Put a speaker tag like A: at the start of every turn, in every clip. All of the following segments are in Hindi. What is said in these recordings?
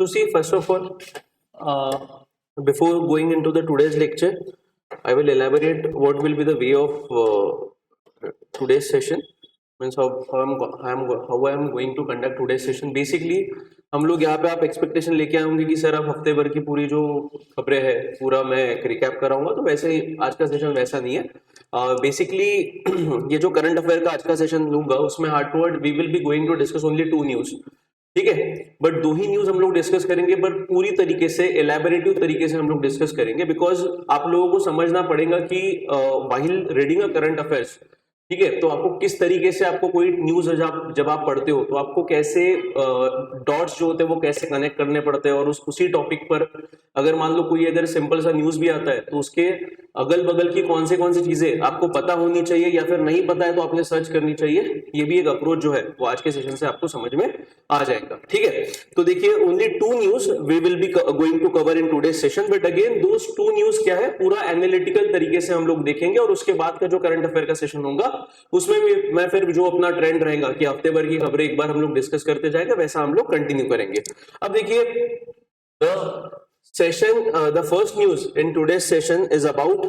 A: So see, first of all, before going into the today's lecture, I will elaborate what will be the way of today's session. Means how I am going to conduct today's session. Basically, हम लोग यहाँ पे आप एक्सपेक्टेशन लेके आएंगे कि सर अब हफ्ते भर की पूरी जो खबरें हैं पूरा मैं रिकैप कराऊंगा, तो वैसे ही आज का सेशन वैसा नहीं है. बेसिकली ये जो करंट अफेयर का आज का सेशन लूंगा उसमें hard to hard we will be going to discuss only 2 news. ठीक है, बट 2 ही न्यूज हम लोग डिस्कस करेंगे, बट पूरी तरीके से एलैबोरेटिव तरीके से हम लोग डिस्कस करेंगे, बिकॉज आप लोगों को समझना पड़ेगा कि while reading a current affairs, ठीक है, तो आपको किस तरीके से आपको कोई न्यूज जब आप पढ़ते हो तो आपको कैसे डॉट्स जो होते हैं वो कैसे कनेक्ट करने पड़ते हैं, और उसी टॉपिक पर अगर मान लो कोई अगर सिंपल सा न्यूज भी आता है तो उसके अगल बगल की कौन सी चीजें आपको पता होनी चाहिए, या फिर नहीं पता है तो आपने सर्च करनी चाहिए. ये भी एक अप्रोच जो है वो आज के सेशन से आपको समझ में आ जाएगा. ठीक है, तो देखिए only 2 news we will be going to cover in today session, but again those 2 news क्या है पूरा एनालिटिकल तरीके से हम लोग देखेंगे, और उसके बाद का जो करंट अफेयर का सेशन होगा उसमें भी मैं फिर जो अपना ट्रेंड रहेगा कि हफ्ते भर की खबरें एक बार हम लोग डिस्कस करते जाएगा वैसा हम लोग कंटिन्यू करेंगे. अब देखिए the first news in today's session is about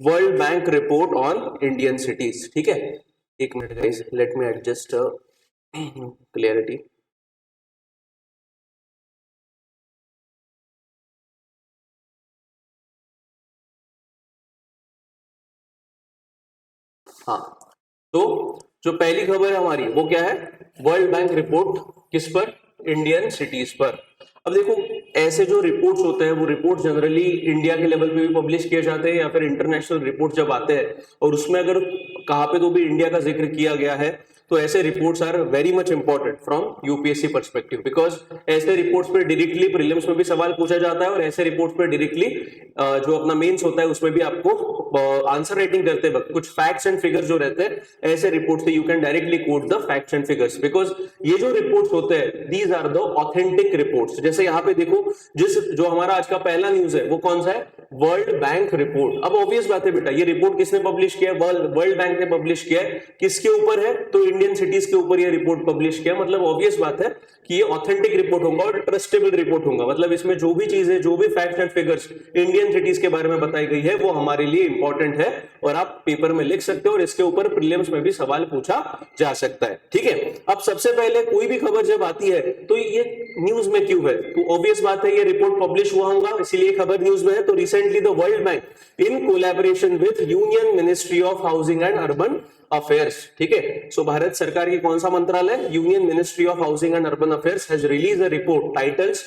A: World Bank report on Indian cities. ठीक है, एक minute guys, let me adjust clarity. हाँ, तो जो पहली खबर है हमारी वो क्या है, वर्ल्ड बैंक रिपोर्ट किस पर, इंडियन सिटीज पर. अब देखो ऐसे जो रिपोर्ट्स होते हैं वो रिपोर्ट जनरली इंडिया के लेवल पे भी पब्लिश किए जाते हैं, या फिर इंटरनेशनल रिपोर्ट जब आते हैं और उसमें अगर कहाँ पे तो भी इंडिया का जिक्र किया गया है तो ऐसे reports are very much important from UPSC perspective, because ऐसे रिपोर्ट्स पे डायरेक्टली प्रीलिम्स में भी सवाल पूछा जाता है, और ऐसे रिपोर्ट्स पे डायरेक्टली जो अपना मेंस होता है उसमें भी आपको आंसर राइटिंग करते वक्त कुछ फैक्ट्स एंड फिगर्स जो रहते हैं ऐसे रिपोर्ट्स से you can directly quote the facts and figures, because ये जो रिपोर्ट्स होते हैं these are the authentic reports. जैसे यहाँ पे देखो जो हमारा आज का पहला न्यूज है वो कौन सा है, वर्ल्ड बैंक रिपोर्ट. अब ऑब्वियस बात है बेटा, ये रिपोर्ट किसने पब्लिश किया है, वर्ल्ड बैंक ने पब्लिश किया है. किसके ऊपर है, तो इंडियन सिटीज के ऊपर ये रिपोर्ट पब्लिश किया. मतलब ऑब्वियस बात है कि ये ऑथेंटिक रिपोर्ट होगा और ट्रस्टेबल रिपोर्ट होगा. मतलब इसमें जो भी चीजें, जो भी facts and figures Indian cities के बारे में बताई गई है वो हमारे लिए इंपॉर्टेंट है, और आप पेपर में लिख सकते हो, और इसके ऊपर प्रीलिम्स में भी सवाल पूछा जा सकता है. ठीक है, अब सबसे पहले कोई भी खबर जब आती है तो ये न्यूज में क्यों है, तो ऑब्वियस बात है ये रिपोर्ट पब्लिश हुआ होगा इसीलिए खबर न्यूज में है. तो recently the World bank in collaboration with union ministry of housing and urban affairs, ठीक है, सो भारत सरकार की कौन सा मंत्रालय, union ministry of housing and urban affairs has release a report titles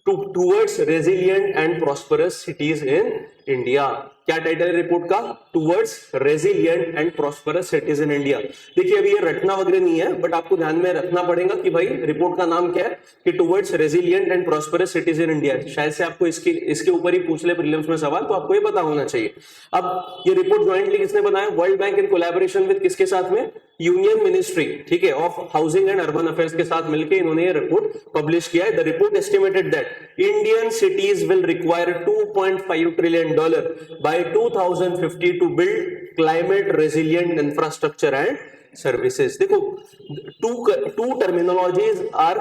A: towards resilient and prosperous cities in India. क्या टाइटल है रिपोर्ट का, towards resilient and prosperous cities in India. देखिए अभी ये रटना वगैरह नहीं है, बट आपको ध्यान में रखना पड़ेगा कि भाई रिपोर्ट का नाम क्या है, कि towards resilient and prosperous cities in India. शायद से आपको इसके ऊपर ही पूछ ले प्रीलिम्स में सवाल, तो आपको ये पता होना चाहिए. अब ये रिपोर्ट ज्वाइंटली किसने बनाया, world bank in collaboration with किसके साथ में, यूनियन मिनिस्ट्री, ठीक है, of housing and urban affairs के साथ मिलकर इन्होंने ये रिपोर्ट पब्लिश किया है. The report estimated that Indian cities will require $2.5 trillion by 2050 to build climate resilient infrastructure and services. देखो two terminologies are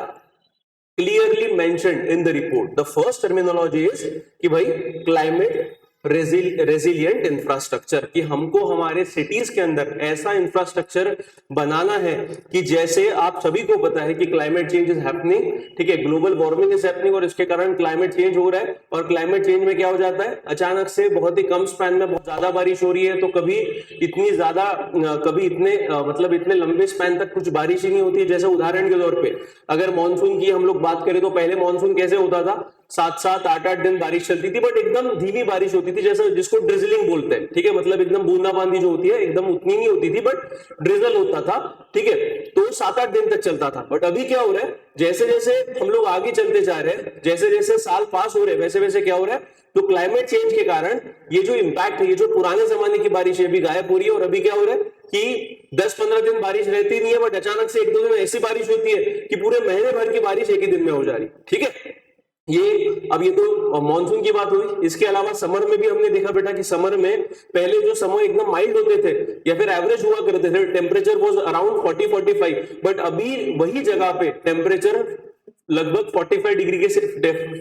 A: clearly mentioned in the report. The first terminology is कि भाई climate रेजिलियंट इंफ्रास्ट्रक्चर, कि हमको हमारे सिटीज के अंदर ऐसा इंफ्रास्ट्रक्चर बनाना है कि जैसे आप सभी को पता है कि क्लाइमेट चेंज इज हैपनिंग, ठीक है, ग्लोबल वार्मिंग इज हैपनिंग, और इसके कारण क्लाइमेट चेंज हो रहा है. और क्लाइमेट चेंज में क्या हो जाता है, अचानक से बहुत ही कम स्पैन में बहुत ज्यादा बारिश हो रही है, तो कभी इतनी ज्यादा, कभी इतने मतलब इतने लंबे स्पैन तक कुछ बारिश ही नहीं होती है. जैसे उदाहरण के तौर पे अगर मानसून की हम लोग बात करें तो पहले मानसून कैसे होता था, 7-7, 8-8 दिन बारिश चलती थी, बट एकदम धीमी बारिश होती थी, जैसे जिसको ड्रिजलिंग बोलते हैं, ठीक है, मतलब एकदम बूंदाबांदी जो होती है एकदम उतनी नहीं होती थी, बट ड्रिजल होता था, ठीक है, तो 7-8 दिन तक चलता था. बट अभी क्या हो रहा है, जैसे जैसे हम लोग आगे चलते जा रहे हैं, जैसे जैसे साल पास हो रहे हैं, वैसे वैसे क्या हो रहा है, तो क्लाइमेट चेंज के कारण ये जो इंपैक्ट है, ये जो पुराने जमाने की बारिश है अभी गायब हो रही है, और अभी क्या हो रहा है कि 10-15 दिन बारिश रहती नहीं है, बट अचानक से 1-2 दिन ऐसी बारिश होती है कि पूरे महीने भर की बारिश एक ही दिन में हो जा रही, ठीक है. अब ये तो मॉनसून की बात हुई. इसके अलावा समर में भी हमने देखा बेटा कि समर में पहले जो समर एकदम माइल्ड होते थे या फिर एवरेज हुआ करते थे, टेम्परेचर वाज अराउंड 40-45, बट अभी वही जगह पे टेम्परेचर लगभग 45 डिग्री के सिर्फ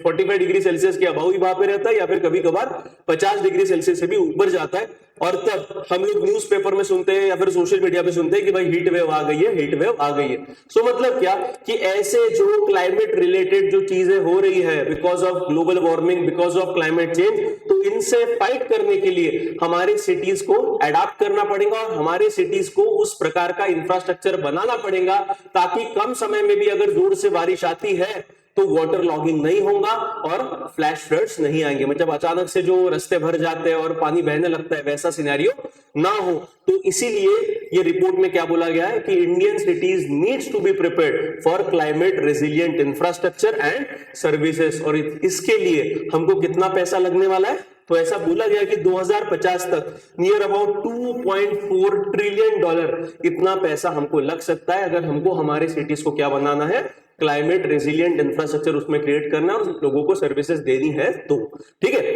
A: 45 डिग्री सेल्सियस के अभाव ही वहां पे रहता है, या फिर कभी कभार 50 डिग्री सेल्सियस से भी ऊपर जाता है। और तब हम लोग न्यूज़पेपर में सुनते हैं या फिर सोशल मीडिया पे सुनते हैं कि भाई हीट वेव आ गई है, हीट वेव आ गई है। सो मतलब क्या कि ऐसे जो क्लाइमेट रिलेटेड जो चीजें हो रही है because of global warming, because of climate change, तो इनसे फाइट करने के लिए हमारे सिटीज को अडॉप्ट करना पड़ेगा और हमारे सिटीज को उस प्रकार का इंफ्रास्ट्रक्चर बनाना पड़ेगा ताकि कम समय में भी अगर जोर से बारिश आती है तो वाटर लॉगिंग नहीं होगा और फ्लैश फ्लड्स नहीं आएंगे। मतलब अचानक से जो रास्ते भर जाते हैं और पानी बहने लगता है, वैसा सिनेरियो ना हो। तो इसीलिए ये रिपोर्ट में क्या बोला गया है कि Indian cities needs to be prepared for climate resilient infrastructure and services. और इसके लिए हमको कितना पैसा लगने वाला है? तो ऐसा बोला गया कि 2050 तक नियर अबाउट $2.4 ट्रिलियन इतना पैसा हमको लग सकता है अगर हमको हमारे सिटीज को क्या बनाना है, क्लाइमेट रेजिलिएंट इंफ्रास्ट्रक्चर उसमें क्रिएट करना और लोगों को सर्विसेज देनी है। तो ठीक है,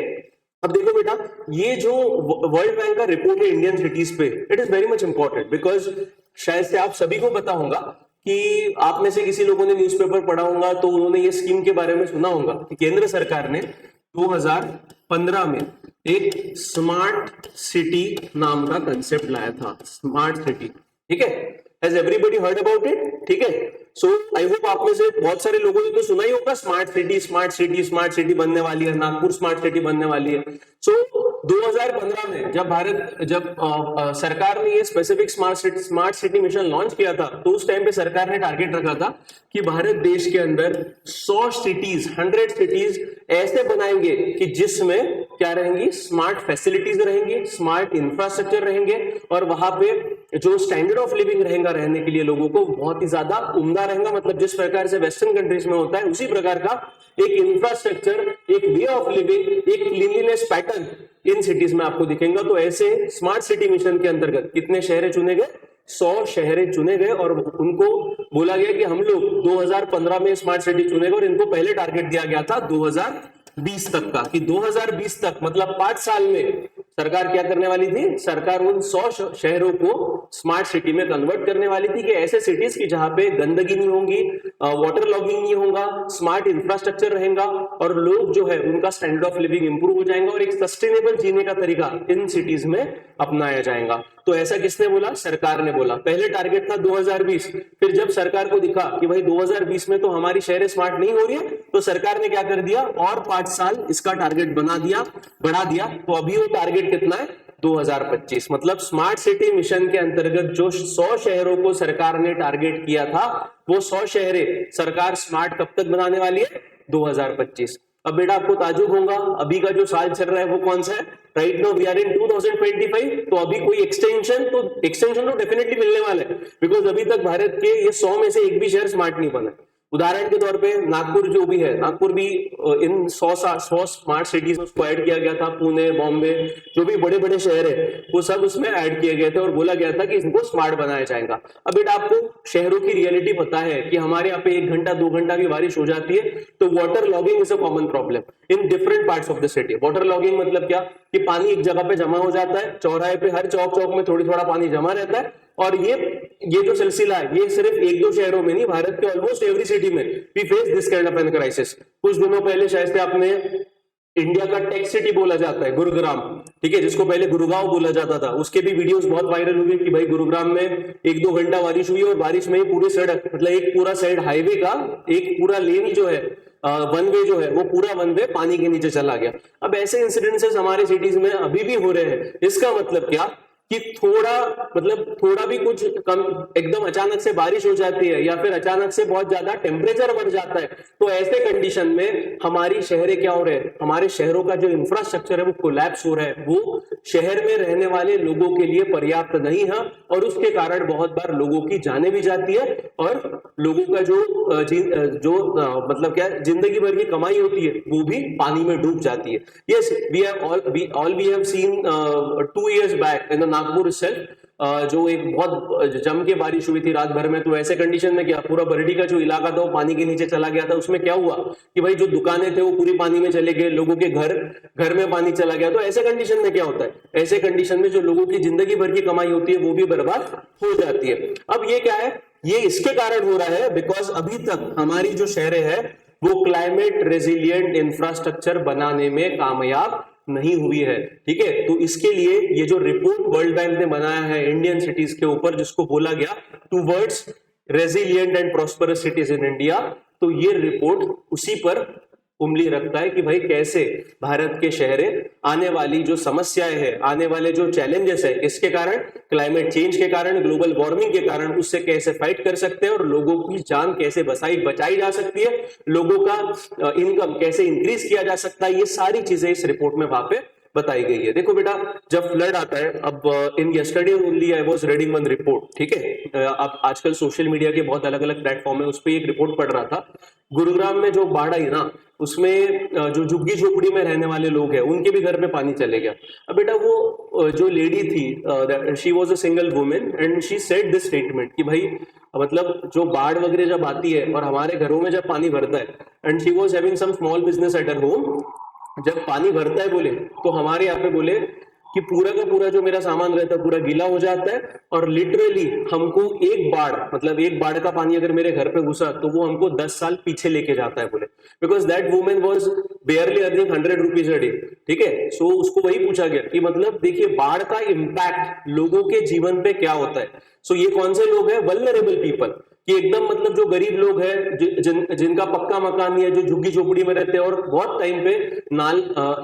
A: अब देखो बेटा, ये जो वर्ल्ड बैंक का रिपोर्ट है इंडियन सिटीज पे, it is very much important because शायद से आप सभी को पता होगा कि आप में से किसी लोगों ने न्यूज़पेपर पढ़ा होगा तो उन्होंने ये स्कीम के बारे में सुना होगा कि केंद्र सरकार ने 2015 में एक स्मार्ट सिटी नाम का कंसेप्ट लाया था, स्मार्ट सिटी। ठीक है, has everybody heard about it? ठीक है, सो आई होप आप में से बहुत सारे लोगों ने तो सुना ही होगा smart city, smart city, smart city बनने वाली है, नागपुर स्मार्ट सिटी बनने वाली है। सो 2015 में जब सरकार ने ये specific smart city mission launch किया था, तो उस टाइम पे सरकार ने टारगेट रखा था कि भारत देश के अंदर 100 सिटीज ऐसे बनाएंगे कि जिसमें क्या रहेंगी, स्मार्ट फैसिलिटीज रहेंगी, स्मार्ट इंफ्रास्ट्रक्चर रहेंगे और वहां पे जो स्टैंडर्ड ऑफ लिविंग रहेगा रहने के लिए लोगों को बहुत ही ज्यादा उम्दा रहेगा। मतलब जिस प्रकार से वेस्टर्न कंट्रीज में होता है उसी प्रकार का एक इंफ्रास्ट्रक्चर, एक वे ऑफ लिविंग, एक क्लीनलीनेस पैटर्न इन सिटीज में आपको दिखेगा। तो ऐसे स्मार्ट सिटी मिशन के अंतर्गत कितने शहर चुने गए? 100 शहर चुने गए और उनको बोला गया कि हम लोग 2015 में स्मार्ट सिटी चुनेंगे और इनको पहले टारगेट दिया गया था 2020 तक का, कि 2020 तक मतलब 5 साल में सरकार क्या करने वाली थी, सरकार उन 100 शहरों को स्मार्ट सिटी में कन्वर्ट करने वाली थी कि ऐसे सिटीज की जहां पे गंदगी नहीं होगी, वाटर लॉगिंग नहीं होगा, स्मार्ट इंफ्रास्ट्रक्चर रहेगा और लोग जो है उनका स्टैंडर्ड ऑफ लिविंग इंप्रूव हो जाएगा और एक सस्टेनेबल जीने का तरीका इन सिटीज में अपनाया जाएगा। तो ऐसा किसने बोला? सरकार ने बोला। पहले टारगेट था 2020, फिर जब सरकार को दिखा कि भाई 2020 में तो हमारी शहरें स्मार्ट नहीं हो रही है, तो सरकार ने क्या कर दिया, और 5 साल इसका टारगेट बढ़ा दिया। तो अभी वो टारगेट कितना है? 2025। मतलब स्मार्ट सिटी मिशन के अंतर्गत जो 100 शहरों को सरकार ने टारगेट किया था, वो 100 शहरें सरकार स्मार्ट कब तक बनाने वाली है? 2025। अब बेटा आपको ताजुब होगा, अभी का जो साल चल रहा है वो कौन सा है? Right now we are in 2025। तो अभी कोई एक्सटेंशन तो डेफिनेटली मिलने वाला है बिकॉज अभी तक भारत के ये 100 में से एक भी शहर स्मार्ट नहीं बना। उदाहरण के तौर पे नागपुर जो भी है, नागपुर भी इन 100 स्मार्ट सिटीज में उसको ऐड किया गया था। पुणे, बॉम्बे, जो भी बड़े बड़े शहर है वो सब उसमें ऐड किए गए थे और बोला गया था कि इनको स्मार्ट बनाया जाएगा। अब बेटा आपको शहरों की रियलिटी पता है कि हमारे यहाँ पे 1 घंटा 2 घंटा भी बारिश हो जाती है तो water logging is a common problem in different parts of the city. Water logging मतलब क्या कि पानी एक जगह पे जमा हो जाता है, चौराहे पे हर चौक में थोड़ा पानी जमा रहता है और ये जो सिलसिला है ये सिर्फ 1-2 शहरों में नहीं, भारत के ऑलमोस्ट एवरी सिटी में we face this kind of an crisis. कुछ दिनों पहले शायद से आपने इंडिया का टेक सिटी बोला जाता है गुरुग्राम, ठीक है, जिसको पहले गुरुगांव बोला जाता था, उसके भी वीडियोस बहुत वायरल हुए कि भाई गुरुग्राम में 1-2 घंटा बारिश हुई और बारिश में ही पूरी सड़क, मतलब एक पूरा साइड हाईवे का एक पूरा लेन जो है वन वे जो है वो पूरा वन वे पानी के नीचे चला गया। अब ऐसे इंसिडेंसेस हमारे सिटीज में अभी भी हो रहे हैं। इसका मतलब क्या कि थोड़ा भी कुछ कम एकदम अचानक से बारिश हो जाती है या फिर अचानक से बहुत ज्यादा टेम्परेचर बढ़ जाता है, तो ऐसे कंडीशन में हमारी शहरें क्या हो रहे हैं, हमारे शहरों का जो इंफ्रास्ट्रक्चर है वो कोलैप्स हो रहा है, वो शहर में रहने वाले लोगों के लिए पर्याप्त नहीं है और उसके कारण बहुत बार लोगों की जानें भी जाती है और लोगों का जो मतलब क्या जिंदगी भर की कमाई होती है वो भी पानी में डूब जाती है। Yes, we have seen 2 years back in Nagpur जो एक बहुत जम के बारिश हुई थी रात भर में, तो ऐसे कंडीशन में क्या पूरा बरडी का जो इलाका था वो पानी के नीचे चला गया था। उसमें क्या हुआ कि भाई जो दुकानें थे वो पूरी पानी में चले गए, लोगों के घर में पानी चला गया। तो ऐसे कंडीशन में क्या होता है, ऐसे कंडीशन में जो लोगों की जिंदगी भर की कमाई होती है वो भी बर्बाद हो जाती है। अब ये क्या है ये इसके कारण हो रहा है बिकॉज अभी तक हमारी जो शहरें हैं वो क्लाइमेट रेजिलिएंट इंफ्रास्ट्रक्चर बनाने में कामयाब नहीं हुई है। ठीक है, तो इसके लिए ये जो रिपोर्ट वर्ल्ड बैंक ने बनाया है इंडियन सिटीज के ऊपर, जिसको बोला गया towards resilient and prosperous cities in India, तो ये रिपोर्ट उसी पर उंगली रखता है कि भाई कैसे भारत के शहरें आने वाली जो समस्याएं हैं, आने वाले जो चैलेंजेस है, किसके कारण, क्लाइमेट चेंज के कारण, ग्लोबल वार्मिंग के कारण, उससे कैसे फाइट कर सकते हैं और लोगों की जान कैसे बचाई जा सकती है, लोगों का इनकम कैसे इंक्रीज किया जा सकता है, ये सारी चीजें इस रिपोर्ट में वहां पे बताई गई है। देखो बेटा, जब फ्लड आता है, अब in yesterday only I was reading one report, ठीक है, अब आजकल सोशल मीडिया के बहुत अलग अलग प्लेटफॉर्म है, उस पर एक रिपोर्ट पढ़ रहा था। गुरुग्राम में जो बाढ़ आई ना, उसमें जो झुग्गी झोपड़ी में रहने वाले लोग हैं उनके भी घर में पानी चले गया। अब बेटा वो जो लेडी थी, she was a single women and she said this statement कि भाई मतलब जो बाढ़ वगैरह जब आती है और हमारे घरों में जब पानी भरता है, and she was having some small business at her home, जब पानी भरता है बोले तो हमारे यहाँ पे बोले कि पूरा का पूरा जो मेरा सामान रहता है पूरा गीला हो जाता है, और लिटरली हमको एक बाढ़ का पानी अगर मेरे घर पे घुसा तो वो हमको 10 साल पीछे लेके जाता है बोले, because that women was बेयरली earning 100 rupees a day. ठीक है, सो उसको वही पूछा गया कि मतलब देखिए बाढ़ का इम्पैक्ट लोगों के जीवन पे क्या होता है। सो ये कौन से लोग हैं, वल्नरेबल पीपल, कि एकदम मतलब जो गरीब लोग हैं, जिनका पक्का मकान नहीं है, जो झुग्गी झोपड़ी में रहते हैं, और बहुत टाइम पे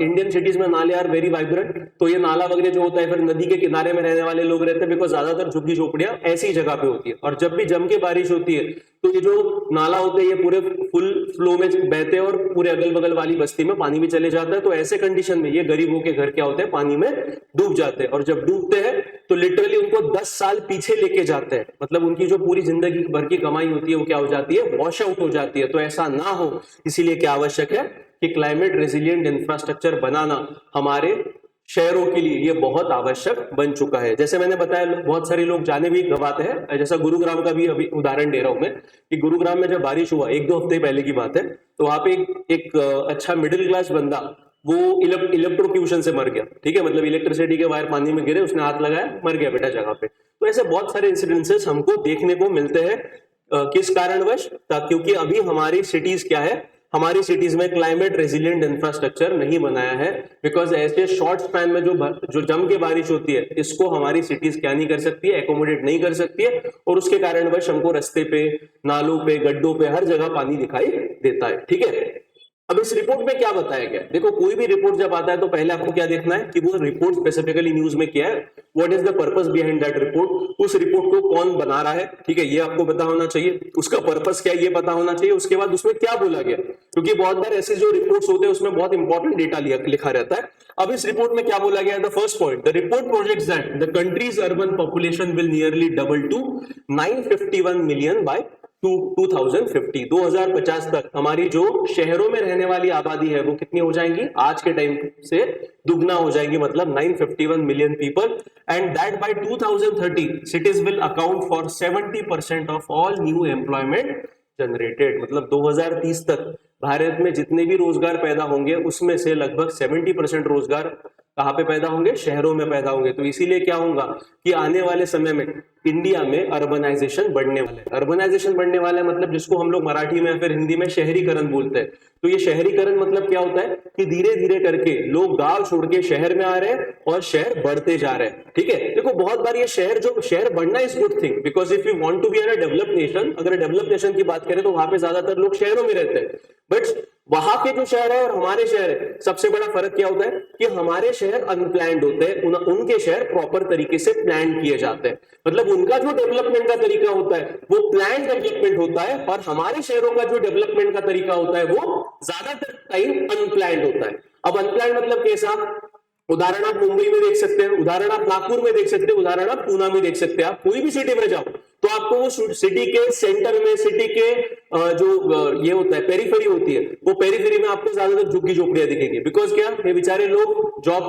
A: इंडियन सिटीज में नाले आर वेरी वाइब्रेंट, तो ये नाला वगैरह जो होता है फिर नदी के किनारे में रहने वाले लोग रहते हैं, बिकॉज ज्यादातर झुग्गी झोपड़ियां ऐसी जगह पे होती है, और जब भी जम के बारिश होती है तो ये जो नाला होते हैं ये पूरे फुल फ्लो में बहते हैं और पूरे अगल बगल वाली बस्ती में पानी भी चले जाता है। तो ऐसे कंडीशन में ये गरीबों के घर क्या होते हैं, पानी में डूब जाते हैं, और जब डूबते हैं तो लिटरली उनको 10 साल पीछे लेके जाते हैं, मतलब उनकी जो पूरी जिंदगी भर की कमाई होती है वो क्या हो जाती है, वॉश आउट हो जाती है। तो ऐसा ना हो, इसीलिए क्या आवश्यक है कि क्लाइमेट रेजिलिएंट इंफ्रास्ट्रक्चर बनाना हमारे शहरों के लिए ये बहुत आवश्यक बन चुका है। जैसे मैंने बताया, बहुत सारे लोग जाने भी गवाते हैं, जैसा गुरुग्राम का भी अभी उदाहरण दे रहा हूं मैं, कि गुरुग्राम में जब बारिश हुआ 1-2 हफ्ते पहले की बात है, तो वहां पे एक अच्छा मिडिल क्लास बंदा वो इलेक्ट्रोक्यूशन से मर गया। ठीक है, मतलब इलेक्ट्रिसिटी के वायर पानी में गिरे, उसने हाथ लगाया, मर गया बेटा जगह पे। तो ऐसे बहुत सारे इंसिडेंसेस हमको देखने को मिलते हैं। किस कारणवश, क्योंकि अभी हमारी सिटीज क्या है, हमारी सिटीज में क्लाइमेट रेजिलिएंट इंफ्रास्ट्रक्चर नहीं बनाया है, बिकॉज ऐसे शॉर्ट स्पैन में जो जम के बारिश होती है, इसको हमारी सिटीज क्या नहीं कर सकती है, एकोमोडेट नहीं कर सकती है, और उसके कारणवश हमको रास्ते पे, नालों पे, गड्ढों पे हर जगह पानी दिखाई देता है। ठीक है, अब इस रिपोर्ट में क्या बताया गया, देखो कोई भी रिपोर्ट जब आता है तो पहले आपको क्या देखना है कि वो रिपोर्ट स्पेसिफिकली न्यूज में क्या है, what is the purpose behind that report, उस रिपोर्ट को कौन बना रहा है। ठीक है, ये आपको पता होना चाहिए, उसका पर्पस क्या है ये पता होना चाहिए, उसके बाद उसमें क्या बोला गया, क्योंकि बहुत बार ऐसे जो रिपोर्ट्स होते हैं उसमें बहुत इंपॉर्टेंट डेटा लिखा रहता है। अब इस रिपोर्ट में क्या बोला गया है, the first point, the report projects that the countries urban population will nearly double two 951 million bye 2050 तक हमारी जो शहरों में रहने वाली आबादी है वो कितनी हो जाएंगी, आज के टाइम से दुगना हो जाएंगी, मतलब 951 million people, and that bye 2030 cities will account for 70% of all new employment generated. मतलब 2030 तक भारत में जितने भी रोजगार पैदा होंगे उसमें से लगभग 70% रोजगार कहां पे पैदा होंगे, शहरों में पैदा होंगे। तो इसीलिए क्या होगा कि आने वाले समय में इंडिया में अर्बनाइजेशन बढ़ने वाला है। अर्बनाइजेशन बढ़ने वाला है मतलब जिसको हम लोग मराठी में या फिर हिंदी में शहरीकरण बोलते हैं। तो ये शहरीकरण मतलब क्या होता है कि धीरे धीरे करके लोग गांव छोड़ के शहर में आ रहे हैं और शहर बढ़ते जा रहे हैं। ठीक है, देखो बहुत बार ये शहर बढ़ना is good thing, because if you want to be a developed nation, अगर डेवलप्ड नेशन की बात करें तो वहां पे ज्यादातर लोग शहरों में रहते हैं, बट वहां के जो शहर है और हमारे शहर है, सबसे बड़ा फर्क क्या होता है कि हमारे शहर अनप्लैन्ड होते हैं, उनके शहर प्रॉपर तरीके से प्लान किए जाते हैं। मतलब उनका जो डेवलपमेंट का तरीका होता है वो प्लान डेवलपमेंट होता है, और हमारे शहरों का जो डेवलपमेंट का तरीका होता है वो ज्यादातर टाइम अनप्लैन्ड होता है। अब अनप्लैन्ड मतलब कैसा, उदाहरण आप मुंबई में देख सकते हैं, उदाहरण आप नागपुर में देख सकते हैं, उदाहरण आप पूना में देख सकते हैं। आप कोई भी सिटी में जाओ तो आपको वो सिटी के सेंटर में, सिटी के जो ये होता है पेरीफेरी होती है, वो पेरीफेरी में आपको ज्यादातर झुग्गी झोपड़ियां दिखेंगी। बिकॉज क्या, ये बेचारे लोग जॉब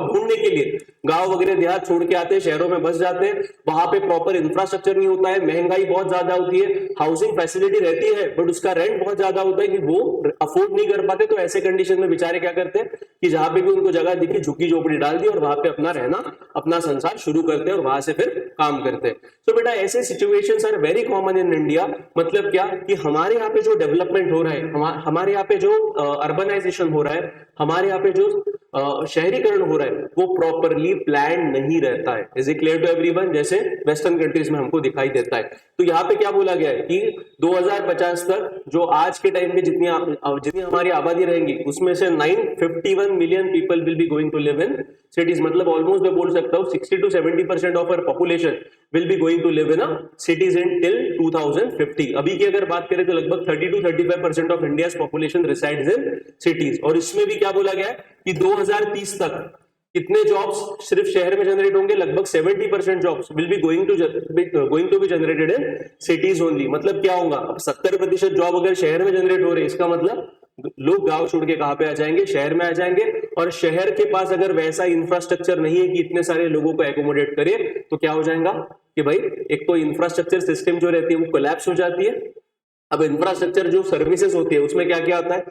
A: ढूंढने के लिए गांव वगैरह देहात छोड़ के आते हैं, शहरों में बस जाते हैं, वहां पे प्रॉपर इंफ्रास्ट्रक्चर नहीं होता है, महंगाई बहुत ज्यादा होती है, हाउसिंग फैसिलिटी रहती है बट उसका रेंट बहुत ज्यादा होता है कि वो अफोर्ड नहीं कर पाते। तो ऐसे कंडीशन में बेचारे क्या करते हैं कि जहां पे भी उनको जगह दिखी झुग्गी झोपड़ी डाल दी और वहां पे अपना रहना, अपना संसार शुरू करते हैं और वहां से फिर काम करते हैं। तो बेटा ऐसे situations are very common in India. मतलब क्या कि हमारे यहाँ पे जो डेवलपमेंट हो रहा है, हमारे यहाँ पे जो अर्बनाइजेशन हो रहा है, हमारे यहाँ पे जो शहरीकरण हो रहा है, वो प्रॉपरली प्लान नहीं रहता है। Is it clear to everyone? जैसे वेस्टर्न कंट्रीज में हमको दिखाई देता है। तो यहाँ पे क्या बोला गया है कि 2050 तक जो आज के टाइम पे जितनी हमारी आबादी रहेंगी, उसमें से 951 million people will be going to live in cities. मतलब ऑलमोस्ट मैं बोल सकता हूँ 60 to 70% of our population will be going to live in cities in till 2050। अभी की अगर बात करें तो लगभग 30 to 35% of India population resides in cities. और इसमें भी क्या बोला गया है कि 2030 तक कितने जॉब्स सिर्फ शहर में जनरेट होंगे? लगभग 70% jobs will be going to be generated in cities only. मतलब क्या होगा? अब 70% जॉब अगर शहर में जनरेट हो रहे हैं, इसका मतलब लोग गांव छोड़ के कहां पे आ जाएंगे? शहर में आ जाएंगे। और शहर के पास अगर वैसा इंफ्रास्ट्रक्चर नहीं है कि इतने सारे लोगों को एकोमोडेट करे, तो क्या हो जाएगा कि भाई एक तो इंफ्रास्ट्रक्चर सिस्टम जो रहती है वो कोलैप्स हो जाती है। अब इंफ्रास्ट्रक्चर जो सर्विसेज होती है उसमें क्या क्या आता है?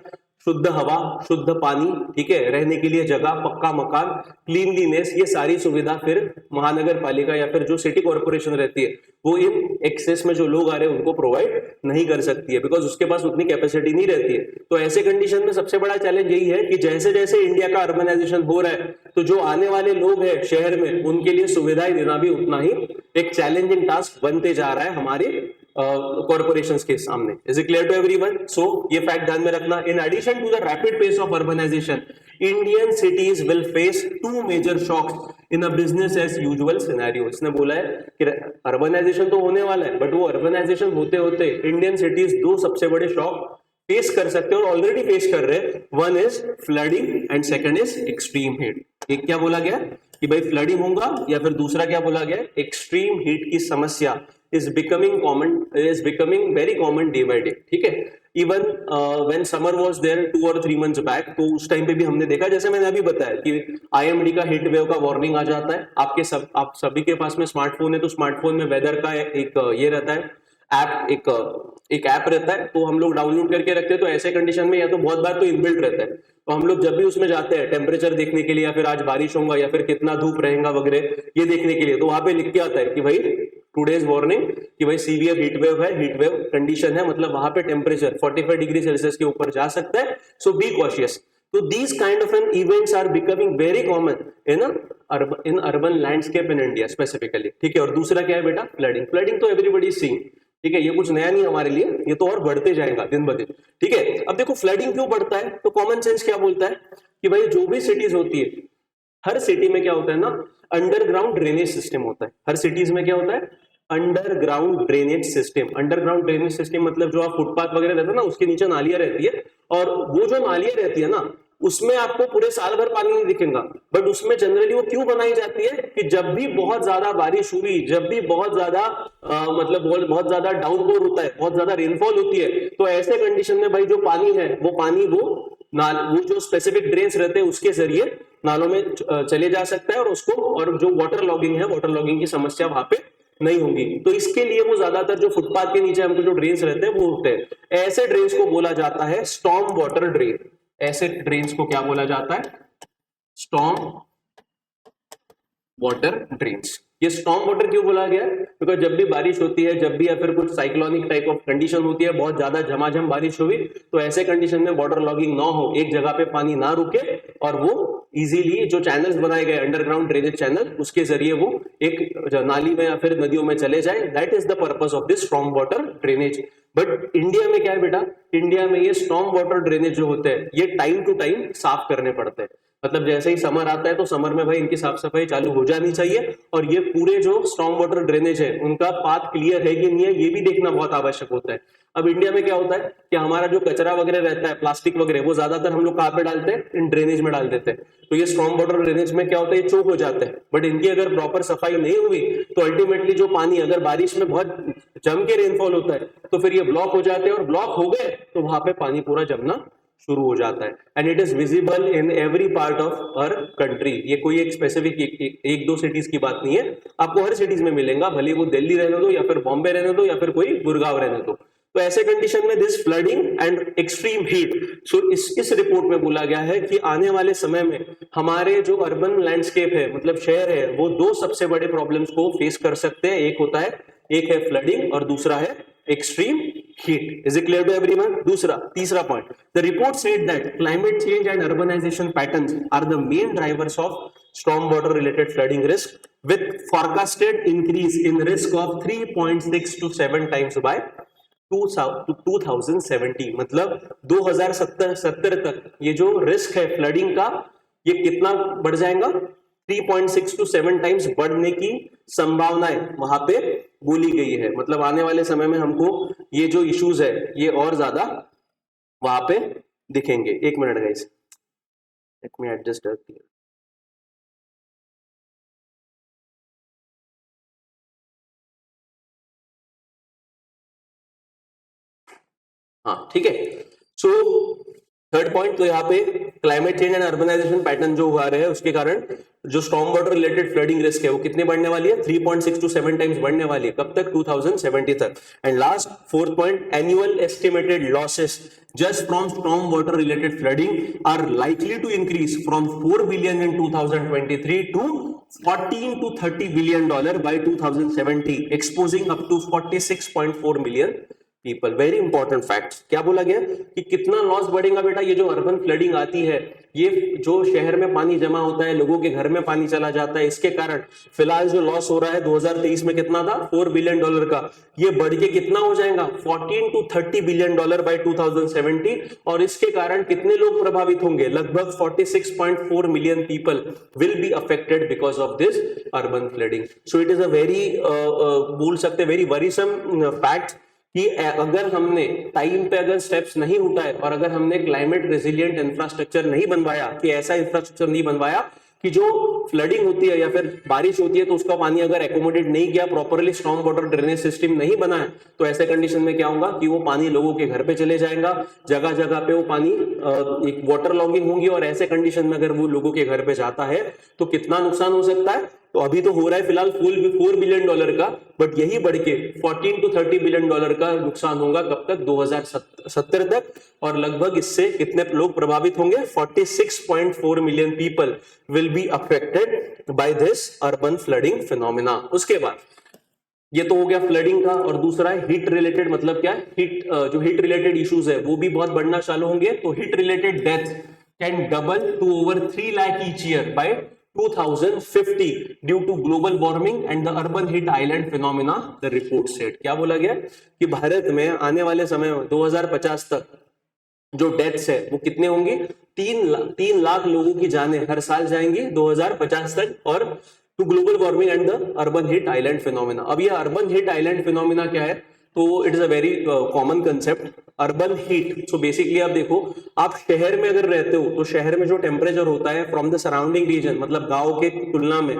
A: शुद्ध हवा, शुद्ध पानी, ठीक है, रहने के लिए जगह, पक्का मकान, क्लीनलीनेस, ये सारी सुविधा फिर महानगर पालिका या फिर जो सिटी कॉर्पोरेशन रहती है वो इन एक्सेस में जो लोग आ रहे हैं उनको प्रोवाइड नहीं कर सकती है, बिकॉज उसके पास उतनी कैपेसिटी नहीं रहती है। तो ऐसे कंडीशन में सबसे बड़ा चैलेंज यही है कि जैसे जैसे इंडिया का अर्बनाइजेशन हो रहा है, तो जो आने वाले लोग हैं शहर में, उनके लिए सुविधाएं देना भी उतना ही एक चैलेंजिंग टास्क बनते जा रहा है हमारे कॉर्पोरेशंस के सामने। Is it clear to everyone? So ये फैक्ट ध्यान में रखना। In addition to the rapid pace of urbanisation, Indian cities will face 2 major shocks in a business as usual scenario. इसने बोला है कि अर्बनाइजेशन तो होने वाला है, बट वो अर्बनाइजेशन होते होते इंडियन सिटीज 2 सबसे बड़े शॉक फेस कर सकते हैं और ऑलरेडी फेस कर रहे हैं। One is flooding and second is extreme heat. एक क्या बोला गया कि भाई फ्लडिंग होगा, या फिर दूसरा क्या बोला गया? एक्सट्रीम हीट की समस्या is becoming very common day by day। ठीक है, even when summer was there 2 or 3 months back, तो उस टाइम पे भी हमने देखा, जैसे मैंने अभी बताया कि IMD का हीट वेव का वार्निंग आ जाता है। आप सभी के पास में स्मार्टफोन है, तो स्मार्टफोन में वेदर का एक ये रहता है ऐप, एक ऐप रहता है, तो हम लोग डाउनलोड करके रखते हैं। तो ऐसे कंडीशन में या तो बहुत बार तो इनबिल्ट रहता है, तो हम लोग जब भी उसमें जाते हैं टेम्परेचर देखने के लिए, या फिर आज बारिश होगा या फिर कितना धूप रहेगा वगैरह ये देखने के लिए, तो वहां पे लिख के आता है कि भाई टुडेज वार्निंग, कि भाई सीवियर हीट वेव है, हीट वेव कंडीशन है, मतलब वहां पे टेम्परेचर 45 डिग्री सेल्सियस के ऊपर जा सकता है। So be cautious. तो these kind of an events are becoming very common in urban landscape in India specifically. ठीक है, और दूसरा क्या है बेटा? फ्लडिंग। फ्लडिंग तो एवरीबडी इज सीइंग, ठीक है, ये कुछ नया नहीं हमारे लिए, ये तो और बढ़ते जाएगा दिन ब दिन। ठीक है, अब देखो फ्लडिंग क्यों बढ़ता है, तो कॉमन सेंस क्या बोलता है कि भाई जो भी सिटीज होती है, हर सिटी में क्या होता है ना, अंडरग्राउंड ड्रेनेज सिस्टम होता है। हर सिटीज में क्या होता है? Underground drainage system. Underground drainage system मतलब जो आप फुटपाथ वगैरह रहता है ना, उसके नीचे नालियां रहती है, और वो जो नालियां रहती है ना, उसमें आपको पूरे साल भर पानी नहीं दिखेगा, बट उसमें जनरली वो क्यों बनाई जाती है कि जब भी बहुत ज्यादा बारिश हुई, जब भी बहुत ज्यादा मतलब बहुत ज्यादा डाउनपोर होता है, बहुत ज्यादा रेनफॉल होती है, तो ऐसे कंडीशन में भाई जो पानी है वो पानी वो जो स्पेसिफिक ड्रेन्स रहते हैं उसके जरिए नालों में चले जा सकता है, और उसको, और जो वाटर लॉगिंग है, वाटर लॉगिंग की समस्या वहां पे नहीं होगी। तो इसके लिए वो ज्यादातर जो फुटपाथ के नीचे हमको जो ड्रेन्स रहते हैं वो होते हैं। ऐसे ड्रेन्स को बोला जाता है स्टॉर्म वाटर ड्रेन। ऐसे ड्रेन्स को क्या बोला जाता है? Storm water drains. ये स्टॉर्म वाटर क्यों बोला गया? बिकॉज जब भी बारिश होती है, जब भी या फिर कुछ साइक्लोनिक टाइप ऑफ कंडीशन होती है, बहुत ज्यादा झमाझम बारिश हुई, तो ऐसे कंडीशन में वाटर लॉगिंग ना हो, एक जगह पे पानी ना रुके, और वो इजीली जो चैनल्स बनाए गए अंडरग्राउंड ड्रेनेज चैनल, उसके जरिए वो एक नाली में या फिर नदियों में चले जाए। That is the purpose of this storm water drainage. But India में क्या है बेटा? इंडिया में ये स्टॉर्म वाटर ड्रेनेज जो होते हैं, ये टाइम टू टाइम साफ करने पड़ते हैं। मतलब जैसे ही समर आता है तो समर में भाई इनकी साफ सफाई चालू हो जानी चाहिए, और ये पूरे जो स्टॉर्म वाटर ड्रेनेज है उनका पाथ क्लियर है कि नहीं है, ये भी देखना बहुत आवश्यक होता है। अब इंडिया में क्या होता है कि हमारा जो कचरा वगैरह रहता है, प्लास्टिक वगैरह, वो ज्यादातर हम लोग कहाँ पे डालते हैं? इन ड्रेनेज में डाल देते हैं। तो ये स्टॉर्म वाटर ड्रेनेज में क्या होता है? ये चोक हो जाते हैं। बट इनकी अगर प्रॉपर सफाई नहीं हुई तो अल्टीमेटली जो पानी, अगर बारिश में बहुत जम के रेनफॉल होता है, तो फिर ये ब्लॉक हो जाते हैं, और ब्लॉक हो गए तो वहां पे पानी पूरा जमना शुरू हो जाता है। And it is visible in every part of our country. ये कोई एक स्पेसिफिक एक दो सिटीज की बात नहीं है, आपको हर सिटीज में मिलेगा, भले वो दिल्ली रहने दो, या फिर बॉम्बे रहने दो, या फिर कोई गुड़गांव रहने दो। तो ऐसे कंडीशन में this flooding and extreme heat, so इस रिपोर्ट में बोला गया है कि आने वाले समय में हमारे जो अर्बन लैंडस्केप है, मतलब शहर है, वो दो सबसे बड़े प्रॉब्लम्स को फेस कर सकते हैं। एक है फ्लडिंग और दूसरा है extreme heat. Is it clear to everyone? तीसरा point, the report said that climate change and urbanisation patterns are the main drivers of storm water related flooding risk with forecasted increase in risk of 3.6 to 7 times by 2070। मतलब 2070 तक ये जो रिस्क है फ्लडिंग का, ये कितना बढ़ जाएगा? 3.6 to 7 टाइम्स बढ़ने की संभावनाएं वहां पे बोली गई है। मतलब आने वाले समय में हमको ये जो इश्यूज है ये और ज्यादा वहां पे दिखेंगे। एक minute guys, let me adjust here. हाँ ठीक है। सो थर्ड पॉइंट, तो यहाँ पे climate change and urbanization pattern जो हुआ रहे हैं उसके कारण जो storm water related flooding risk है वो कितने बढ़ने वाली है? 3.6 to 7 टाइम्स बढ़ने वाली है। कब तक? 2070 तक। And last fourth point, annual estimated losses just from storm water related flooding are likely to increase from 4 billion in 2023 to 14 to 30 billion dollar by 2070, exposing up to 46.4 million people. Very important facts. क्या बोला गया कि कितना लॉस बढ़ेगा बेटा? ये जो अर्बन फ्लडिंग आती है, ये जो शहर में पानी जमा होता है, लोगों के घर में पानी चला जाता है, इसके कारण फिलहाल जो लॉस हो रहा है 2023 में कितना था? 4 बिलियन डॉलर का। ये बढ़ के कितना हो जाएगा? 14 to 30 बिलियन डॉलर बाय 2070। और इसके कारण कितने लोग प्रभावित होंगे? लगभग 46.4 million people will be affected because of this urban flooding. So it is a very बोल सकते वेरी वरीसम फैक्ट कि अगर हमने टाइम पे अगर स्टेप्स नहीं उठाए और अगर हमने क्लाइमेट रेजिलिएंट इंफ्रास्ट्रक्चर नहीं बनवाया, कि ऐसा इंफ्रास्ट्रक्चर नहीं बनवाया कि जो फ्लडिंग होती है या फिर बारिश होती है तो उसका पानी अगर एकोमोडेट नहीं किया properly, storm water drainage system नहीं बनाया, तो ऐसे कंडीशन में क्या होगा कि वो पानी लोगों के घर पे चले जाएगा, जगह जगह पे वो पानी एक वाटर लॉगिंग होंगी। और ऐसे कंडीशन में अगर वो लोगों के घर पे जाता है तो कितना नुकसान हो सकता है? तो अभी तो हो रहा है फिलहाल 4 बिलियन डॉलर का, बट यही बढ़ के 14 to 30 बिलियन डॉलर का नुकसान होगा। कब तक? 2070 तक। और लगभग इससे कितने लोग प्रभावित होंगे? 46.4 million people will be affected by this urban flooding phenomena. उसके बाद ये तो हो गया फ्लडिंग का, और दूसरा है हीट रिलेटेड। मतलब क्या है? जो हीट रिलेटेड इश्यूज है वो भी बहुत बढ़ना चालू होंगे। तो heat related death can double to over 3 lakh each year by 2050 due to global warming and the urban heat island phenomena, the report said. क्या बोला गया कि भारत में आने वाले समय में 2050 तक जो डेथ्स है वो कितने होंगी? 3 लाख लोगों की जानें हर साल जाएंगी 2050 तक, और to global warming and the urban heat island phenomena. अब ये अर्बन हीट आइलैंड फिनोमिना क्या है? तो it is a very common concept, urban heat. So basically आप देखो, आप शहर में अगर रहते हो तो शहर में जो टेम्परेचर होता है फ्रॉम द सराउंडिंग रीजन, मतलब गांव के तुलना में,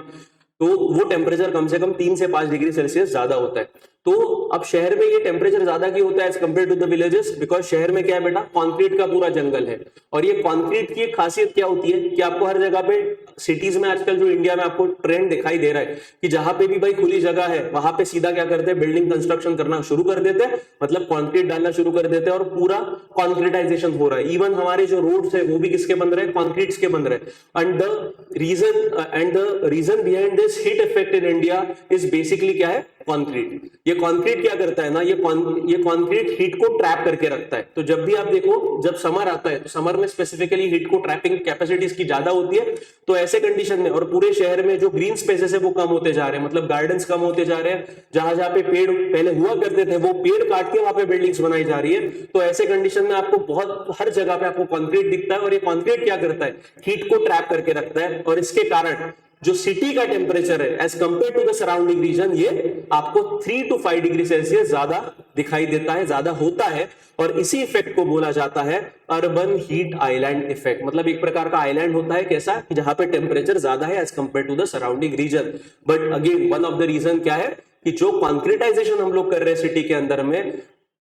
A: तो वो टेम्परेचर कम से कम 3 से 5 डिग्री सेल्सियस ज्यादा होता है। तो अब शहर में ये टेम्परेचर ज्यादा क्यों होता है as compare to the villages? Because शहर में क्या है बेटा? कंक्रीट का पूरा जंगल है। और ये कंक्रीट की एक खासियत क्या होती है कि आपको हर जगह पे सिटीज में आजकल जो इंडिया में आपको ट्रेंड दिखाई दे रहा है कि जहां पे भी भाई खुली जगह है वहां पे सीधा क्या करते हैं? बिल्डिंग कंस्ट्रक्शन करना शुरू कर देते हैं, मतलब कंक्रीट डालना शुरू कर देते हैं और पूरा कॉन्क्रीटाइजेशन हो रहा है। इवन हमारे जो रोड्स है वो भी किसके बन रहे हैं? कंक्रीट्स के बन रहे हैं। And the reason behind this heat effect in India is basically क्या है? कंक्रीट। ये कंक्रीट क्या करता है ना, ये कंक्रीट हीट को ट्रैप करके रखता है। तो जब भी आप देखो, जब समर आता है तो समर में स्पेसिफिकली हीट को ट्रैपिंग कैपेसिटी इसकी ज्यादा होती है। तो ऐसे कंडीशन में, और पूरे शहर में जो ग्रीन स्पेसेस है वो कम होते जा रहे हैं, मतलब गार्डन्स कम होते जा रहे हैं। जहां जहां पे पेड़ पहले हुआ करते थे वो पेड़ काट के वहां पे बिल्डिंग्स बनाई जा रही है। तो ऐसे कंडीशन में आपको बहुत हर जगह पे आपको कंक्रीट दिखता है, और ये कंक्रीट क्या करता है? हीट को ट्रैप करके रखता है। और इसके कारण जो सिटी का टेम्परेचर है as compare to the surrounding region, ये आपको 3 to 5 डिग्री सेल्सियस ज्यादा दिखाई देता है, ज्यादा होता है। और इसी इफेक्ट को बोला जाता है अर्बन हीट आइलैंड इफेक्ट। मतलब एक प्रकार का आइलैंड होता है, कैसा? जहां पे टेम्परेचर ज्यादा है as compare to the surrounding region. But again one of the reason क्या है कि जो कॉन्क्रीटाइजेशन हम लोग कर रहे हैं सिटी के अंदर में,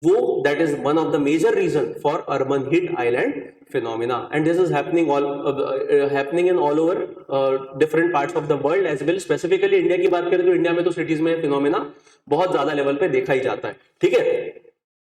A: वो that is one of the major reason for urban heat island phenomena, and this is happening in all over different parts of the world as well. Specifically India की बात करें तो इंडिया में तो सिटीज में फिनोमेना बहुत ज्यादा लेवल पे देखा ही जाता है। ठीक है,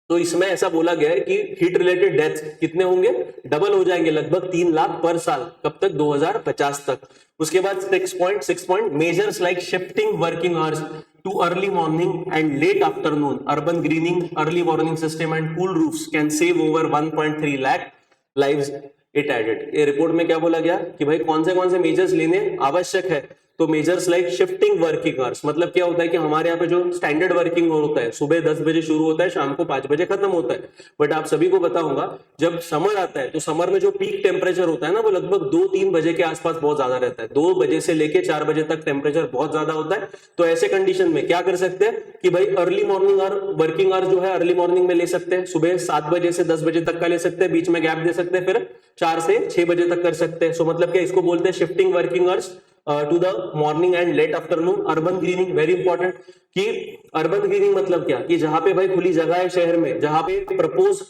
A: तो इसमें ऐसा बोला गया है कि हीट रिलेटेड डेथ कितने होंगे, डबल हो जाएंगे, लगभग 3 लाख पर साल। कब तक? 2050 तक। उसके बाद 6 point measures like shifting working hours to early morning and late afternoon, urban greening, early warning system and cool roofs can save over 1.3 lakh lives, it added. ये रिपोर्ट में क्या बोला गया कि भाई कौन से मेजर्स लेने आवश्यक है। तो measures like shifting working hours, मतलब क्या होता है कि हमारे यहाँ पे जो स्टैंडर्ड वर्किंग होता है सुबह 10 बजे शुरू होता है, शाम को 5 बजे खत्म होता है। बट आप सभी को पता होगा जब समर आता है तो समर में जो पीक टेम्परेचर होता है ना वो लगभग 2-3 बजे के आसपास बहुत ज्यादा रहता है। 2 बजे से लेके 4 बजे तक टेम्परेचर बहुत ज्यादा होता है। तो ऐसे कंडीशन में क्या कर सकते हैं कि भाई अर्ली मॉर्निंग और वर्किंग आवर जो है अर्ली मॉर्निंग में ले सकते हैं, सुबह 7 बजे से 10 बजे तक का ले सकते हैं, बीच में गैप दे सकते हैं, फिर 4 से 6 बजे तक कर सकते हैं। सो मतलब क्या, इसको बोलते हैं shifting working hours to the morning and late afternoon. Urban greening very important, कि अर्बन ग्रीनिंग मतलब क्या, कि जहां पे भाई खुली जगह है शहर में, जहां पे प्रपोज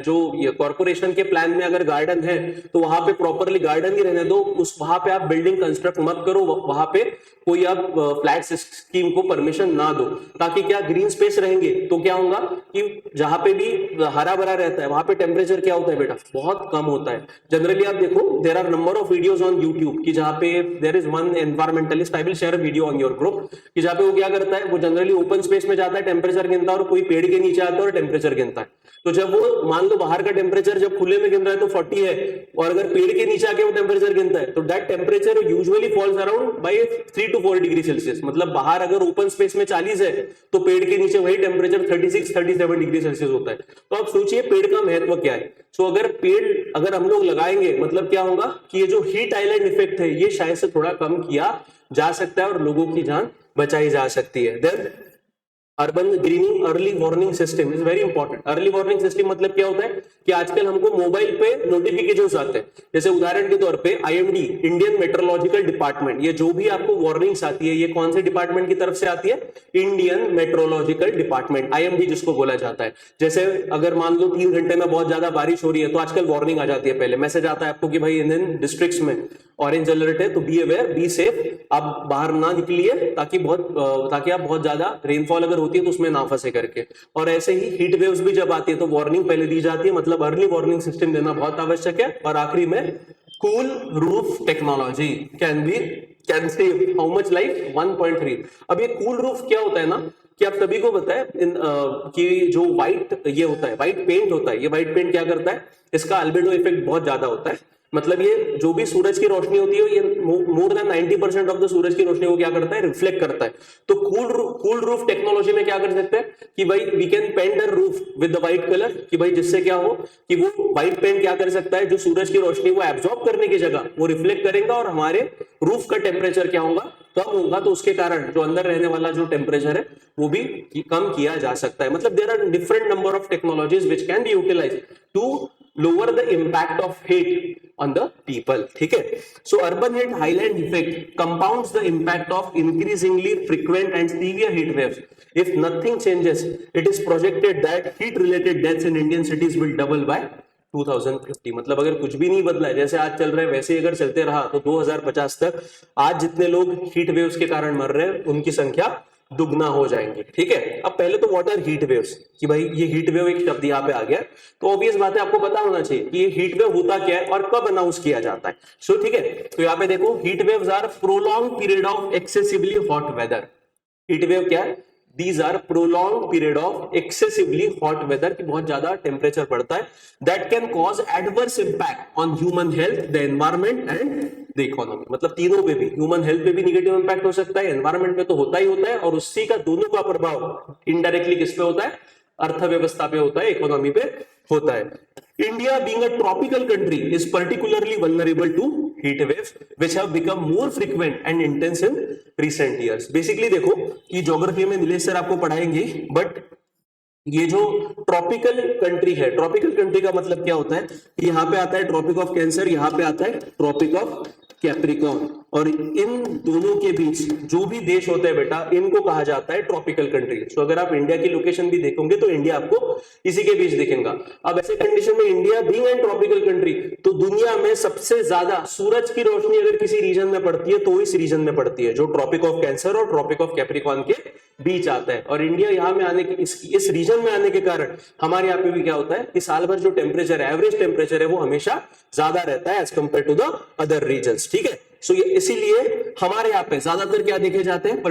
A: जो ये कॉर्पोरेशन के प्लान में अगर गार्डन है तो वहां पे प्रॉपरली गार्डन ही रहने दो, उस वहां पे आप बिल्डिंग कंस्ट्रक्ट मत करो, वहां पे कोई आप फ्लैट स्कीम को परमिशन ना दो, ताकि क्या ग्रीन स्पेस रहेंगे तो क्या होगा कि जहां पे भी हरा भरा रहता है वहां पे टेम्परेचर क्या होता है बेटा, बहुत कम होता है। जनरली आप देखो there are number of videos on YouTube कि जहां पे there is one environmentalist, I will share a video on your group, कि जहां पे वो क्या करता है, वो जनरली ओपन स्पेस में जाता है, टेम्परेचर गिनता है, और कोई पेड़ के नीचे आता है और टेम्परेचर गिनता है। तो जब वो मान लो बाहर का टेम्परेचर जब खुले में गिन रहा है तो 40 है, और अगर पेड़ के नीचे आके वो टेम्परेचर गिनता है तो that temperature usually falls around by 3 to 4 degree Celsius. मतलब बाहर अगर ओपन स्पेस में 40 है तो पेड़ के नीचे वही टेम्परेचर 36-37 डिग्री सेल्सियस होता है। तो आप सोचिए पेड़ का महत्व क्या है। सो अगर पेड़ अगर हम लोग लगाएंगे मतलब क्या होगा कि ये जो हीट आइलैंड इफेक्ट है ये शायद से थोड़ा कम किया जा सकता है और लोगों की जान बचाई जा सकती है। Then urban greening early warning system is very important. Early warning system मतलब क्या होता है कि आजकल हमको मोबाइल पे नोटिफिकेशंस आते हैं, जैसे उदाहरण के तौर पे आईएमडी, इंडियन मेट्रोलॉजिकल डिपार्टमेंट, ये जो भी आपको वार्निंग्स आती है ये कौन से डिपार्टमेंट की तरफ से आती है, इंडियन मेट्रोलॉजिकल डिपार्टमेंट, आईएमडी जिसको बोला जाता है। जैसे अगर मान लो 3 घंटे में बहुत ज्यादा बारिश हो रही है तो आजकल वार्निंग आ जाती है, पहले मैसेज आता है आपको कि भाई इन डिस्ट्रिक्ट्स में ऑरेंज अलर्ट है, तो बी अवेयर, बी सेफ, आप बाहर ना निकलिए ताकि आप बहुत ज्यादा रेनफॉल अगर होती है तो उसमें ना फंसे करके। और ऐसे ही हीट वेव्स भी जब आती है तो वार्निंग पहले दी जाती है, मतलब अर्ली वार्निंग सिस्टम देना बहुत आवश्यक है। और आखिरी में cool roof technology can save how much life 1.3। अब ये कूल रूफ क्या होता है ना कि आप सभी को पता है कि जो व्हाइट ये होता है, व्हाइट पेंट होता है, ये व्हाइट पेंट क्या करता है, इसका अल्बेडो इफेक्ट बहुत ज्यादा होता है। मतलब ये जो भी सूरज की रोशनी होती है ये मोर देन 90% ऑफ द सूरज की रोशनी को क्या करता है, रिफ्लेक्ट करता है। तो कूल रूफ टेक्नोलॉजी में क्या कर सकते हैं कि भाई we can paint a roof with the white colour, कि भाई जिससे क्या हो कि वो व्हाइट पेंट क्या कर सकता है, जो सूरज की रोशनी को एब्जॉर्ब करने की जगह वो रिफ्लेक्ट करेगा और हमारे रूफ का टेम्परेचर क्या होगा, कम होगा। तो उसके कारण जो अंदर रहने वाला जो टेम्परेचर है वो भी कम किया जा सकता है। मतलब there are different number of technologies which can be utilized to lower the impact of heat on the people. ठीक है, so urban heat highland effect compounds the impact of increasingly frequent and severe heat waves. If nothing changes, it is projected that heat related deaths in Indian cities will double by 2050। मतलब अगर कुछ भी नहीं बदला है, जैसे आज चल रहा है वैसे ही अगर चलते रहा तो 2050 तक आज जितने लोग हीट वेव्स के कारण मर रहे हैं उनकी संख्या दुगना हो जाएंगे। ठीक है, अब पहले तो व्हाट आर हीट वेव्स, कि भाई ये हीट वेव एक शब्द यहाँ पे आ गया तो ऑब्वियस बात है आपको पता होना चाहिए कि ये हीट वेव होता क्या है और कब अनाउंस किया जाता है। सो ठीक है, तो यहाँ पे देखो heat waves are prolong period of excessively hot weather. Heat wave क्या है, These are prolonged period of excessively hot weather, कि बहुत ज्यादा टेम्परेचर बढ़ता है, that can cause adverse impact on human health, the environment and the economy। मतलब तीनों पे भी, ह्यूमन हेल्थ पे भी निगेटिव इंपैक्ट हो सकता है, एनवायरमेंट पे तो होता ही होता है, और उसी का दोनों का प्रभाव इनडायरेक्टली किस पे होता है, अर्थव्यवस्था पे होता है, इकोनॉमी पे होता है। India being a tropical country is particularly vulnerable to heat waves which have become more frequent and intense in recent years। Basically देखो कि ज्योग्राफी में नीलेश सर आपको पढ़ाएंगे, बट ये जो ट्रॉपिकल कंट्री है, ट्रॉपिकल कंट्री का मतलब क्या होता है कि यहाँ पे आता है ट्रॉपिक ऑफ कैंसर, यहाँ पे आता है ट्रॉपिक ऑफ कैप्रिकॉर्न, और इन दोनों के बीच जो भी देश होते हैं बेटा इनको कहा जाता है ट्रॉपिकल कंट्री। तो अगर आप इंडिया की लोकेशन भी देखोगे तो इंडिया आपको इसी के बीच दिखेगा। अब ऐसे कंडीशन में India being an tropical country, तो दुनिया में सबसे ज्यादा सूरज की रोशनी अगर किसी रीजन में पड़ती है तो इस रीजन में पड़ती है जो ट्रॉपिक ऑफ कैंसर और ट्रॉपिक ऑफ कैप्रिकॉर्न के बीच आता है। और इंडिया यहाँ में आने के इस रीजन में आने के कारण हमारे यहाँ पे भी क्या होता है कि साल भर जो टेम्परेचर है, एवरेज टेम्परेचर है, वो हमेशा ज्यादा रहता है as compare to the other regions, ठीक है। सो इसीलिए हमारे यहाँ पे ज्यादातर क्या देखे जाते हैं,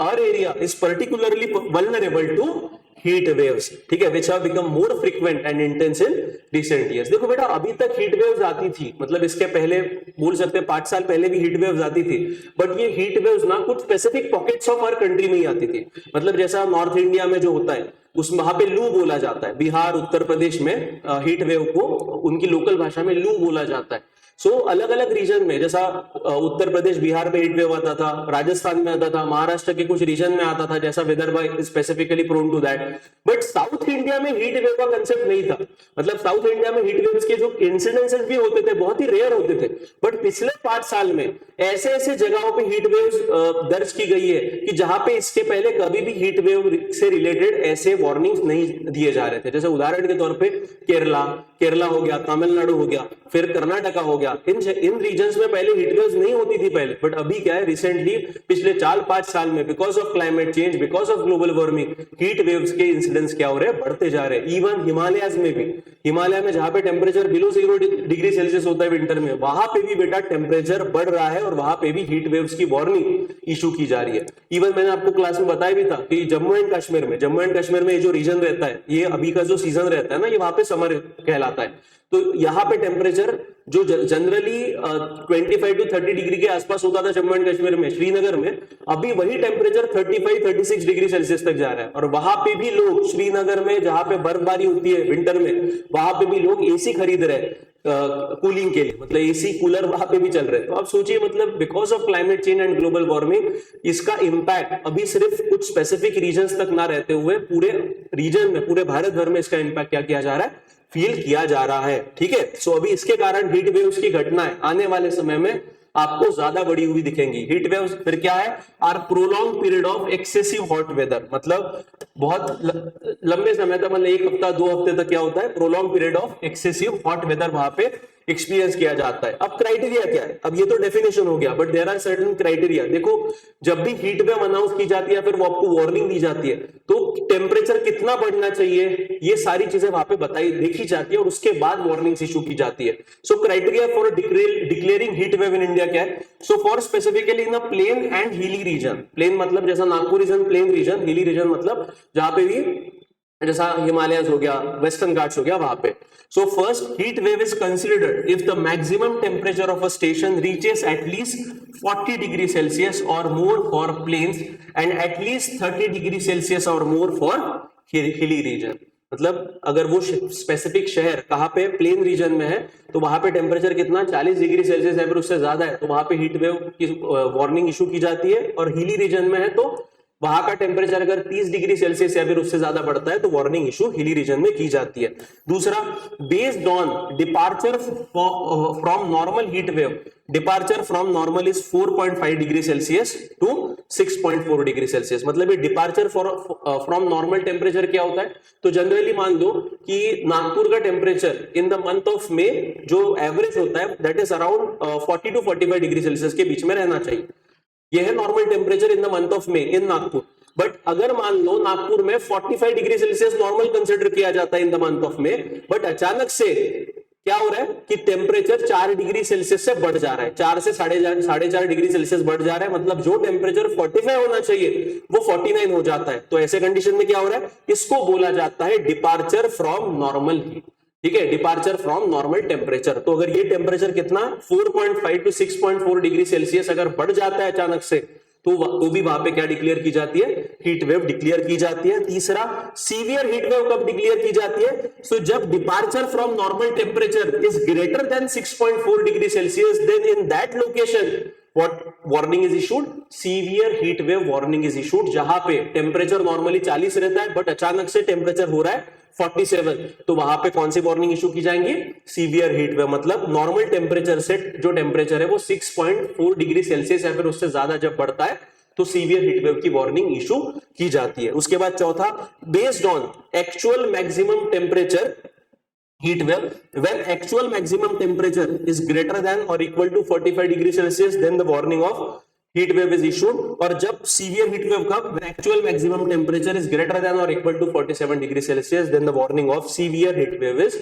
A: our area is particularly vulnerable to heat waves, ठीक है, which have become more frequent and intense in recent years. देखो बेटा, अभी तक हीट वेव्स आती थी, मतलब इसके पहले बोल सकते हैं 5 साल पहले भी हीट वेव्स आती थी, बट ये हीट वेव्स ना कुछ specific pockets of her country में ही आती थी। मतलब जैसा नॉर्थ इंडिया में जो होता है उस वहां पे लू बोला जाता है, बिहार उत्तर प्रदेश में हीट वेव को उनकी लोकल भाषा में लू बोला जाता है। सो अलग अलग रीजन में, जैसा उत्तर प्रदेश बिहार में हीट वेव आता था, राजस्थान में आता था, महाराष्ट्र के कुछ रीजन में आता था, जैसा Vidarbha specifically prone to that. But south India में हीट वेव का कंसेप्ट नहीं था। मतलब साउथ इंडिया में हीट वेव्स के जो इंसिडेंसेस भी होते थे बहुत ही रेयर होते थे, बट पिछले 5 साल में ऐसे ऐसे जगहों पे हीट वेव्स दर्ज की गई है कि जहां पे इसके पहले कभी भी हीट वेव से रिलेटेड ऐसे वार्निंग्स नहीं दिए जा रहे थे। जैसे उदाहरण के तौर पे केरला हो गया, तमिलनाडु हो गया, फिर कर्नाटका हो गया। इन रीजन्स में पहले हीट वेव्स नहीं होती थी पहले, बट अभी क्या है, रिसेंटली पिछले 4-5 साल में because of climate change, because of global warming, heat waves के इंसिडेंट्स क्या हो रहे हैं, बढ़ते जा रहे हैं। इवन हिमालयाज में भी, हिमालय में जहां पे टेम्परेचर बिलो 0 डिग्री सेल्सियस होता है विंटर में, वहां पे भी बेटा टेम्परेचर बढ़ रहा है और वहां पे भी हीट वेव्स की वार्निंग इशू की जा रही है। इवन मैंने आपको क्लास में बताया भी था कि जम्मू एंड कश्मीर में ये जो रीजन रहता है, ये अभी का जो सीजन रहता है ना, ये वहां पे समर कहलाता है। तो यहाँ पे टेम्परेचर जो जनरली 25 to 30 डिग्री के आसपास होता था जम्मू एंड कश्मीर में, श्रीनगर में, अभी वही टेम्परेचर 35-36 डिग्री सेल्सियस तक जा रहा है। और वहां पे भी लोग, श्रीनगर में जहां पे बर्फबारी होती है विंटर में, वहां पे भी लोग एसी खरीद रहे हैं कूलिंग के लिए, मतलब एसी कूलर वहां पे भी चल रहे हैं। तो आप सोचिए, मतलब because of climate change and global warming, इसका इंपैक्ट अभी सिर्फ कुछ स्पेसिफिक रीजन्स तक ना रहते हुए पूरे रीजन में, पूरे भारत भर में इसका इंपैक्ट क्या किया जा रहा है, फील किया जा रहा है, ठीक है। सो अभी इसके कारण हीट वेव्स की घटनाएं आने वाले समय में आपको ज्यादा बढ़ी हुई दिखेंगी। हीट वेव्स फिर क्या है, are prolong period of excessive hot weather, मतलब बहुत लंबे समय तक, मतलब 1 हफ्ता 2 हफ्ते तक क्या होता है, prolong period of excessive hot weather वहां पे एक्सपीरियंस किया जाता है। अब क्राइटेरिया क्या है, अब ये तो डेफिनेशन हो गया, but there are certain criteria. देखो, जब भी हीट वेव अनाउंस की जाती है, फिर वो आपको वार्निंग दी जाती है, तो टेम्परेचर कितना बढ़ना चाहिए, ये सारी चीजें वहां पे बताई देखी जाती है और उसके बाद वार्निंग्स इशू की जाती है। So criteria for declaring heat wave in India क्या है, so for specifically in plain and hilly region, plain मतलब जैसा Nagpur region plain region, hilly region मतलब जहां पे भी जैसा हिमालयस हो गया, वेस्टर्न घाट्स हो गया, वहां पे। So first, heat wave is considered if the maximum temperature of a station reaches at least 40 degree Celsius or more for plains and at least 30 degree Celsius or more for hilly region। मतलब अगर वो स्पेसिफिक शहर कहाँ पे प्लेन रीजन में है, तो वहां पे टेम्परेचर कितना 40 डिग्री सेल्सियस या फिर उससे ज्यादा है, तो वहां पे हीट वेव की वार्निंग इशू की जाती है। और हिली रीजन में है तो वहां का टेम्परेचर अगर 30 डिग्री सेल्सियस या फिर उससे ज्यादा बढ़ता है तो वार्निंग इशू हिली रीजन में की जाती है। दूसरा, based on departure from normal heat wave, departure from normal is 4.5 degree Celsius to 6.4 degree Celsius. मतलब ये डिपार्चर फ्रॉम नॉर्मल टेम्परेचर क्या होता है, तो जनरली मान लो कि नागपुर का temperature in the month of May जो एवरेज होता है that is around 40 to 45 degree Celsius के बीच में रहना चाहिए। यह है normal temperature in the month of May in Nagpur. But अगर मान लो नागपुर में 45 डिग्री सेल्सियस नॉर्मल कंसिडर किया जाता है in the month of May, but अचानक से क्या हो रहा है कि टेम्परेचर 4 डिग्री सेल्सियस से बढ़ जा रहा है, 4 से 4.5 डिग्री सेल्सियस बढ़ जा रहा है। मतलब जो टेम्परेचर 45 होना चाहिए वो 49 हो जाता है। तो ऐसे कंडीशन में क्या हो रहा है, इसको बोला जाता है डिपार्चर फ्रॉम नॉर्मल हीट, ठीक है, डिपार्चर फ्रॉम नॉर्मल टेम्परेचर। तो अगर ये टेम्परेचर कितना 4.5 to 6.4 डिग्री सेल्सियस अगर बढ़ जाता है अचानक से, तो भी वहां पे क्या डिक्लेयर की जाती है, हीट वेव डिक्लेयर की जाती है। तीसरा, सीवियर हीट वेव कब डिक्लेयर की जाती है, सो जब departure from normal temperature is greater than 6.4 degree Celsius, then in that location what warning is issued, severe heat wave warning is issued। जहां पे टेम्परेचर नॉर्मली 40 रहता है बट अचानक से टेम्परेचर हो रहा है 47, तो वहां पे कौन सी वार्निंग इशू की जाएंगी, सीवियर हीट वेव। मतलब नॉर्मल टेम्परेचर से जो टेम्परेचर है वो 6.4 डिग्री सेल्सियस या फिर उससे ज्यादा जब बढ़ता है तो सीवियर हीट वेव की वार्निंग इशू की जाती है। उसके बाद चौथा, based on actual maximum temperature heat wave, when actual maximum temperature is greater than or equal to 45 degree Celsius, then the warning of heat wave is issued. और जब severe heat wave कब, when actual maximum temperature is greater than or equal to 47 degree Celsius, then the warning of severe heat wave is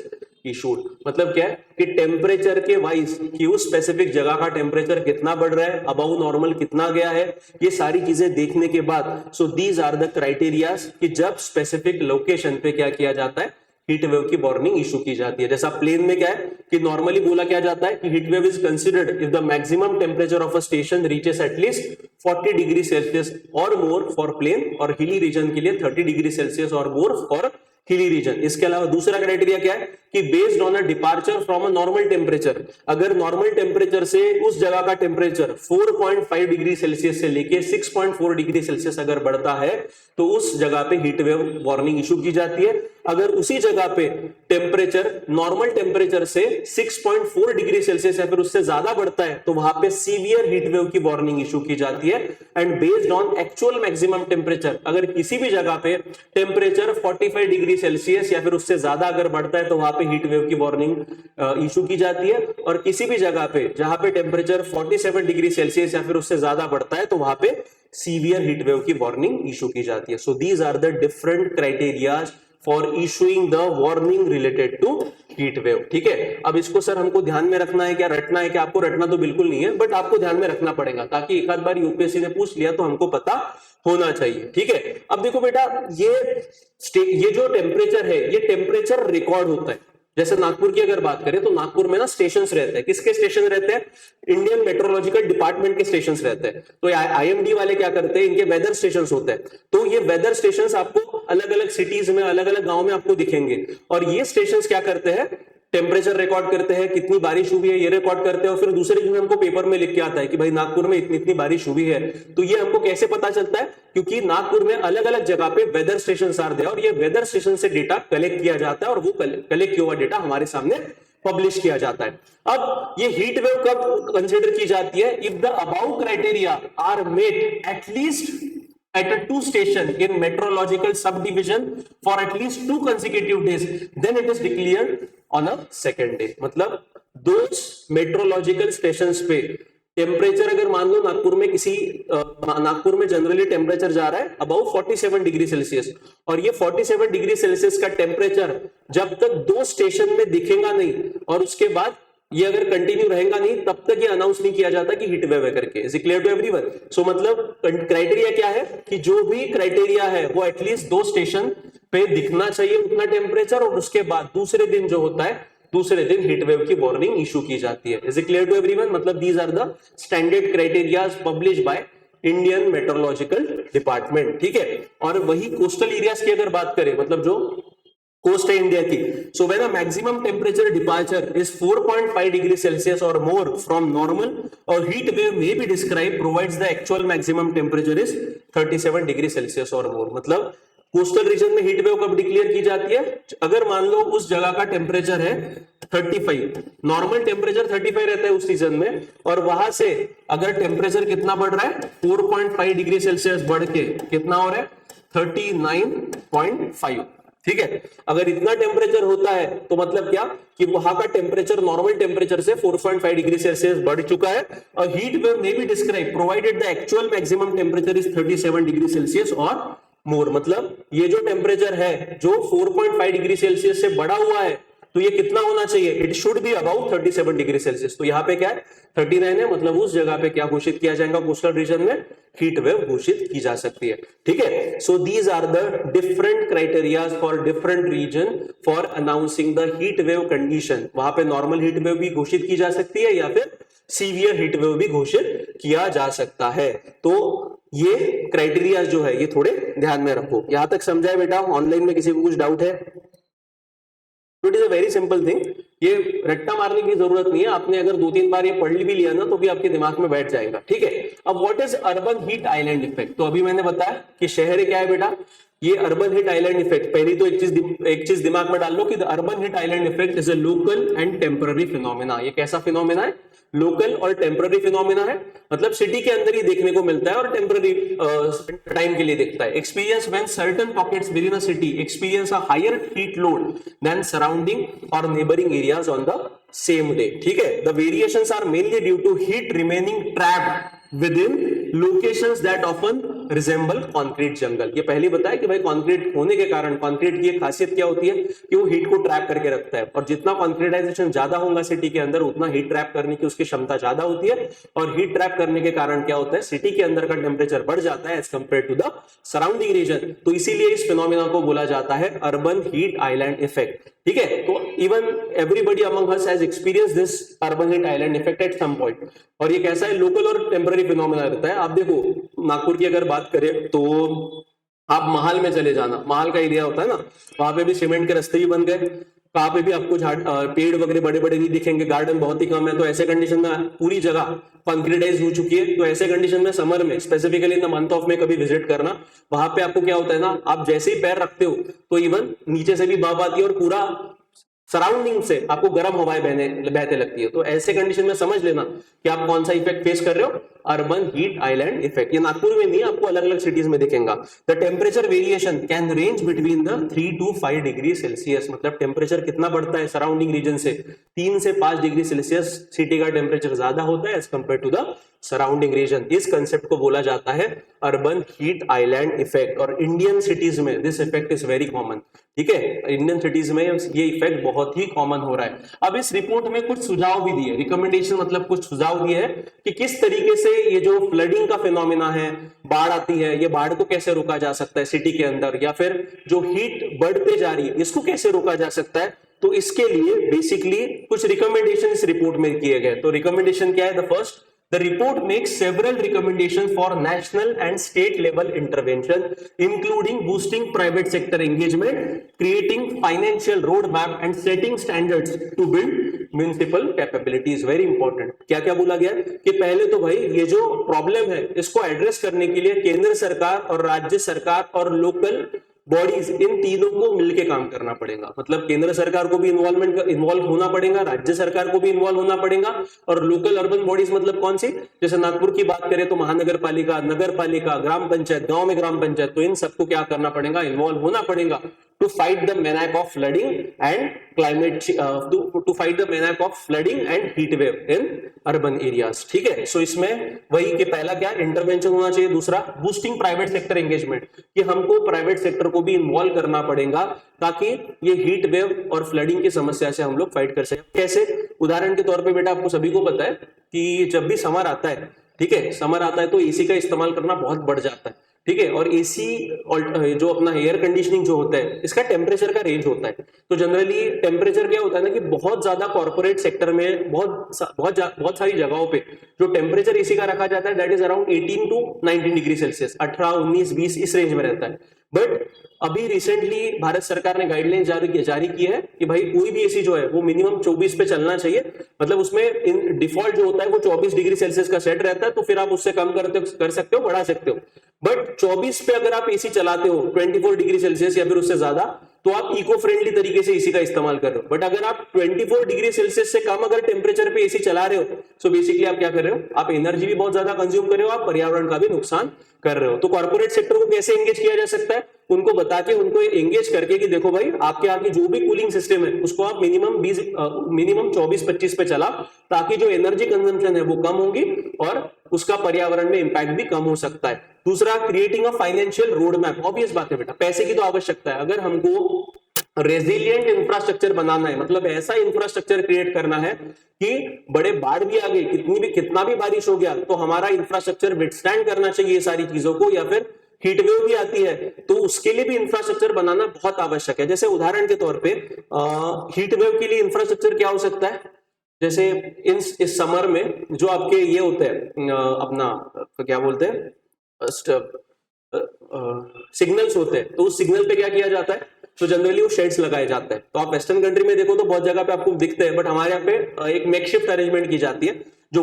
A: issued. मतलब क्या है कि टेम्परेचर के वाइज कि उस स्पेसिफिक जगह का टेम्परेचर कितना बढ़ रहा है, अबव नॉर्मल कितना गया है, ये सारी चीजें देखने के बाद so these are the criterias कि जब स्पेसिफिक लोकेशन पे क्या किया जाता है, हीट वेव की वार्निंग इशू की जाती है. जैसा प्लेन में क्या है कि नॉर्मली बोला क्या जाता है कि heat wave is considered if the maximum temperature of a station reaches at least 40 degree Celsius और मोर फॉर प्लेन, और हिली रीजन के लिए 30 डिग्री सेल्सियस और मोर फॉर हिली रीजन. इसके अलावा दूसरा क्राइटेरिया क्या है कि based on a departure from a normal temperature, अगर नॉर्मल टेम्परेचर से उस जगह का टेम्परेचर 4.5 डिग्री सेल्सियस से लेके 6.4 डिग्री सेल्सियस अगर बढ़ता है तो उस जगह पे हीट वेव वार्निंग इशू की जाती है. अगर उसी जगह पे टेम्परेचर नॉर्मल टेम्परेचर से 6.4 डिग्री सेल्सियस या फिर उससे ज्यादा बढ़ता है तो वहां पे सीवियर हीट वेव की वार्निंग इशू की जाती है. And based on actual maximum temperature, अगर किसी भी जगह पे टेम्परेचर 45 डिग्री सेल्सियस या फिर उससे ज्यादा अगर बढ़ता है तो वहां पे हीट वेव की वार्निंग इशू की जाती है. और किसी भी जगह पे जहां पे टेम्परेचर 47 डिग्री सेल्सियस या फिर उससे ज्यादा बढ़ता है तो वहां पे सीवियर हीट वेव की वार्निंग इशू की जाती है. So these are the different criterias for issuing the warning related to heat wave. ठीक है, अब इसको सर हमको ध्यान में रखना है क्या, रटना है क्या? आपको रटना तो बिल्कुल नहीं है, बट आपको ध्यान में रखना पड़ेगा ताकि एक आध बार यूपीएससी ने पूछ लिया तो हमको पता होना चाहिए. ठीक है, अब देखो बेटा, ये जो टेम्परेचर है ये टेम्परेचर रिकॉर्ड होता है. जैसे नागपुर की अगर बात करें तो नागपुर में ना स्टेशंस रहते हैं. किसके स्टेशन रहते हैं? इंडियन मेट्रोलॉजिकल डिपार्टमेंट के स्टेशंस रहते हैं. तो आईएमडी वाले क्या करते हैं, इनके वेदर स्टेशंस होते हैं. तो ये वेदर स्टेशंस आपको अलग अलग सिटीज में, अलग अलग गांव में आपको दिखेंगे. और ये स्टेशंस क्या करते हैं, टेम्परेचर रिकॉर्ड करते हैं, कितनी बारिश हुई है ये रिकॉर्ड करते हैं, और फिर दूसरे दिन हमको पेपर में लिख के आता है कि भाई नागपुर में इतनी इतनी बारिश हुई है. तो ये हमको कैसे पता चलता है? क्योंकि नागपुर में अलग अलग जगह पे वेदर स्टेशन आर देयर और ये वेदर स्टेशन से डेटा कलेक्ट किया जाता है और वो कलेक्ट किया हुआ डेटा हमारे सामने पब्लिश किया जाता है. अब ये हीट वेव कब कंसिडर की जाती है? If the above criteria are met at least at a two station in meteorological subdivision for at least 2 consecutive days, then it is declared on a second day. मतलब दो मेट्रोलॉजिकल स्टेशंस पे टेम्परेचर, अगर मान लो नागपुर में नागपुर में जनरली टेम्परेचर जा रहा है अबाउ 47 डिग्री सेल्सियस, और ये 47 डिग्री सेल्सियस का टेम्परेचर जब तक 2 स्टेशन में दिखेगा नहीं और उसके बाद ये अगर कंटिन्यू रहेगा नहीं तब तक ये अनाउंस नहीं किया जाता कि हीट वेव है करके. Is it clear to everyone? So मतलब क्राइटेरिया क्या है कि जो भी क्राइटेरिया है वो एटलीस्ट 2 स्टेशन पे दिखना चाहिए उतना टेम्परेचर, और उसके बाद दूसरे दिन जो होता है दूसरे दिन हीट वेव की वार्निंग इशू की जाती है. Is it clear to everyone? मतलब these are the standard criterias publish by Indian meteorological department. ठीक है, और वही कोस्टल एरियाज की अगर बात करें, मतलब जो कोस्ट है इंडिया की, so when a maximum temperature departure is 4.5 degree Celsius और मोर फ्रॉम नॉर्मल और heat wave may be describe provides the actual maximum temperature is 37 degree Celsius और मोर. मतलब कोस्टल रीजन में हीट वेव कब डिक्लेयर की जाती है? अगर मान लो उस जगह का टेम्परेचर है 35, नॉर्मल टेम्परेचर 35 रहता है उस सीजन में, और वहां से अगर टेम्परेचर कितना बढ़ रहा है 4.5 डिग्री सेल्सियस बढ़ के कितना हो रहा है 39.5. ठीक है, अगर इतना टेम्परेचर होता है तो मतलब क्या कि वहां का टेम्परेचर नॉर्मल टेम्परेचर से 4.5 डिग्री सेल्सियस बढ़ चुका है, और heat wave may be describe provided the actual maximum temperature is 37 degree Celsius और मोर. मतलब ये जो टेम्परेचर है जो 4.5 डिग्री सेल्सियस से बढ़ा हुआ है तो ये कितना होना चाहिए? It should be about 37 degree Celsius. तो यहाँ पे क्या है 39 है, मतलब उस जगह पे क्या घोषित किया जाएगा कोस्टल रीजन में? हीट वेव घोषित की जा सकती है. ठीक है, so these are the different criterias for different region for announcing the heat wave condition. वहां पे नॉर्मल हीट वेव भी घोषित की जा सकती है या फिर सीवियर हीट वेव भी घोषित किया जा सकता है. तो ये क्राइटेरिया जो है ये थोड़े ध्यान में रखो. यहां तक समझाए बेटा? ऑनलाइन में किसी को कुछ डाउट है? It is a very simple thing. ये रट्टा मारने की जरूरत नहीं है. आपने अगर 2-3 बार ये पढ़ भी लिया ना तो भी आपके दिमाग में बैठ जाएगा. ठीक है, अब what is urban heat island effect? तो अभी मैंने बताया कि शहर क्या है बेटा, ये अर्बन हीट आइलैंड इफेक्ट. पहली तो एक चीज दिमाग में डाल लो कि the urban heat island effect is a local and temporary phenomena. ये कैसा फिनोमेना है? लोकल और टेम्पररी फिनोमेना है, मतलब सिटी के अंदर ही देखने को मिलता है और टेम्पररी टाइम के लिए दिखता है. Experience when certain pockets within a city experience a higher heat load than surrounding और neighbouring areas on the same day. ठीक है, the variations are mainly due to heat remaining trapped within locations that often resemble concrete jungle. ये पहले बताया कि भाई कॉन्क्रीट होने के कारण कॉन्क्रीट की एक खासियत क्या होती है कि वो हीट को ट्रैप करके रखता है, और जितना कॉन्क्रीटाइजेशन ज्यादा होगा सिटी के अंदर उतना हीट ट्रैप करने की उसकी क्षमता ज्यादा होती है, और हीट ट्रैप करने के कारण क्या होता है, सिटी के अंदर का टेम्परेचर बढ़ जाता है as compare to the surrounding region. तो इसीलिए इस फिनोमिना को बोला जाता है अर्बन हीट आइलैंड इफेक्ट। ठीक है, तो even everybody among us has experience this urban heat island effect at some point. और ये कैसा है, लोकल और टेम्पररी फिनोमिना रहता है। आप देखो नागपुर की अगर बात करें तो आप महाल में चले जाना, महाल का एरिया होता है ना, वहां पे भी सीमेंट के रास्ते भी बन गए, वहां पे भी आपको पेड़ वगैरह बड़े बड़े नहीं दिखेंगे, गार्डन बहुत ही कम है। तो ऐसे कंडीशन में पूरी जगह कॉन्क्रीटाइज हो चुकी है। तो ऐसे कंडीशन में समर में specifically in the month of में कभी विजिट करना, वहां पे आपको क्या होता है ना, आप जैसे ही पैर रखते हो तो इवन नीचे से भी भाप आती है और पूरा सराउंडिंग से आपको गर्म हवाएं बहते लगती है। तो ऐसे कंडीशन में समझ लेना कि आप कौन सा इफेक्ट फेस कर रहे हो, अर्बन हीट आइलैंड इफेक्ट। ये नागपुर में नहीं, आपको अलग अलग सिटीज में दिखेगा। The temperature variation can range between the 3 to 5 degree Celsius. मतलब टेम्परेचर कितना बढ़ता है सराउंडिंग रीजन से, 3 से 5 डिग्री सेल्सियस सिटी का टेम्परेचर ज्यादा होता है as compare to the surrounding region. इस कंसेप्ट को बोला जाता है अर्बन हीट आइलैंड इफेक्ट। और इंडियन सिटीज में this effect is very common. ठीक है, इंडियन सिटीज में ये इफेक्ट बहुत ही कॉमन हो रहा है। अब इस रिपोर्ट में कुछ सुझाव भी दिए, रिकमेंडेशन मतलब कुछ सुझाव दिए हैं कि किस तरीके से ये जो फ्लडिंग का फिनोमिना है, बाढ़ आती है, ये बाढ़ को कैसे रोका जा सकता है सिटी के अंदर, या फिर जो हीट बढ़ते जा रही है इसको कैसे रोका जा सकता है। तो इसके लिए बेसिकली कुछ रिकमेंडेशन इस रिपोर्ट में किए गए। तो रिकमेंडेशन क्या है, the first, the report makes several recommendations for national and state level intervention, including boosting private sector engagement, creating financial roadmap and setting standards to build municipal capabilities. Very important. क्या क्या बोला गया कि पहले तो भाई ये जो प्रॉब्लम है इसको एड्रेस करने के लिए केंद्र सरकार और राज्य सरकार और लोकल बॉडीज, इन तीनों को मिलके काम करना पड़ेगा। मतलब केंद्र सरकार को भी इन्वॉल्व होना पड़ेगा, राज्य सरकार को भी इन्वॉल्व होना पड़ेगा, और लोकल अर्बन बॉडीज मतलब कौन सी, जैसे नागपुर की बात करें तो महानगर पालिका, नगर पालिका, ग्राम पंचायत, गांव में ग्राम पंचायत, तो इन सबको क्या करना पड़ेगा, इन्वॉल्व होना पड़ेगा to fight the menace of flooding and climate to fight the menace of flooding and heat wave in urban areas। ठीक है, सो इसमें वही कि पहला क्या इंटरवेंशन होना चाहिए, दूसरा बूस्टिंग प्राइवेट सेक्टर एंगेजमेंट, कि हमको प्राइवेट सेक्टर को भी इन्वॉल्व करना पड़ेगा ताकि ये हीट वेव और फ्लडिंग की समस्या से हम लोग फाइट कर सकें। कैसे, उदाहरण के तौर पे बेटा आपको सभी को पता है कि जब भी समर आता है, ठीक है, समर आता है तो एसी का इस्तेमाल करना बहुत बढ़ जाता है। ठीक है, और एसी जो अपना एयर कंडीशनिंग जो होता है इसका टेम्परेचर का रेंज होता है। तो जनरली टेम्परेचर क्या होता है ना कि बहुत ज्यादा कॉर्पोरेट सेक्टर में बहुत सारी जगहों पे जो टेम्परेचर एसी का रखा जाता है that is around 18 to 19 degree Celsius, 18, 19, 20 इस रेंज में रहता है। बट अभी रिसेंटली भारत सरकार ने गाइडलाइन जारी की है कि भाई कोई भी एसी जो है वो मिनिमम 24 पे चलना चाहिए। मतलब उसमें इन डिफॉल्ट जो होता है वो 24 डिग्री सेल्सियस का सेट रहता है, तो फिर आप उससे कम कर सकते हो, बढ़ा सकते हो। बट 24 पे अगर आप एसी चलाते हो 24 डिग्री सेल्सियस या फिर उससे ज्यादा, तो आप इको फ्रेंडली तरीके से एसी का इस्तेमाल कर रहे हो। बट अगर आप 24 डिग्री सेल्सियस से कम अगर टेम्परेचर पे एसी चला रहे हो, सो बेसिकली आप क्या कर रहे हो, आप एनर्जी भी बहुत ज्यादा कंज्यूम कर रहे हो, आप पर्यावरण का भी नुकसान कर रहे हो। तो कॉर्पोरेट सेक्टर को कैसे एंगेज किया जा सकता है, उनको बता के, उनको एंगेज करके कि देखो भाई आपके यहाँ की जो भी कूलिंग सिस्टम है उसको आप मिनिमम 24-25 पे चला, ताकि जो एनर्जी कंजम्पशन है वो कम होगी और उसका पर्यावरण में इंपैक्ट भी कम हो सकता है। दूसरा, creating a financial road map. Obvious बात है बेटा, पैसे की तो आवश्यकता है। अगर हमको रेजिलियंट इंफ्रास्ट्रक्चर बनाना है, मतलब ऐसा इंफ्रास्ट्रक्चर क्रिएट करना है कि बड़े बाढ़ भी आ गई, कितना भी बारिश हो गया, तो हमारा इंफ्रास्ट्रक्चर विथस्टैंड करना चाहिए ये सारी चीजों को, या फिर हीट वेव भी आती है तो उसके लिए भी इंफ्रास्ट्रक्चर बनाना बहुत आवश्यक है। जैसे उदाहरण के तौर पे हीट वेव के लिए इंफ्रास्ट्रक्चर क्या हो सकता है, जैसे इस समर में जो आपके ये होते हैं अपना क्या बोलते हैं सिग्नल्स होते हैं, तो उस सिग्नल पे क्या किया जाता है, तो जनरली वो शेड्स लगाए जाते हैं। तो आप वेस्टर्न कंट्री में देखो तो बहुत जगह पे आपको दिखते हैं, बट हमारे यहाँ पे एक मेकशिफ्ट अरेंजमेंट की जाती है। जो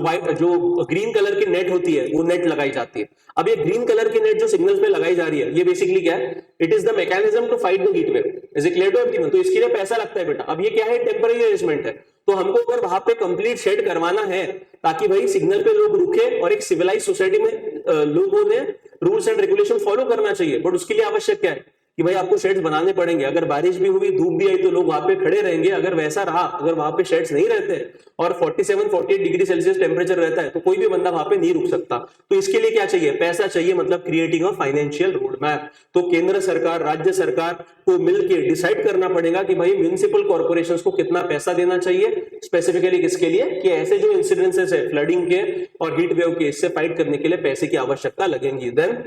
A: ग्रीन कलर की नेट होती है वो नेट लगाई जाती है। अब ये ग्रीन कलर की नेट जो सिग्नल्स पे लगाई जा रही है, ये बेसिकली क्या है, it is the mechanism to fight the heat wave. Is it clear to everyone? तो इसके लिए पैसा लगता है बेटा। अब ये क्या है, टेम्पररी अरेंजमेंट है। तो हमको अगर वहां पे कंप्लीट शेड करवाना है ताकि भाई सिग्नल पे लोग रुके, और एक सिविलाइज सोसाइटी में लोगों ने रूल्स एंड रेगुलेशन फॉलो करना चाहिए, बट उसके लिए आवश्यक क्या है कि भाई आपको शेड्स बनाने पड़ेंगे, अगर बारिश भी हुई धूप भी आई तो लोग वहां पे खड़े रहेंगे। अगर वैसा रहा, अगर वहां पे शेड्स नहीं रहते और 47-48 डिग्री सेल्सियस टेम्परेचर रहता है तो कोई भी बंदा वहां पे नहीं रुक सकता। तो इसके लिए क्या चाहिए, पैसा चाहिए, मतलब creating a financial road map. तो केंद्र सरकार राज्य सरकार को मिलकर डिसाइड करना पड़ेगा कि भाई म्युनिसिपल कॉर्पोरेशंस को कितना पैसा देना चाहिए, स्पेसिफिकली किसके लिए, कि ऐसे जो इंसिडेंसेस है फ्लडिंग के और हीट वेव के, इससे फाइट करने के लिए पैसे की आवश्यकता लगेगी। Then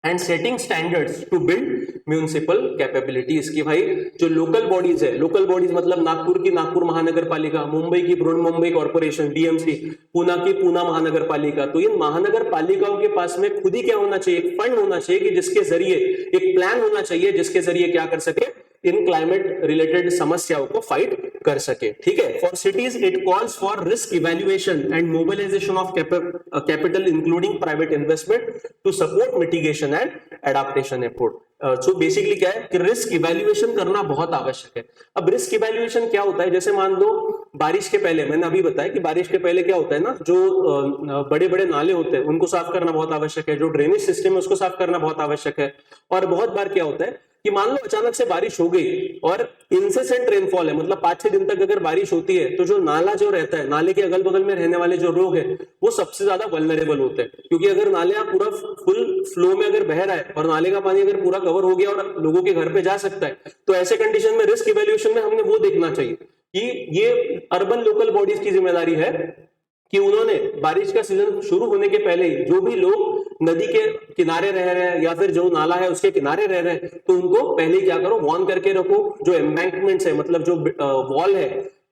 A: and setting standards to build municipal capabilities, की भाई जो लोकल बॉडीज है, लोकल बॉडीज मतलब नागपुर की नागपुर महानगर पालिका, मुंबई की बृहन्मुंबई कॉर्पोरेशन बीएमसी, पूना की पूना महानगर पालिका, तो इन महानगर पालिकाओं के पास में खुद ही क्या होना चाहिए, एक फंड होना चाहिए कि जिसके जरिए, एक प्लान होना चाहिए जिसके जरिए क्या कर सके, इन क्लाइमेट रिलेटेड समस्याओं को फाइट कर सके। ठीक है, for cities it calls for risk evaluation and mobilisation of capital including private investment to support mitigation and adaptation effort. So basically क्या है कि रिस्क इवैल्यूएशन करना बहुत आवश्यक है। अब रिस्क इवैल्यूएशन क्या होता है, जैसे मान लो बारिश के पहले, मैंने अभी बताया कि बारिश के पहले क्या होता है ना, जो बड़े बड़े नाले होते हैं उनको साफ करना बहुत आवश्यक है, जो ड्रेनेज सिस्टम है उसको साफ करना बहुत आवश्यक है। और बहुत बार क्या होता है कि मान लो अचानक से बारिश हो गई और इंसेसेंट रेनफॉल है, मतलब 5-6 दिन तक अगर बारिश होती है तो जो नाला जो रहता है, नाले के अगल बगल में रहने वाले जो लोग हैं वो सबसे ज्यादा वल्नरेबल होते हैं। क्योंकि अगर नाला पूरा फुल फ्लो में अगर बह रहा है और नाले का पानी अगर पूरा कवर हो गया और लोगों के घर पे जा सकता है, तो ऐसे कंडीशन में रिस्क इवैल्यूएशन में हमने वो देखना चाहिए कि ये अर्बन लोकल बॉडीज की जिम्मेदारी है कि उन्होंने बारिश का सीजन शुरू होने के पहले ही जो भी लोग नदी के किनारे रह रहे हैं या फिर जो नाला है उसके किनारे रह रहे हैं, तो उनको पहले ही क्या करो, वार्न करके रखो। जो एम्बैंकमेंट्स है, मतलब जो वॉल है,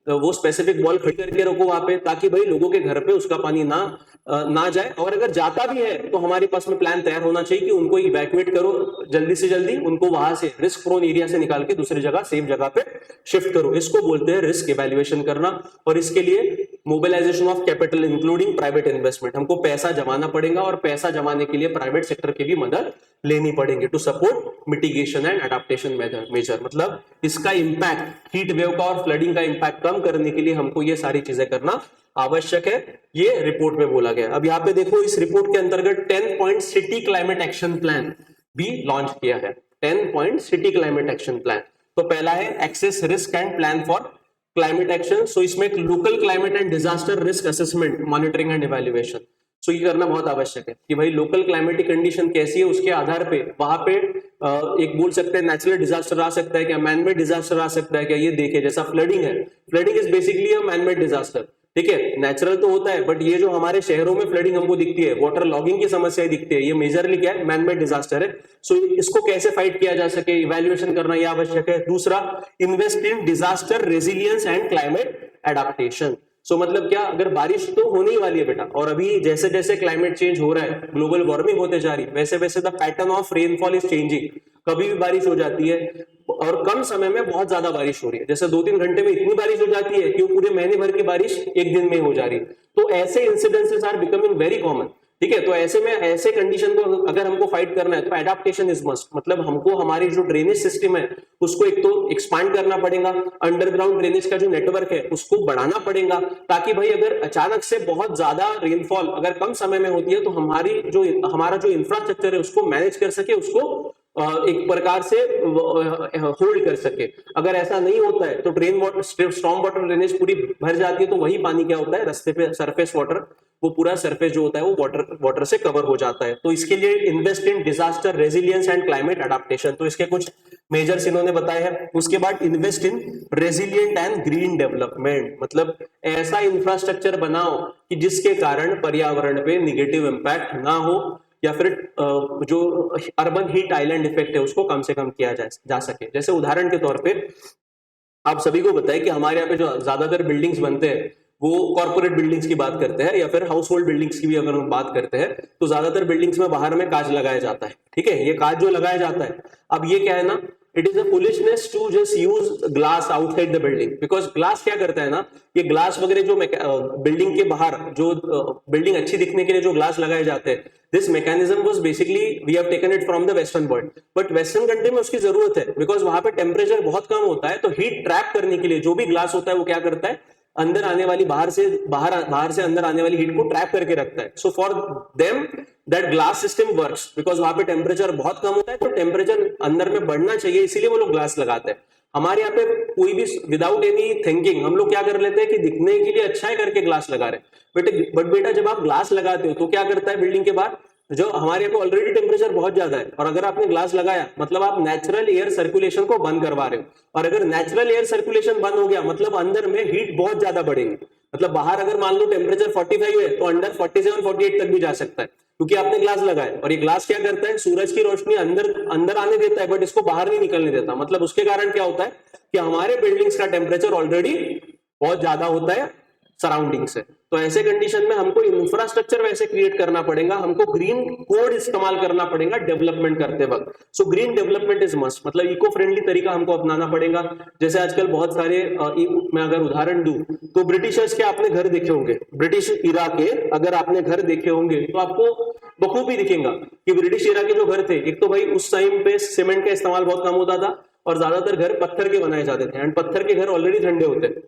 A: वो स्पेसिफिक वॉल खड़ी करके रखो वहां पे, ताकि भाई लोगों के घर पे उसका पानी ना जाए। और अगर जाता भी है तो हमारे पास में प्लान तैयार होना चाहिए कि उनको इवैक्यूएट करो जल्दी से जल्दी, उनको वहां से रिस्क प्रोन एरिया से निकाल के दूसरी जगह, सेफ जगह पे शिफ्ट करो। इसको बोलते हैं रिस्क इवैल्यूएशन करना। और इसके लिए mobilisation of capital including private investment, हमको पैसा जमाना पड़ेगा और पैसा जमाने के लिए प्राइवेट सेक्टर की भी मदद लेनी पड़ेगी to support mitigation and adaptation measure. मतलब इसका इंपैक्ट, हीट वेव का और फ्लडिंग का इंपैक्ट कम करने के लिए हमको ये सारी चीजें करना आवश्यक है, ये रिपोर्ट में बोला गया। अब यहाँ पे देखो, इस रिपोर्ट के अंतर्गत 10 point city climate action plan भी लॉन्च किया है। 10 point city climate action plan. तो पहला है assess risk and plan for climate action. So इसमें एक local climate and disaster risk assessment, monitoring and evaluation. So ये करना बहुत आवश्यक है कि भाई लोकल क्लाइमेटिक कंडीशन कैसी है, उसके आधार पे वहां पे एक बोल सकते हैं नेचुरल डिजास्टर आ सकता है क्या, मैनमेड डिजास्टर आ सकता है क्या, ये देखे। जैसा फ्लडिंग है, flooding is basically a manmade disaster. ठीक है, नेचुरल तो होता है, बट ये जो हमारे शहरों में फ्लडिंग हमको दिखती है, वाटर लॉगिंग की समस्याएं दिखती है, ये मेजरली क्या है, मैनमेड डिजास्टर है। सो इसको कैसे फाइट किया जा सके, इवैल्यूएशन करना ये आवश्यक है। दूसरा, invest in disaster resilience and climate adaptation. So मतलब क्या, अगर बारिश तो होने ही वाली है बेटा, और अभी जैसे जैसे क्लाइमेट चेंज हो रहा है, ग्लोबल वार्मिंग होते जा रही है, वैसे वैसे the pattern of rainfall is changing. कभी भी बारिश हो जाती है और कम समय में बहुत ज्यादा बारिश हो रही है। जैसे 2-3 घंटे में इतनी बारिश हो जाती है कि वो पूरे महीने भर की बारिश एक दिन में हो जा रही है। तो ऐसे incidences are becoming very common. ठीक है, तो ऐसे में ऐसे कंडीशन को अगर हमको फाइट करना है तो एडाप्टेशन इज मस्ट। मतलब हमको हमारी जो ड्रेनेज सिस्टम है उसको एक तो एक्सपांड करना पड़ेगा, अंडरग्राउंड ड्रेनेज का जो नेटवर्क है उसको बढ़ाना पड़ेगा, ताकि भाई अगर अचानक से बहुत ज्यादा रेनफॉल अगर कम समय में होती है तो हमारा जो इंफ्रास्ट्रक्चर है उसको मैनेज कर सके, उसको एक प्रकार से होल्ड कर सके। अगर ऐसा नहीं होता है तो स्ट्रॉन्ग वाटर ड्रेनेज पूरी भर जाती है, तो वही पानी क्या होता है, रास्ते पे सरफेस वाटर, वो पूरा सरफेस जो होता है वो वाटर से कवर हो जाता है। तो इसके लिए invest in disaster resilience and climate adaptation, तो इसके कुछ मेजर्स इन्होंने बताए हैं। उसके बाद invest in resilient and green development, मतलब ऐसा इंफ्रास्ट्रक्चर बनाओ कि जिसके कारण पर्यावरण पे निगेटिव इंपैक्ट ना हो, या फिर जो अर्बन हीट आइलैंड इफेक्ट है उसको कम से कम किया जा सके। जैसे उदाहरण के तौर पे आप सभी को बताएं कि हमारे यहाँ पे जो ज्यादातर बिल्डिंग्स बनते हैं वो कॉर्पोरेट बिल्डिंग्स की बात करते हैं, या फिर हाउस होल्ड बिल्डिंग्स की भी अगर हम बात करते हैं तो ज्यादातर बिल्डिंग्स में बाहर में कांच लगाया जाता है। ठीक है, ये कांच जो लगाया जाता है, अब ये क्या है ना, it is a foolishness to just use glass outside the building, because glass क्या करता है ना, ये ग्लास वगैरह जो बिल्डिंग के बाहर जो बिल्डिंग अच्छी दिखने के लिए जो ग्लास लगाए जाते हैं, this mechanism was basically we have taken it from the western world, but western country में उसकी जरूरत है बिकॉज वहां पे टेम्परेचर बहुत कम होता है। तो हीट ट्रैप करने के लिए जो भी ग्लास होता है वो क्या करता है, अंदर आने वाली बाहर से अंदर आने वाली हीट को ट्रैप करके रखता है। So for them that glass system works because वहां पे टेम्परेचर बहुत कम होता है, तो टेम्परेचर अंदर में बढ़ना चाहिए, इसीलिए वो लोग ग्लास लगाते हैं। हमारे यहाँ पे कोई भी विदाउट एनी थिंकिंग हम लोग क्या कर लेते हैं कि दिखने के लिए अच्छा है करके ग्लास लगा रहे, बट बेटा जब आप ग्लास लगाते हो तो क्या करता है बिल्डिंग के बाहर, जो हमारे यहाँ पे ऑलरेडी टेम्परेचर बहुत ज्यादा है, और अगर आपने ग्लास लगाया मतलब आप नेचुरल एयर सर्कुलेशन को बंद करवा रहे हो, और अगर नेचुरल एयर सर्कुलेशन बंद हो गया मतलब अंदर में हीट बहुत ज्यादा बढ़ेगी। मतलब बाहर अगर मान लो टेम्परेचर 45 है तो अंदर 47 48 तक भी जा सकता है, क्योंकि आपने ग्लास लगाया। और ये ग्लास क्या करता है, सूरज की रोशनी अंदर अंदर आने देता है बट इसको बाहर नहीं निकलने देता। मतलब उसके कारण क्या होता है कि हमारे बिल्डिंग्स का टेम्परेचर ऑलरेडी बहुत ज्यादा होता है सराउंडिंग से। तो ऐसे कंडीशन में हमको इंफ्रास्ट्रक्चर वैसे क्रिएट करना पड़ेगा, हमको ग्रीन कोड इस्तेमाल करना पड़ेगा डेवलपमेंट करते वक्त। So green development is must, मतलब इको फ्रेंडली तरीका हमको अपनाना पड़ेगा। जैसे आजकल बहुत सारे मैं अगर उदाहरण दूं तो ब्रिटिशर्स के आपने घर देखे होंगे, ब्रिटिश इरा के अगर आपने घर देखे होंगे तो आपको बखूबी दिखेगा कि ब्रिटिश इरा के जो घर थे, एक तो भाई उस टाइम पे सीमेंट का इस्तेमाल बहुत कम होता था और ज्यादातर घर पत्थर के बनाए जाते थे, एंड पत्थर के घर ऑलरेडी ठंडे होते हैं।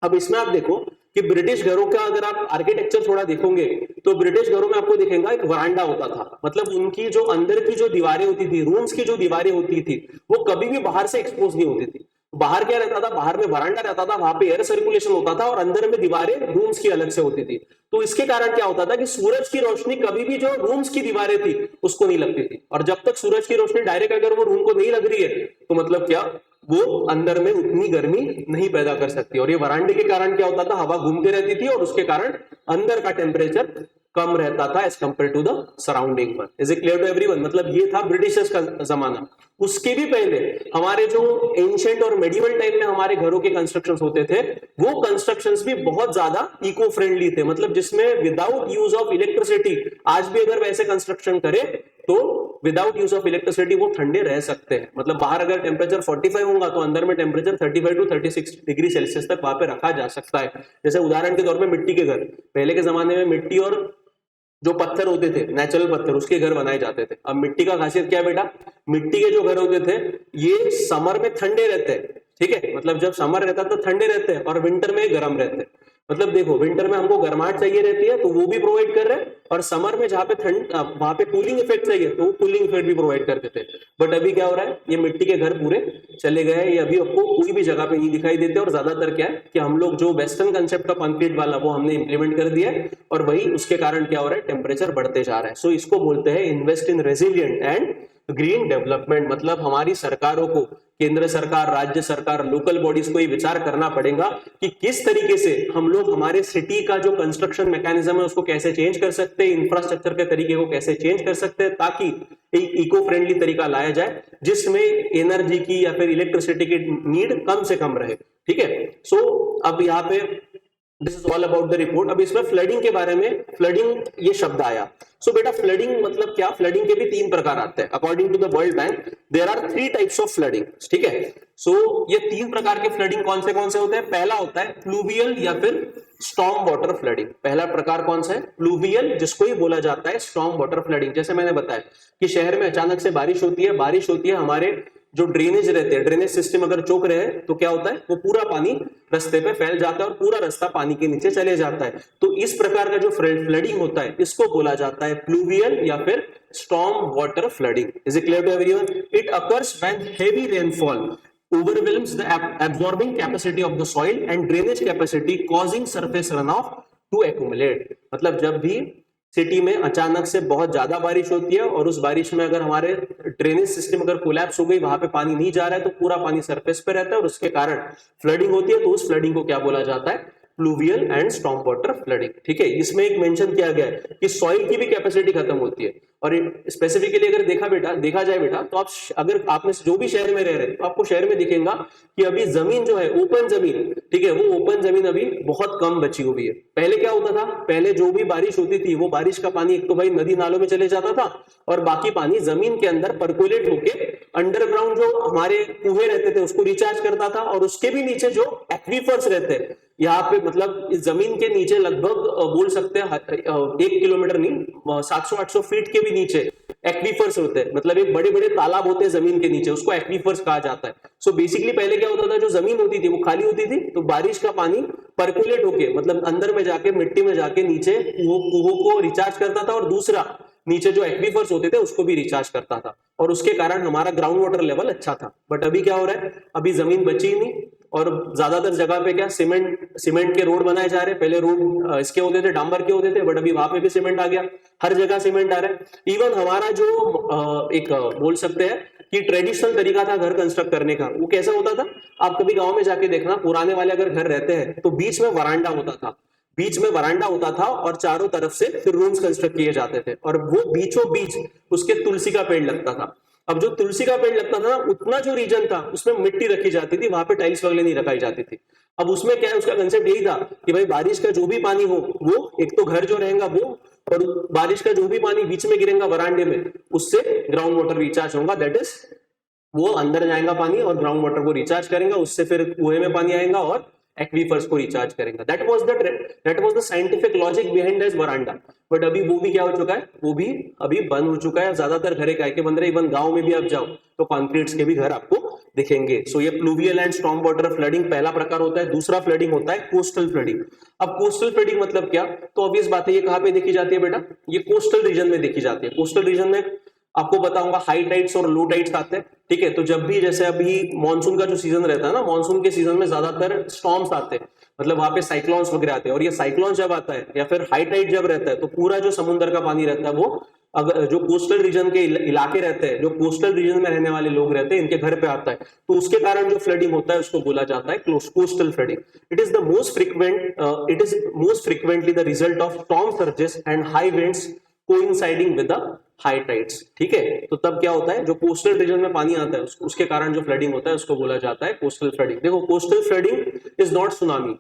A: अब इसमें आप देखो कि ब्रिटिश घरों का अगर आप आर्किटेक्चर थोड़ा देखोगे तो ब्रिटिश घरों में आपको दिखेगा एक वरांडा होता था। मतलब उनकी जो अंदर की जो दीवारें होती थी, रूम्स की जो दीवारें होती थी, वो कभी भी बाहर से एक्सपोज नहीं होती थी। बाहर क्या रहता था, बाहर में वरांडा रहता था, वहां पे एयर सर्कुलेशन होता था और अंदर में दीवारें रूम्स की अलग से होती थी। तो इसके कारण क्या होता था कि सूरज की रोशनी कभी भी जो रूम्स की दीवारें थी उसको नहीं लगती थी, और जब तक सूरज की रोशनी डायरेक्ट अगर वो रूम को नहीं लग रही है तो मतलब क्या, वो अंदर में उतनी गर्मी नहीं पैदा कर सकती। और ये वरांडे के कारण क्या होता था, हवा घूमती रहती थी और उसके कारण अंदर का टेम्परेचर कम रहता था as compare to the surrounding one. Is it clear to everyone? मतलब ये था ब्रिटिशर्स का जमाना। उसके भी पहले हमारे जो एंशिएंट और मेडिवल टाइम में हमारे घरों के कंस्ट्रक्शंस होते थे, वो कंस्ट्रक्शंस भी बहुत ज्यादा इको फ्रेंडली थे। मतलब जिसमें विदाउट यूज ऑफ इलेक्ट्रिसिटी, आज भी अगर वैसे कंस्ट्रक्शन करे तो विदाउट यूज ऑफ इलेक्ट्रिसिटी वो ठंडे रह सकते हैं। मतलब बाहर अगर टेम्परेचर 45 होगा तो अंदर में टेम्परेचर 35 टू 36 डिग्री सेल्सियस तक वहां पे रखा जा सकता है। जैसे उदाहरण के तौर पे मिट्टी के घर, पहले के जमाने में मिट्टी और जो पत्थर होते थे, नेचुरल पत्थर, उसके घर बनाए जाते थे। अब मिट्टी का खासियत क्या है बेटा, मिट्टी के जो घर होते थे ये समर में ठंडे रहते हैं, ठीक है, मतलब जब समर रहता है तो ठंडे रहते हैं और विंटर में गर्म रहते हैं। मतलब देखो विंटर में हमको गर्माहट चाहिए रहती है तो वो भी प्रोवाइड कर रहे हैं, और समर में जहाँ पे ठंड, वहां पे कूलिंग इफेक्ट चाहिए तो वो कूलिंग इफेक्ट भी प्रोवाइड करते थे। बट अभी क्या हो रहा है, ये मिट्टी के घर पूरे चले गए हैं, ये अभी आपको कोई भी जगह पे नहीं दिखाई देते। और ज्यादातर क्या है कि हम लोग जो वेस्टर्न कंसेप्ट का कंक्रीट वाला वो हमने इंप्लीमेंट कर दिया है, और वही उसके कारण क्या हो रहा है, टेम्परेचर बढ़ते जा रहा है। सो इसको बोलते हैं invest in resilient and green development. मतलब हमारी सरकारों को, केंद्र सरकार, राज्य सरकार, लोकल बॉडीज को ये विचार करना पड़ेगा कि किस तरीके से हम लोग हमारे सिटी का जो कंस्ट्रक्शन मैकेनिज्म है उसको कैसे चेंज कर सकते हैं, इंफ्रास्ट्रक्चर के तरीके को कैसे चेंज कर सकते हैं, ताकि एक इको फ्रेंडली तरीका लाया जाए जिसमें एनर्जी की या फिर इलेक्ट्रिसिटी की नीड कम से कम रहे। ठीक है, सो अब यहाँ पे this is all about the report. अब इसमें फ्लडिंग के बारे में, फ्लडिंग ये शब्द आया। सो बेटा फ्लडिंग मतलब क्या, फ्लडिंग के भी 3 प्रकार आते हैं according to the World Bank. There are 3 types of flooding, ठीक है। सो ये 3 प्रकार के फ्लडिंग कौन से होते हैं? पहला होता है प्लूवियल या फिर स्टॉर्म वाटर फ्लडिंग। पहला प्रकार कौन सा है? प्लूवियल, जिसको ही बोला जाता है स्टॉर्म वाटर फ्लडिंग। जैसे मैंने बताया कि शहर में अचानक से बारिश होती है, हमारे जो ड्रेनेज रहते हैं, ड्रेनेज सिस्टम अगर चौक रहे हैं तो क्या होता है, वो पूरा पानी रास्ते पे फैल जाता है और पूरा रास्ता पानी के नीचे चले जाता है। तो इस प्रकार का जो फ्लडिंग होता है इसको बोला जाता है प्लूवियल या फिर storm water flooding. Is it clear to everyone? It occurs when heavy rainfall overwhelms the absorbing capacity of the soil and drainage capacity, causing surface runoff to accumulate। मतलब जब भी सिटी में अचानक से बहुत ज्यादा बारिश होती है और उस बारिश में अगर हमारे ड्रेनेज सिस्टम अगर कोलैप्स हो गई, वहां पे पानी नहीं जा रहा है तो पूरा पानी सरफेस पे रहता है और उसके कारण फ्लडिंग होती है। तो उस फ्लडिंग को क्या बोला जाता है? Pluvial and storm water flooding. ठीक है, इसमें एक मेंशन किया गया है कि सॉइल की भी कैपेसिटी खत्म होती है। और स्पेसिफिकली अगर देखा जाए बेटा, तो आप अगर आप में जो भी शहर में रह रहे हैं तो आपको शहर में दिखेगा कि अभी जमीन जो है, ओपन जमीन, ठीक है, वो ओपन जमीन अभी बहुत कम बची हुई है। पहले क्या होता था, पहले जो भी बारिश होती थी वो बारिश का पानी एक तो भाई नदी नालों में चले जाता था और बाकी पानी जमीन के अंदर परकोलेट होके अंडरग्राउंड जो हमारे कुएं रहते थे उसको रिचार्ज करता था। और उसके भी नीचे जो एक्वीफर्स रहते हैं यहाँ पे, मतलब इस जमीन के नीचे लगभग बोल सकते हैं 1 किलोमीटर नहीं, 700-800 फीट के भी नीचे एक्वीफर्स होते हैं। मतलब एक बड़े बड़े तालाब होते हैं जमीन के नीचे, उसको एक्वीफर्स कहा जाता है। सो बेसिकली पहले क्या होता था, जो जमीन होती थी वो खाली होती थी, तो बारिश का पानी परकुलेट होके मतलब अंदर में जाके, मिट्टी में जाके नीचे कुओं को रिचार्ज करता था। और दूसरा नीचे जो एक्वीफर्स होते थे उसको भी रिचार्ज करता था, और उसके कारण हमारा ग्राउंड वाटर लेवल अच्छा था। बट अभी क्या हो रहा है, अभी जमीन बची ही नहीं, और ज्यादातर जगह पे क्या सीमेंट के रोड बनाए जा रहे हैं। पहले रोड इसके होते थे, डांबर के होते थे, बट अभी वहां पे भी सीमेंट आ गया, हर जगह सीमेंट आ रहा है। इवन हमारा जो एक बोल सकते हैं कि ट्रेडिशनल तरीका था घर कंस्ट्रक्ट करने का, वो कैसा होता था, आप कभी गांव में जाके देखना, पुराने वाले अगर घर रहते हैं तो बीच में वरांडा होता था, बीच में वरांडा होता था और चारों तरफ से फिर रूम्स कंस्ट्रक्ट किए जाते थे, और वो बीचों बीच उसके तुलसी का पेड़ लगता था। अब जो तुलसी का पेड़ लगता था ना, उतना जो रीजन था उसमें मिट्टी रखी जाती थी, वहां पे टाइल्स वगैरह नहीं रखाई जाती थी। अब उसमें क्या है, उसका कंसेप्ट यही था कि भाई बारिश का जो भी पानी हो वो एक तो घर जो रहेगा वो, और बारिश का जो भी पानी बीच में गिरेगा वरांडे में, उससे ग्राउंड वाटर रिचार्ज होगा, दैट इज वो अंदर जाएगा पानी और ग्राउंड वाटर को रिचार्ज करेगा, उससे फिर कुएं में पानी आएगा और एक्वीफर्स को रिचार्ज करेगा। That was the scientific logic behind this veranda. But अभी वो भी क्या हो चुका है, वो भी अभी बंद हो चुका है। ज्यादातर घर काय के बन रहे, इवन गांव में भी आप जाओ तो कॉन्क्रीट्स के भी घर आपको दिखेंगे। सो ये pluvial and storm water flooding पहला प्रकार होता है। दूसरा फ्लडिंग होता है कोस्टल फ्लडिंग। अब कोस्टल फ्लडिंग मतलब क्या, तो ऑब्वियस बात है, ये कहां पे देखी जाती है बेटा, ये कोस्टल रीजन में देखी जाती है। कोस्टल रीजन में आपको बताऊंगा हाई टाइड्स और लो टाइड्स आते हैं, ठीक है। तो जब भी जैसे अभी मॉनसून का जो सीजन रहता है ना, मॉनसून के सीजन में ज्यादातर स्टॉर्म्स आते हैं, मतलब वहां पे साइक्लोन्स वगैरह आते हैं, और ये साइक्लोन जब आता है या फिर हाई टाइड जब रहता है तो पूरा जो समुद्र का पानी रहता है वो, अगर जो कोस्टल रीजन के इलाके रहते हैं, जो कोस्टल रीजन में रहने वाले लोग रहते हैं, इनके घर पे आता है, तो उसके कारण जो फ्लडिंग होता है उसको बोला जाता है coastal flooding. It is most frequently the result of storm surges and high winds coinciding with the high tides, ठीक है। तो तब क्या होता है, जो कोस्टल रीजन में पानी आता है उसके कारण जो फ्लडिंग होता है उसको बोला जाता है कोस्टल फ्लडिंग। देखो, coastal flooding is not tsunami.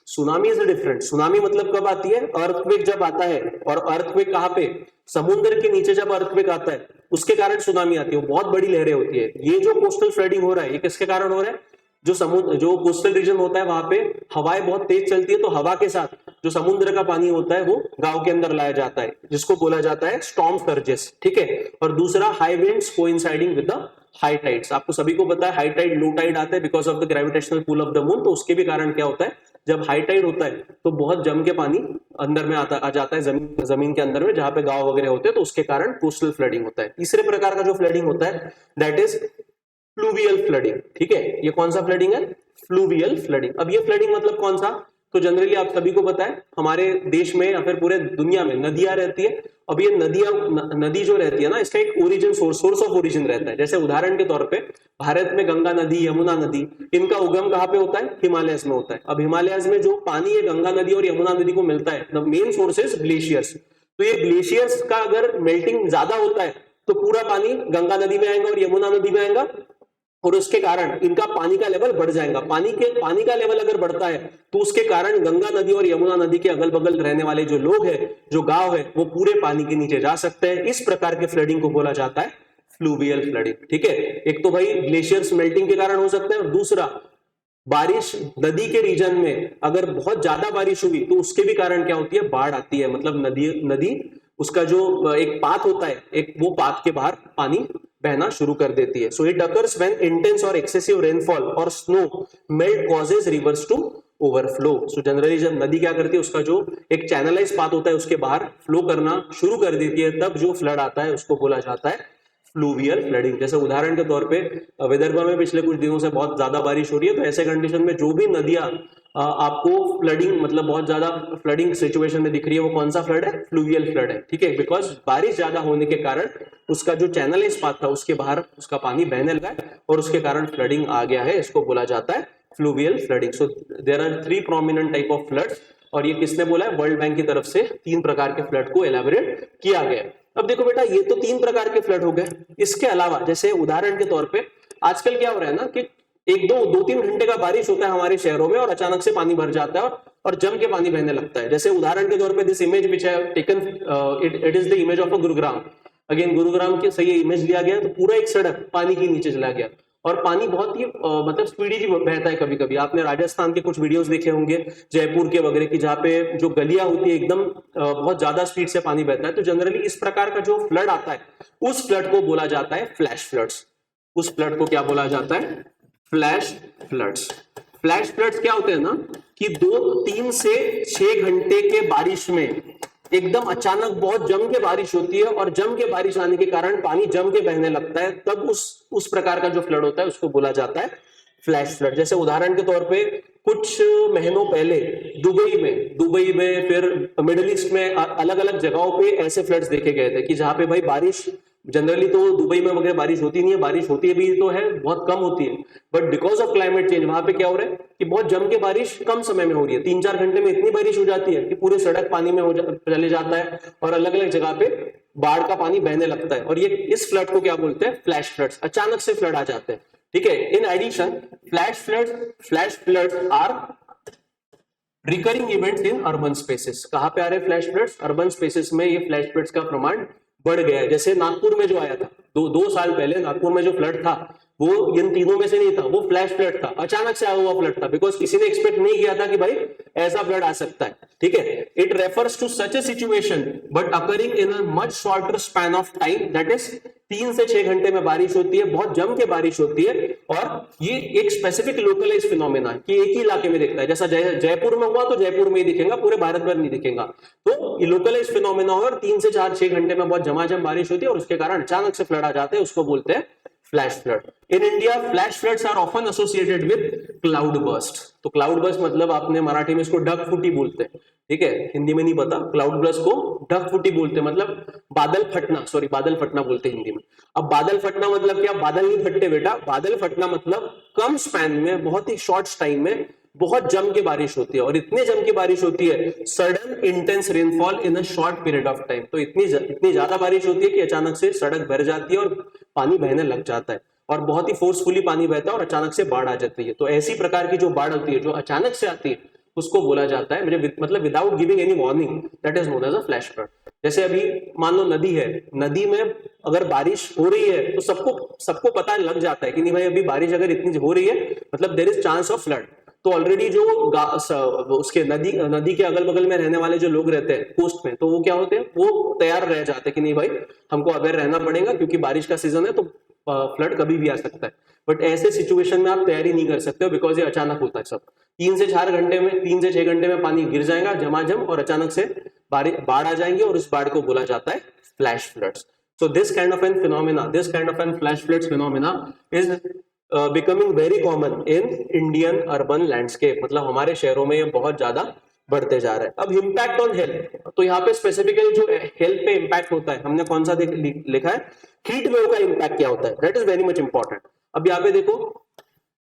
A: Tsunami is different. Tsunami मतलब कब आती है, अर्थक्वेक जब आता है, और अर्थक्वेक कहां पे, समुद्र के नीचे जब अर्थक्वेक आता है उसके कारण सुनामी आती है, वो बहुत बड़ी लहरें होती है। ये जो कोस्टल फ्लडिंग हो रहा है ये किसके कारण हो रहा है, जो कोस्टल रीजन होता है वहां पे हवाएं बहुत तेज चलती है, तो हवा के साथ जो समुद्र का पानी होता है वो गांव के अंदर लाया जाता है, जिसको बोला जाता है स्टॉर्म सर्जेस, ठीक है। और दूसरा high winds coinciding with the high tides. आपको सभी को पता है हाई टाइड लो टाइड आते हैं because of the gravitational pull of the moon. तो उसके भी कारण क्या होता है, जब हाई टाइड होता है तो बहुत जम के पानी अंदर में आ जाता है जमीन के अंदर में, जहां पे गांव वगैरह होते हैं, तो उसके कारण कोस्टल फ्लडिंग होता है। तीसरे प्रकार का जो फ्लडिंग होता है दैट इज फ्लूवियल फ्लडिंग, ठीक है। ये कौन सा फ्लडिंग है, फ्लूवियल फ्लडिंग। अब ये फ्लडिंग मतलब कौन सा, तो जनरली आप सभी को पता है हमारे देश में या फिर पूरे दुनिया में नदियां रहती है। अब ये नदी जो रहती है ना, इसका एक ओरिजिन सोर्स ऑफ ओरिजिन रहता है। जैसे उदाहरण के तौर पे भारत में गंगा नदी, यमुना नदी, इनका उगम कहाँ पे होता है, हिमालयस में होता है। अब हिमालयस में जो पानी है गंगा नदी और यमुना नदी को मिलता है, the main source is glaciers. तो ये ग्लेशियर्स का अगर मेल्टिंग ज्यादा होता है तो पूरा पानी गंगा नदी में आएगा और यमुना नदी में आएगा, और उसके कारण इनका पानी का लेवल बढ़ जाएगा। पानी का लेवल अगर बढ़ता है तो उसके कारण गंगा नदी और यमुना नदी के अगल बगल रहने वाले जो लोग हैं, जो गांव है, वो पूरे पानी के नीचे जा सकते हैं। इस प्रकार के फ्लडिंग को बोला जाता है फ्लूवियल फ्लडिंग, ठीक है। एक तो भाई ग्लेशियर्स मेल्टिंग के कारण हो सकता है, और दूसरा बारिश नदी के रीजन में अगर बहुत ज्यादा बारिश हुई तो उसके भी कारण क्या होती है, बाढ़ आती है। मतलब नदी उसका जो एक पाथ होता है, एक वो पाथ के बाहर पानी बहना शुरू कर देती है। So it occurs when intense और एक्सेसिव रेनफॉल और snow melt causes rivers to overflow. So generally जब नदी क्या करती है, उसका जो एक चैनलाइज पाथ होता है उसके बाहर फ्लो करना शुरू कर देती है, तब जो फ्लड आता है उसको बोला जाता है फ्लूवियल फ्लडिंग। जैसे उदाहरण के तौर पे विदर्भ में पिछले कुछ दिनों से बहुत ज्यादा बारिश हो रही है, तो ऐसे कंडीशन में जो भी नदियां आपको फ्लडिंग, मतलब बहुत ज्यादा फ्लडिंग सिचुएशन में दिख रही है, वो कौन सा फ्लड है, फ्लूवियल फ्लड है, ठीक है। बिकॉज बारिश ज्यादा होने के कारण उसका जो चैनलाइज पाथ था उसके बाहर उसका पानी बहने लगा है और उसके कारण फ्लडिंग आ गया है, इसको बोला जाता है fluvial flooding. So there are 3 prominent type of floods, और ये किसने बोला है, वर्ल्ड बैंक की तरफ से 3 प्रकार के फ्लड को एलैबोरेट किया गया है। अब देखो बेटा, ये तो 3 प्रकार के फ्लड हो गए। इसके अलावा जैसे उदाहरण के तौर पे आजकल क्या हो रहा है ना, कि एक दो तीन घंटे का बारिश होता है हमारे शहरों में और अचानक से पानी भर जाता है और जम के पानी बहने लगता है। जैसे उदाहरण के तौर पे this image which I have taken, it is the image of a Gurugram. Again Gurugram के सही इमेज लिया गया तो पूरा एक सड़क पानी के नीचे चला गया, और पानी बहुत ही मतलब स्पीडी बहता है। कभी कभी आपने राजस्थान के कुछ वीडियोस देखे होंगे, जयपुर के वगैरह की, जहाँ पे जो गलियां होती है एकदम बहुत ज्यादा स्पीड से पानी बहता है। तो जनरली इस प्रकार का जो फ्लड आता है उस फ्लड को बोला जाता है फ्लैश फ्लड्स। उस फ्लड को क्या बोला जाता है, फ्लैश फ्लड्स। फ्लैश फ्लड्स क्या होते हैं ना, कि 2, 3 से 6 घंटे के बारिश में एकदम अचानक बहुत जम के बारिश होती है और जम के बारिश आने के कारण पानी जम के बहने लगता है, तब उस प्रकार का जो फ्लड होता है उसको बोला जाता है फ्लैश फ्लड। जैसे उदाहरण के तौर पे कुछ महीनों पहले दुबई में फिर मिडिल ईस्ट में अलग अलग जगहों पे ऐसे फ्लड्स देखे गए थे कि जहां पे भाई बारिश जनरली तो दुबई में वगैरह बारिश होती नहीं है, बारिश होती है भी तो है, बहुत कम होती है, but because of climate change वहां पे क्या हो रहा है कि बहुत जम के बारिश कम समय में हो रही है, 3-4 घंटे में इतनी बारिश हो जाती है कि पूरे सड़क पानी में चले जाता है और अलग अलग जगह पे बाढ़ का पानी बहने लगता है। और ये इस फ्लड को क्या बोलते हैं? Flash floods. अचानक से फ्लड आ जाते हैं, ठीक है। In addition flash floods are recurring events in urban spaces. कहां पे आ रहे फ्लैश फ्लड्स? अर्बन स्पेसेस में ये फ्लैश फ्लड्स का प्रमाण बढ़ गया है। जैसे नागपुर में जो आया था दो साल पहले, नागपुर में जो फ्लड था वो इन तीनों में से नहीं था, वो फ्लैश फ्लड था, अचानक से आया हुआ फ्लड था, बिकॉज किसी ने एक्सपेक्ट नहीं किया था कि भाई ऐसा फ्लड आ सकता है, ठीक है। It refers to such a situation but occurring in a much shorter span of time, that is 3 से 6 घंटे में बारिश होती है, बहुत जम के बारिश होती है, और ये एक स्पेसिफिक लोकलाइज फिनोमेना है कि एक ही इलाके में दिखता है। जैसा जयपुर में हुआ तो जयपुर में ही दिखेगा, पूरे भारत भर नहीं दिखेगा। तो ये लोकलाइज फिनोमेना हो और 3 से 4-6 घंटे में बहुत झमाझम बारिश होती है और उसके कारण अचानक से फ्लड आ जाते हैं, उसको बोलते हैं flash flood. In India flash floods are often associated with cloudburst. तो क्लाउड बर्स्ट मतलब आपने मराठी में इसको ढग फूटी बोलते हैं, ठीक है, हिंदी में नहीं पता। क्लाउड बर्स्ट को ढग फूटी बोलते हैं, मतलब बादल फटना, सॉरी बादल फटना बोलते हैं हिंदी में। अब बादल फटना मतलब क्या? बादल नहीं फटते बेटा, बादल फटना मतलब कम स्पैन में, बहुत ही शॉर्ट टाइम में बहुत जम के बारिश होती है, और इतने जम की बारिश होती है, sudden intense rainfall in a short period of time. तो इतनी ज्यादा बारिश होती है कि अचानक से सड़क भर जाती है और पानी बहने लग जाता है, और बहुत ही फोर्सफुली पानी बहता है और अचानक से बाढ़ आ जाती है। तो ऐसी प्रकार की जो बाढ़ होती है, जो अचानक से आती है, उसको बोला जाता है मतलब without giving any warning, that is known as a flash flood. जैसे अभी मान लो नदी है, नदी में अगर बारिश हो रही है तो सबको पता लग जाता है कि नहीं भाई अभी बारिश अगर इतनी हो रही है मतलब there is chance of flood. तो ऑलरेडी जो उसके नदी के अगल बगल में रहने वाले जो लोग रहते हैं कोस्ट में, तो वो क्या होते हैं, वो तैयार रह जाते हैं कि नहीं भाई हमको अवेयर रहना पड़ेगा क्योंकि बारिश का सीजन है तो फ्लड कभी भी आ सकता है। बट ऐसे सिचुएशन में आप तैयारी नहीं कर सकते हो, बिकॉज ये अचानक होता है सब। 3 से 6 घंटे में पानी गिर जाएगा झमाझम, और अचानक से बाढ़ आ जाएंगे, और इस बाढ़ को बोला जाता है flash floods. So this kind of an flash floods phenomena is becoming very common in Indian urban landscape। मतलब हमारे शहरों में ये बहुत ज्यादा बढ़ते जा रहा है। अब इम्पैक्ट ऑन हेल्थ, तो यहाँ पे स्पेसिफिकली जो हेल्थ पे इम्पैक्ट होता है, हमने कौन सा लिखा है, हीट वेव का इम्पैक्ट क्या होता है, that is very much important. अब यहाँ पे देखो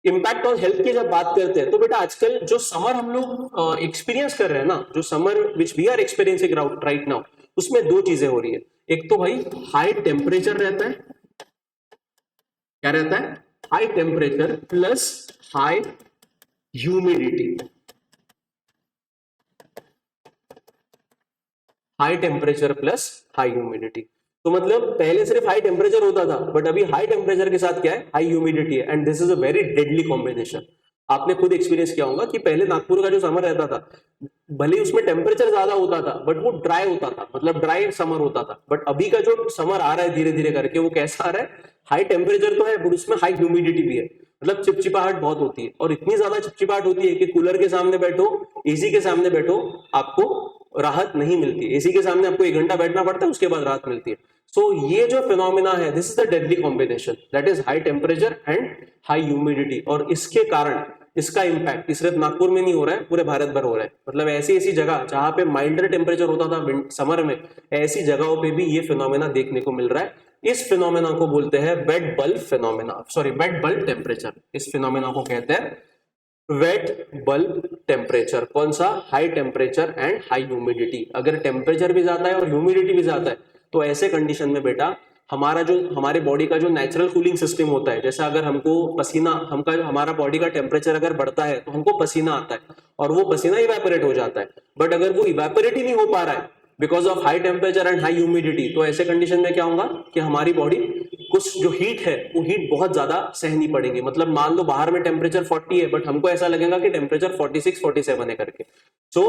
A: इम्पैक्ट ऑन हेल्थ की जब बात करते हैं तो बेटा आजकल जो समर हम लोग एक्सपीरियंस कर रहे हैं ना, जो summer which we are experiencing right now, उसमें 2 चीजें हो रही है। एक तो भाई हाई टेम्परेचर रहता है, क्या रहता है, high temperature plus high humidity. High temperature plus high humidity, तो मतलब पहले सिर्फ हाई टेम्परेचर होता था, बट अभी हाई टेम्परेचर के साथ क्या है, हाई ह्यूमिडिटी है, and this is a very deadly combination. आपने खुद एक्सपीरियंस किया होगा कि पहले नागपुर का जो समर रहता था, भले उसमें टेम्परेचर ज्यादा होता था बट वो ड्राई होता था, मतलब ड्राई समर होता था। बट अभी का जो समर आ रहा है धीरे धीरे करके, वो कैसा आ रहा है, हाई टेम्परेचर तो है बट उसमें हाई ह्यूमिडिटी भी है, मतलब चिपचिपाहट बहुत होती है, और इतनी ज्यादा चिपचिपाहट होती है कि कूलर के सामने बैठो, एसी के सामने बैठो, आपको राहत नहीं मिलती। एसी के सामने आपको 1 घंटा बैठना पड़ता है, उसके बाद राहत मिलती है। सो ये जो फिनोमिना है, this is the deadly combination, that is high temperature and high humidity. और इसके कारण इसका इंपैक्ट सिर्फ नागपुर में नहीं हो रहा है, पूरे भारत भर हो रहा है। मतलब ऐसी ऐसी जगह जहां पे माइल्डर टेम्परेचर होता था समर में, ऐसी जगहों पे भी ये फिनोमिना देखने को मिल रहा है। इस फिनोमिना को बोलते हैं wet bulb phenomena, sorry wait bulb temperature. इस फिनोमिना को कहते हैं वेट बल्ब टेम्परेचर। कौन सा, high temperature and high humidity. अगर टेम्परेचर भी ज्यादा है और ह्यूमिडिटी भी ज्यादा है, तो ऐसे कंडीशन में बेटा हमारे बॉडी का जो नेचुरल कूलिंग सिस्टम होता है, जैसा अगर हमको पसीना, हमारा बॉडी का टेम्परेचर अगर बढ़ता है तो हमको पसीना आता है, और वो पसीना इवेपोरेट हो जाता है। बट अगर वो इवेपोरेट ही नहीं हो पा रहा है because of high temperature and high humidity, तो ऐसे कंडीशन में क्या होगा कि हमारी बॉडी कुछ जो हीट है, वो हीट बहुत ज्यादा सहनी पड़ेगी। मतलब मान लो बाहर में टेम्परेचर 40 है, बट हमको ऐसा लगेगा कि टेम्परेचर 46-47 है करके। So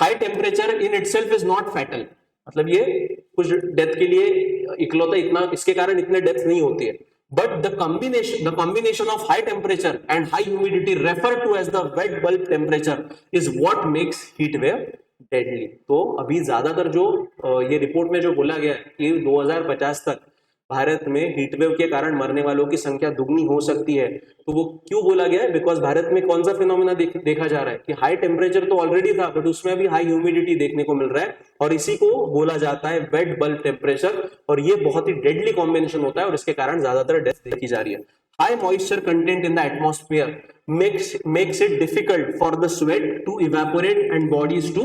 A: high temperature in itself is not fatal, मतलब ये कुछ डेथ के लिए इकलौता इतना, इसके कारण इतने डेथ नहीं होती है। But the combination of high temperature and high humidity referred to as the wet bulb temperature is what makes heat wave deadly. तो अभी ज्यादातर जो ये रिपोर्ट में जो बोला गया है कि 2050 तक भारत में हीटवेव के कारण मरने वालों की संख्या दुगनी हो सकती है, तो वो क्यों बोला गया है? बिकॉज भारत में कौन सा फिनोमिना देखा जा रहा है कि हाई टेम्परेचर तो ऑलरेडी था, बट उसमें अभी हाई ह्यूमिडिटी देखने को मिल रहा है, और इसी को बोला जाता है वेट बल्ब टेम्परेचर, और ये बहुत ही डेडली कॉम्बिनेशन होता है, और इसके कारण ज्यादातर डेथ देखी जा रही है। High moisture content in the atmosphere makes it difficult for the sweat to evaporate and bodies to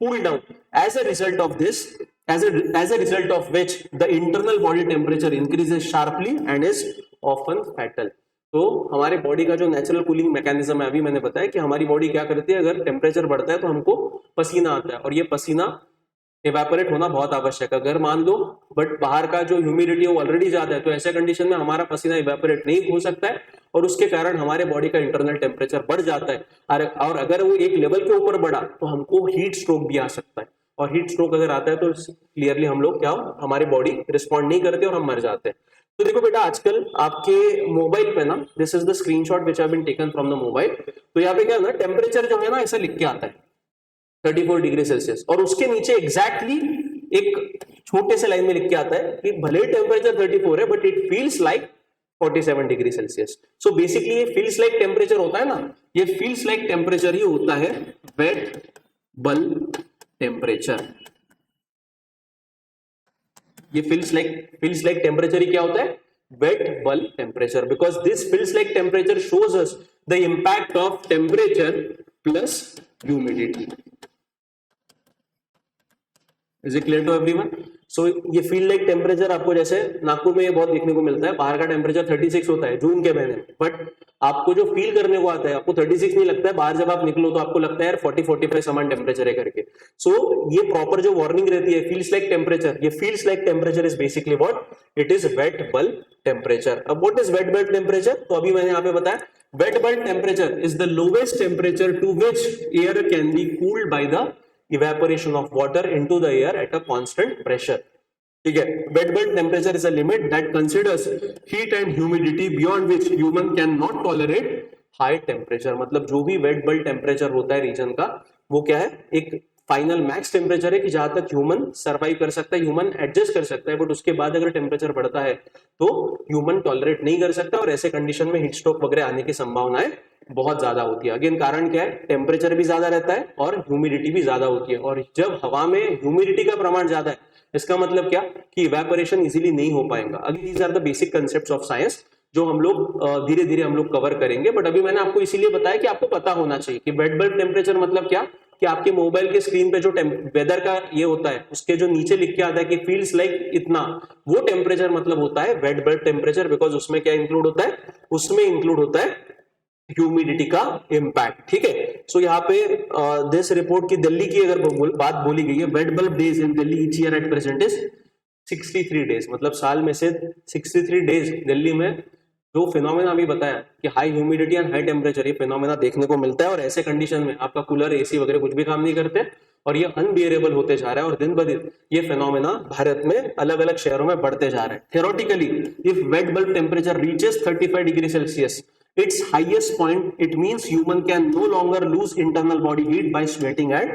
A: cool down. As a result of this, as a result of which the internal body temperature increases sharply and is often fatal. तो हमारे बॉडी का जो नेचुरल कूलिंग मैकेनिज्म है, अभी मैंने बताया कि हमारी बॉडी क्या करती है, अगर टेम्परेचर बढ़ता है तो हमको पसीना आता है, और ये पसीना इवेपोरेट होना बहुत आवश्यक है। अगर मान लो बट बाहर का जो ह्यूमिडिटी है वो ऑलरेडी ज्यादा है, तो ऐसे कंडीशन में हमारा पसीना इवेपोरेट नहीं हो सकता है, और उसके कारण हमारे बॉडी का इंटरनल टेम्परेचर बढ़ जाता है, और अगर वो एक लेवल के ऊपर बढ़ा तो हमको हीट स्ट्रोक भी आ सकता है, और हीट स्ट्रोक अगर आता है तो क्लियरली हम लोग क्या हो, हमारी बॉडी रिस्पॉन्ड नहीं करते और हम मर जाते हैं। तो देखो बेटा, आजकल आपके मोबाइल पे ना, this is the screenshot which have been taken from the mobile, तो यहाँ पे क्या है ना, टेम्परेचर जो है ना ऐसा लिख के आता है 34 डिग्री सेल्सियस, और उसके नीचे एग्जैक्टली एक छोटे से लाइन में लिख के आता है कि भले टेम्परेचर 34 है but it feels like 47 degree Celsius. So basically ये फील्स लाइक टेम्परेचर होता है ना, ये फील्स लाइक टेम्परेचर ही होता है वेट बल्ब टेम्परेचर। ये फील्स लाइक टेम्परेचर ही क्या होता है, wet bulb temperature, because this feels like temperature shows us the impact of temperature plus humidity. Is it clear to everyone? So ये फील लाइक टेम्परेचर आपको जैसे नागपुर में ये बहुत देखने को मिलता है, बाहर का टेम्परेचर 36 होता है जून के महीने, बट आपको जो फील करने को आता है आपको 36 नहीं लगता है, बाहर जब आप निकलो तो आपको लगता है यार 40-45 समान टेम्परेचर है करके। सो ये प्रॉपर जो वार्निंग रहती है फील्स लाइक टेम्परेचर, ये feels like temperature is basically what, it is wet bulb temperature. अब what is wet bulb temperature? तो अभी मैंने यहाँ पे बताया wet bulb temperature is the lowest temperature to which air can be cooled by the evaporation of water into the air at a constant pressure. ठीक है, wet bulb temperature is a limit that considers heat and humidity beyond which human can not tolerate high temperature. मतलब जो भी वेट बल्ब टेम्परेचर होता है रीजन का, वो क्या है, एक फाइनल मैक्स टेम्परेचर है कि जहां तक ह्यूमन सर्वाइव कर सकता है, ह्यूमन एडजस्ट कर सकता है, बट उसके बाद अगर टेम्परेचर बढ़ता है तो ह्यूमन टॉलरेट नहीं कर सकता, और ऐसे कंडीशन में हीट स्ट्रोक वगैरह आने की संभावनाएं बहुत ज्यादा होती है। अगेन कारण क्या है, टेम्परेचर भी ज्यादा रहता है और ह्यूमिडिटी भी ज्यादा होती है, और जब हवा में ह्यूमिडिटी का प्रमाण ज्यादा है इसका मतलब क्या कि इवेपोरेशन इजीली नहीं हो पाएगा। Again these are the basic concepts of science जो हम लोग धीरे धीरे हम लोग कवर करेंगे, बट अभी मैंने आपको इसीलिए बताया कि आपको पता होना चाहिए कि वेट बल्ब टेम्परेचर मतलब क्या, कि आपके मोबाइल के स्क्रीन पे जो वेदर का ये होता है उसके जो नीचे लिख के आता है कि फील्स लाइक इतना, वो टेम्परेचर मतलब होता है वेट बल्ब टेम्परेचर, बिकॉज उसमें क्या इंक्लूड होता है, उसमें इंक्लूड होता है ह्यूमिडिटी का इंपैक्ट। ठीक है, सो यहाँ पे दिस रिपोर्ट की दिल्ली की अगर बात बोली गई है, wet bulb days in Delhi each year at present is 63 days, मतलब साल में से 63 डेज दिल्ली में जो फिनोमेना अभी बताया कि high humidity and high temperature, ये फिनोमेना देखने को मिलता है, और ऐसे कंडीशन में आपका कूलर एसी वगैरह कुछ भी काम नहीं करते, और ये अनबियरेबल होते जा रहा है, और दिन ब दिन ये फिनोमेना भारत में अलग अलग शहरों में बढ़ते जा रहे हैं। Theoretically if wait bulb temperature reaches 35 degree Celsius its highest point, it means human can no longer lose internal body heat by sweating and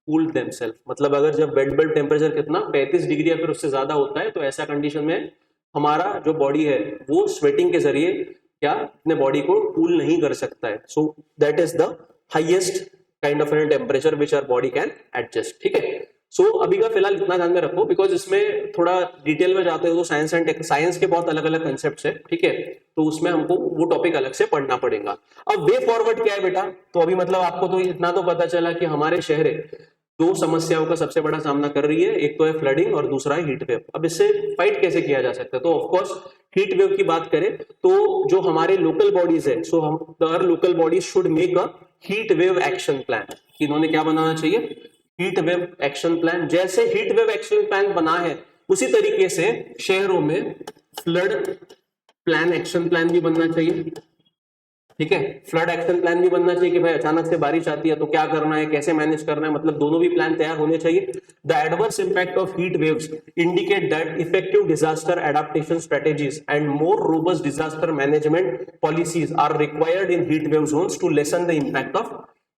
A: cool themselves। मतलब अगर जब वेट बल्ब टेम्परेचर कितना 35 डिग्री या फिर उससे ज्यादा होता है, तो ऐसा कंडीशन में हमारा जो बॉडी है वो स्वेटिंग के जरिए क्या अपने बॉडी को कूल नहीं कर सकता है। So that is the highest kind of temperature which our body can adjust. ठीक है, सो अभी का फिलहाल इतना ध्यान में रखो, बिकॉज इसमें थोड़ा डिटेल में जाते हो तो साइंस के बहुत अलग अलग कंसेप्ट है। ठीक है, तो उसमें हमको वो टॉपिक अलग से पढ़ना पड़ेगा। अब वे फॉरवर्ड क्या है बेटा, तो अभी मतलब आपको तो इतना तो पता चला कि हमारे शहर दो समस्याओं का सबसे बड़ा सामना कर रही है, एक तो है फ्लडिंग और दूसरा है हीट वेव। अब इससे फाइट कैसे किया जा सकता है, तो ऑफकोर्स हीट वेव की बात करें तो जो हमारे लोकल बॉडीज है, सो हम our local bodies should make a heat wave action plan. इन्होंने क्या बनाना चाहिए, हीट वेव एक्शन प्लान। जैसे हीट वेव एक्शन प्लान बना है उसी तरीके से शहरों में फ्लड प्लान एक्शन प्लान भी बनना चाहिए। ठीक है, फ्लड एक्शन प्लान भी बनना चाहिए कि भाई अचानक से बारिश आती है तो क्या करना है, कैसे मैनेज करना है, मतलब दोनों भी प्लान तैयार होने चाहिए। The adverse impact of heat waves indicate that effective disaster adaptation strategies and more robust disaster management policies are required in heat wave zones to lessen the impact of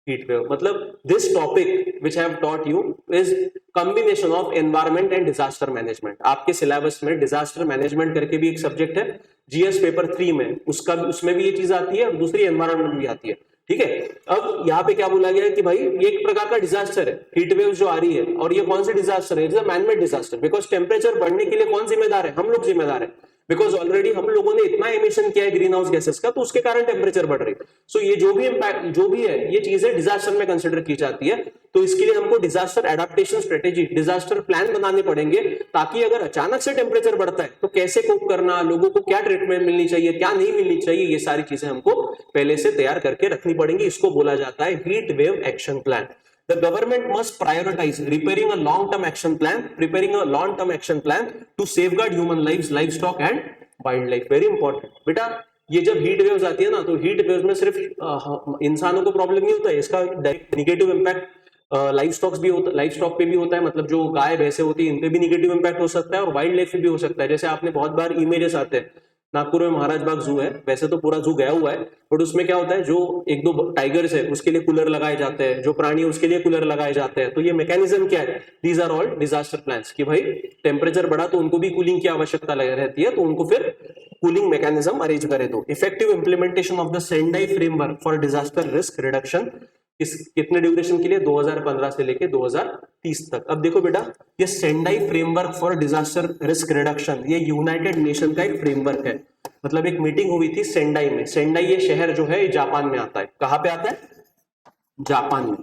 A: heat wave मतलब this topic which I have taught you is combination of environment and disaster management. आपके सिलेबस में डिजास्टर मैनेजमेंट करके भी एक सब्जेक्ट है जीएस पेपर 3 में, उसका उसमें भी ये चीज आती है और दूसरी एनवायरमेंट भी आती है। ठीक है, अब यहाँ पे क्या बोला गया है कि भाई ये एक प्रकार का डिजास्टर है, हीट वेव जो आ रही है, और ये कौन सी डिजास्टर है? It is a manmade disaster, because temperature बढ़ने के लिए कौन जिम्मेदार है? हम लोग जिम्मेदार है, बिकॉज ऑलरेडी हम लोगों ने इतना एमिशन किया है ग्रीन हाउस गैसेस का, तो उसके कारण टेम्परेचर बढ़ रही है। सो ये जो भी इम्पैक्ट जो भी है, ये चीजें डिजास्टर में कंसिडर की जाती है। तो इसके लिए हमको disaster adaptation strategy, disaster plan बनाने पड़ेंगे, ताकि अगर अचानक से टेम्परेचर बढ़ता है तो कैसे कोप करना, लोगों को क्या ट्रीटमेंट मिलनी चाहिए, क्या नहीं मिलनी चाहिए, ये सारी चीजें हमको पहले से तैयार करके रखनी पड़ेंगी। इसको बोला जाता है heat wave action plan. The government must prioritize preparing a long-term action plan to safeguard human lives, livestock and wild life. Very important बेटा, ये जब हीट वेव्स आती है ना, तो हीट वेव्स में सिर्फ इंसानों को प्रॉब्लम नहीं होता है, इसका direct negative impact life stock पे भी होता है। मतलब जो गाय भैंसे होती है, इन पे भी निगेटिव इम्पैक्ट हो सकता है और वाइल्ड लाइफ पे भी हो सकता है। जैसे आपने बहुत बार इमेजेस आते हैं, नागपुर में महाराज बाग जू है, वैसे तो पूरा जू गया हुआ है, बट उसमें क्या होता है, जो एक दो टाइगर्स है उसके लिए कूलर लगाए जाते हैं, जो प्राणी उसके लिए कूलर लगाए जाते हैं। तो ये मैकेनिज्म क्या है? These are all disaster plans, कि भाई टेम्परेचर बढ़ा तो उनको भी कूलिंग की आवश्यकता रहती है, तो उनको फिर कूलिंग मैकेनिज्म अरेंज करे। तो effective implementation of the Sendai framework for disaster risk reduction, इस कितने ड्यूरेशन के लिए? 2015 से लेके 2030 तक। अब देखो बेटा, ये Sendai framework for disaster risk reduction, ये यूनाइटेड नेशन का एक फ्रेमवर्क है। मतलब एक मीटिंग हुई थी सेंडाई में। सेंडाई ये शहर जो है जापान में आता है। कहां पे आता है? जापान में।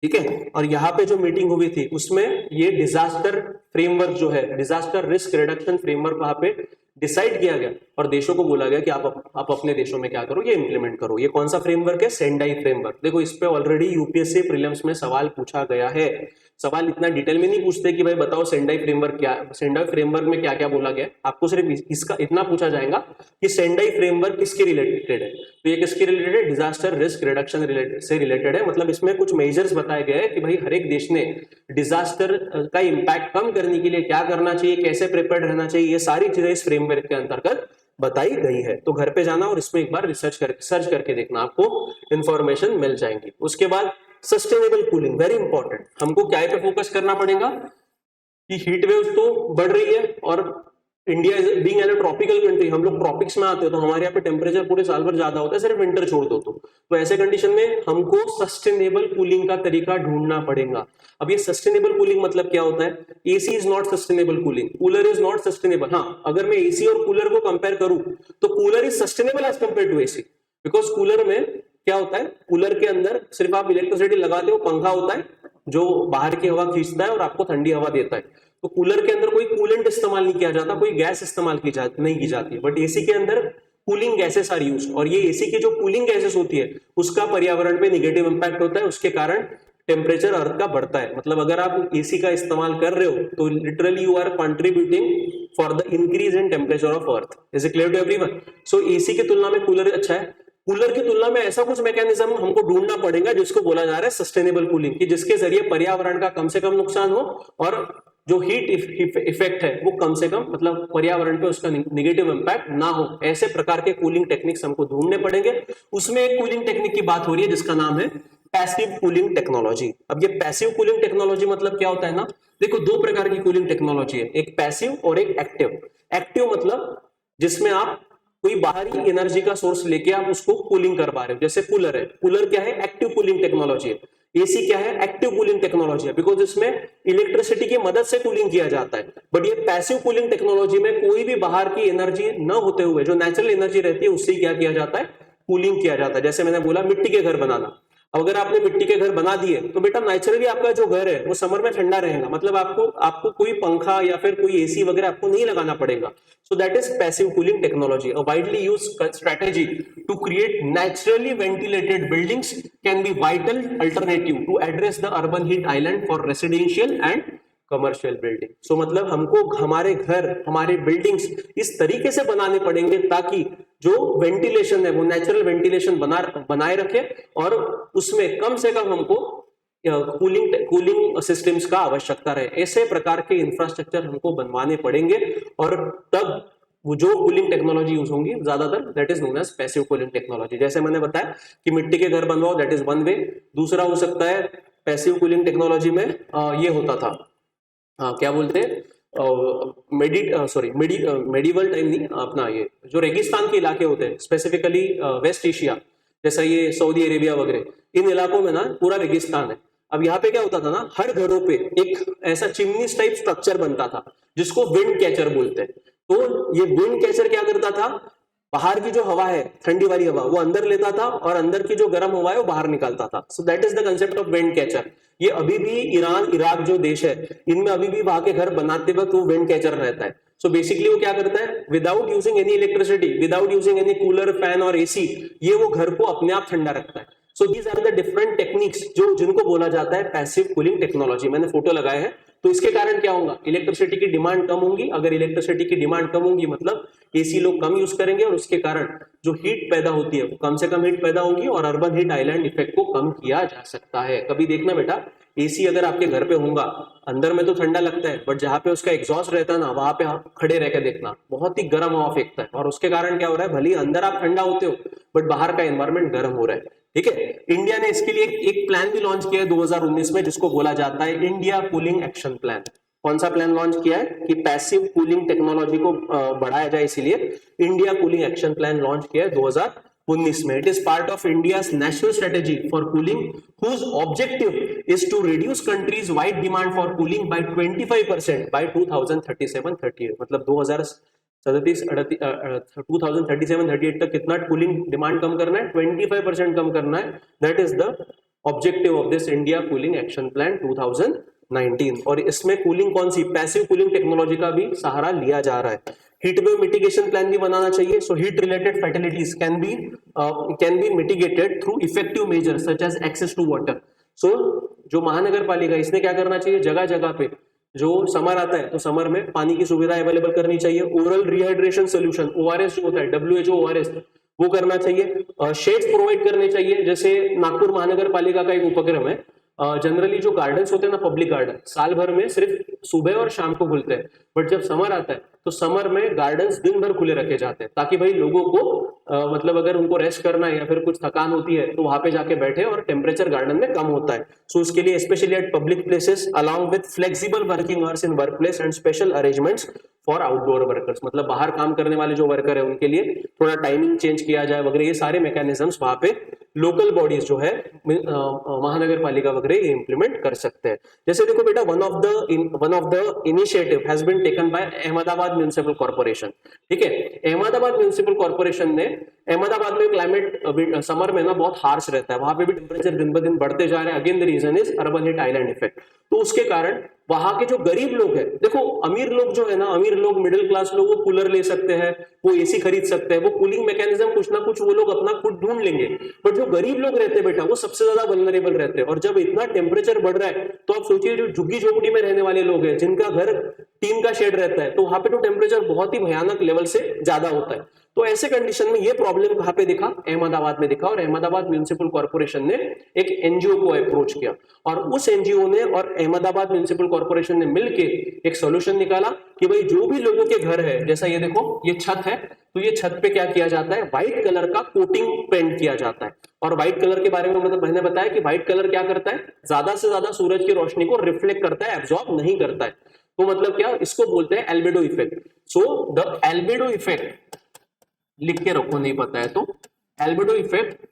A: ठीक है, और यहाँ पे जो मीटिंग हुई थी उसमें ये डिजास्टर फ्रेमवर्क जो है, डिजास्टर रिस्क रिडक्शन फ्रेमवर्क वहां पे डिसाइड किया गया और देशों को बोला गया कि आप अपने देशों में क्या करो, ये इंप्लीमेंट करो। ये कौन सा फ्रेमवर्क है? Sendai framework. देखो, इस पे ऑलरेडी यूपीएससी प्रीलिम्स में सवाल पूछा गया है। सवाल इतना डिटेल में नहीं पूछते कि भाई बताओ सेंडाई फ्रेमवर्क क्या, सेंडाई फ्रेमवर्क में क्या क्या बोला गया। आपको सिर्फ इसका इतना पूछा जाएगा कि सेंडाई फ्रेमवर्क किसके रिलेटेड है। तो ये किसके रिलेटेड है? डिजास्टर रिस्क रिडक्शन से रिलेटेड है। मतलब इसमें कुछ मेजर्स बताए गए हैं कि भाई हर एक देश ने डिजास्टर का इंपैक्ट कम करने के लिए क्या करना चाहिए, कैसे प्रिपेयर्ड रहना चाहिए, ये सारी चीजें इस फ्रेमवर्क के अंतर्गत बताई गई है। तो घर पे जाना और इसमें एक बार सर्च करके देखना, आपको इंफॉर्मेशन मिल जाएंगी। उसके बाद सस्टेनेबल कूलिंग, वेरी इंपॉर्टेंट। हमको क्या पे फोकस करना पड़ेगा कि हीट वेव्स तो बढ़ रही है और India is being an tropical country, हम लोग ट्रॉपिक्स में आते हैं, तो हमारे यहाँ पे टेम्परेचर पूरे साल भर ज्यादा होता है, सिर्फ विंटर छोड़ दो तो ऐसे कंडीशन में हमको सस्टेनेबल कूलिंग का तरीका ढूंढना पड़ेगा। अब ये सस्टेनेबल कूलिंग मतलब क्या होता है? AC is not sustainable cooling, cooler is not sustainable. हाँ, अगर मैं एसी और कूलर को कंपेयर करूं तो cooler is sustainable as compare to AC, because cooler में क्या होता है, कूलर के अंदर सिर्फ आप इलेक्ट्रिसिटी लगाते हो, पंखा होता है जो बाहर की हवा खींचता है और आपको ठंडी हवा देता है। तो कूलर के अंदर कोई कूलेंट इस्तेमाल नहीं किया जाता, कोई गैस इस्तेमाल नहीं की जाती। बट एसी के अंदर कूलिंग गैसेस आर यूज्ड, और ये एसी की जो कूलिंग गैसेस होती है उसका पर्यावरण पे निगेटिव इंपैक्ट होता है, उसके कारण टेम्परेचर अर्थ का बढ़ता है। मतलब अगर आप एसी का इस्तेमाल कर रहे हो तो literally you are contributing for the increase in temperature of earth. Is it clear to everyone? So AC की तुलना में कूलर अच्छा है। कूलर की तुलना में ऐसा कुछ मैकेनिज्म हमको ढूंढना पड़ेगा जिसको बोला जा रहा है सस्टेनेबल कूलिंग, कि जिसके जरिए पर्यावरण का कम से कम नुकसान हो और जो हीट इफेक्ट है वो कम से कम, मतलब पर्यावरण पे उसका निगेटिव इंपैक्ट ना हो। ऐसे प्रकार के कूलिंग टेक्निक्स हमको ढूंढने पड़ेंगे। उसमें एक कूलिंग टेक्निक की बात हो रही है जिसका नाम है पैसिव कूलिंग टेक्नोलॉजी। अब ये पैसिव कूलिंग टेक्नोलॉजी मतलब क्या होता है ना, देखो दो प्रकार की कूलिंग टेक्नोलॉजी है, एक पैसिव और एक एक्टिव। एक्टिव मतलब जिसमें आप कोई बाहरी एनर्जी का सोर्स लेके आप उसको कूलिंग करवा रहे हो, जैसे कूलर है। कूलर क्या है? एक्टिव कूलिंग टेक्नोलॉजी है। एसी क्या है? एक्टिव कूलिंग टेक्नोलॉजी है, बिकॉज इसमें इलेक्ट्रिसिटी की मदद से कूलिंग किया जाता है। बट ये पैसिव कूलिंग टेक्नोलॉजी में कोई भी बाहर की एनर्जी न होते हुए जो नेचुरल एनर्जी रहती है उससे क्या किया जाता है? कूलिंग किया जाता है। जैसे मैंने बोला मिट्टी के घर बनाना, अगर आपने मिट्टी के घर बना दिए तो बेटा नेचुरली आपका जो घर है वो समर में ठंडा रहेगा। मतलब आपको कोई पंखा या फिर कोई एसी वगैरह आपको नहीं लगाना पड़ेगा। So that is passive cooling technology. A widely used strategy to create naturally ventilated buildings can be vital alternative to address the urban heat island for residential and commercial building. So मतलब हमको हमारे घर, हमारे बिल्डिंग्स इस तरीके से बनाने पड़ेंगे ताकि जो वेंटिलेशन है वो नेचुरल वेंटिलेशन बनाए रखे और उसमें कम से कम हमको कूलिंग सिस्टम्स का आवश्यकता रहे। ऐसे प्रकार के इंफ्रास्ट्रक्चर हमको बनवाने पड़ेंगे और तब वो जो कूलिंग टेक्नोलॉजी यूज होंगी ज्यादातर that is known as passive cooling technology. जैसे मैंने बताया कि मिट्टी के घर बनवाओ, दैट इज वन वे। दूसरा हो सकता है पैसिव कूलिंग टेक्नोलॉजी में ये होता था, क्या बोलते हैं, मेडिवल टाइम नहीं, अपना ये जो रेगिस्तान के इलाके होते हैं स्पेसिफिकली वेस्ट एशिया, जैसा ये सऊदी अरेबिया वगैरह, इन इलाकों में ना पूरा रेगिस्तान है। अब यहाँ पे क्या होता था ना, हर घरों पे एक ऐसा चिमनी टाइप स्ट्रक्चर बनता था जिसको विंड कैचर बोलते हैं। तो ये विंड कैचर क्या करता था, बाहर की जो हवा है ठंडी वाली हवा वो अंदर लेता था और अंदर की जो गर्म हवा है वो बाहर निकालता था। सो that is the concept of wind catcher. ये अभी भी ईरान इराक जो देश है इनमें अभी भी वहां के घर बनाते वक्त वो विंड कैचर रहता है। सो बेसिकली वो क्या करता है, without using any electricity, without using any cooler fan और एसी, ये वो घर को अपने आप ठंडा रखता है। So these are the different techniques जो जिनको बोला जाता है पैसिव कूलिंग टेक्नोलॉजी। मैंने फोटो लगाए हैं। तो इसके कारण क्या होगा, इलेक्ट्रिसिटी की डिमांड कम होगी। अगर इलेक्ट्रिसिटी की डिमांड कम होगी मतलब एसी लोग कम यूज करेंगे और उसके कारण जो हीट पैदा होती है वो कम से कम हीट पैदा होगी और अर्बन हीट आइलैंड इफेक्ट को कम किया जा सकता है। कभी देखना बेटा, एसी अगर आपके घर पे होगा, अंदर में तो ठंडा लगता है बट जहां पे उसका एग्जॉस्ट रहता है ना, वहां पे आप खड़े रह के देखना, बहुत ही गर्म हवा फेंकता है और उसके कारण क्या हो रहा है, भले अंदर आप ठंडा होते हो बट बाहर का एनवायरमेंट गर्म हो रहा है। ठीक है, इंडिया ने इसके लिए एक प्लान भी लॉन्च किया है 2019 में जिसको बोला जाता है इंडिया कूलिंग एक्शन प्लान। कौन सा प्लान लॉन्च किया है कि पैसिव कूलिंग टेक्नोलॉजी को बढ़ाया जाए, इसीलिए India cooling action plan launch किया है 2019 में। It is part of India national strategy for cooling whose objective is to reduce countries wide demand for cooling by 25% by 2037-38। मतलब 2037-38 तक कितना कूलिंग डिमांड कम करना है, 25% कम करना है। That is the objective of this India cooling action plan 2019। और इसमें कूलिंग कौन सी, पैसिव कूलिंग टेक्नोलॉजी का भी सहारा लिया जा रहा है। हीट वेव मिटिगेशन प्लान भी बनाना चाहिए। So heat related fatalities can be mitigated through effective measures such as access to water. So जो महानगर पालिका, इसने क्या करना चाहिए, जगह जगह पे जो समर आता है तो समर में पानी की सुविधा अवेलेबल करनी चाहिए। ओरल रिहाइड्रेशन सोल्यूशन, ओआरएस जो होता है, WHO ओआरएस, वो करना चाहिए। शेड्स प्रोवाइड करने चाहिए। जैसे नागपुर महानगर पालिका का एक उपक्रम है, जनरली जो गार्डन्स होते हैं ना, पब्लिक गार्डन, साल भर में सिर्फ सुबह और शाम को खुलते हैं बट जब समर आता है तो समर में गार्डन्स दिन भर खुले रखे जाते हैं ताकि भाई लोगों को मतलब अगर उनको रेस्ट करना है या फिर कुछ थकान होती है तो वहां पे जाके बैठे और टेम्परेचर गार्डन में कम होता है। सो उसके लिए specially eight public places along with flexible working hours in work place and special arrangements for outdoor workers, मतलब बाहर काम करने वाले जो वर्कर है उनके लिए थोड़ा टाइमिंग चेंज किया जाए वगैरह, ये सारे मैकेनिज्म्स वहां पे लोकल बॉडीज जो है महानगर पालिका वगैरह ये इंप्लीमेंट कर सकते हैं। जैसे देखो बेटा, one of the initiative has been taken by Ahmedabad municipal corporation. ठीक है, अहमदाबाद म्युनिसिपल कॉर्पोरेशन ने, अहमदाबाद में क्लाइमेट समर में ना बहुत हार्श रहता है, वहां पे भी टेम्परेचर दिन ब दिन बढ़ते जा रहे हैं। Again the reason is urban heat island effect. तो उसके कारण वहां के जो गरीब लोग हैं, देखो अमीर लोग जो है ना, अमीर लोग, मिडिल क्लास लोग, वो कूलर ले सकते हैं, वो एसी खरीद सकते हैं, वो कूलिंग मैकेनिज्म कुछ ना कुछ वो लोग अपना खुद ढूंढ लेंगे। बट जो गरीब लोग रहते हैं बेटा, वो सबसे ज्यादा वल्नरेबल रहते हैं। और जब इतना टेम्परेचर बढ़ रहा है तो आप सोचिए जो झुग्गी झोपड़ी में रहने वाले लोग हैं, जिनका घर टीन का शेड रहता है, तो वहां पे तो टेम्परेचर बहुत ही भयानक लेवल से ज्यादा होता है। तो ऐसे कंडीशन में ये प्रॉब्लम कहां पे दिखा, अहमदाबाद में दिखा। और अहमदाबाद म्युनिसिपल कॉर्पोरेशन ने एक एनजीओ को अप्रोच किया और उस एनजीओ ने और अहमदाबाद म्युनिसिपल कॉर्पोरेशन ने मिलके एक सॉल्यूशन निकाला कि भाई जो भी लोगों के घर है, जैसा ये देखो ये छत है, तो ये छत पे क्या किया जाता है, व्हाइट कलर का कोटिंग पेंट किया जाता है। और व्हाइट कलर के बारे में मतलब मैंने बताया कि व्हाइट कलर क्या करता है, ज्यादा से ज्यादा सूरज की रोशनी को रिफ्लेक्ट करता है, एब्जॉर्ब नहीं करता है। तो मतलब क्या, इसको बोलते हैं albedo effect. So the albedo effect, लिख के रखो नहीं पता है तो, एल्बेडो इफेक्ट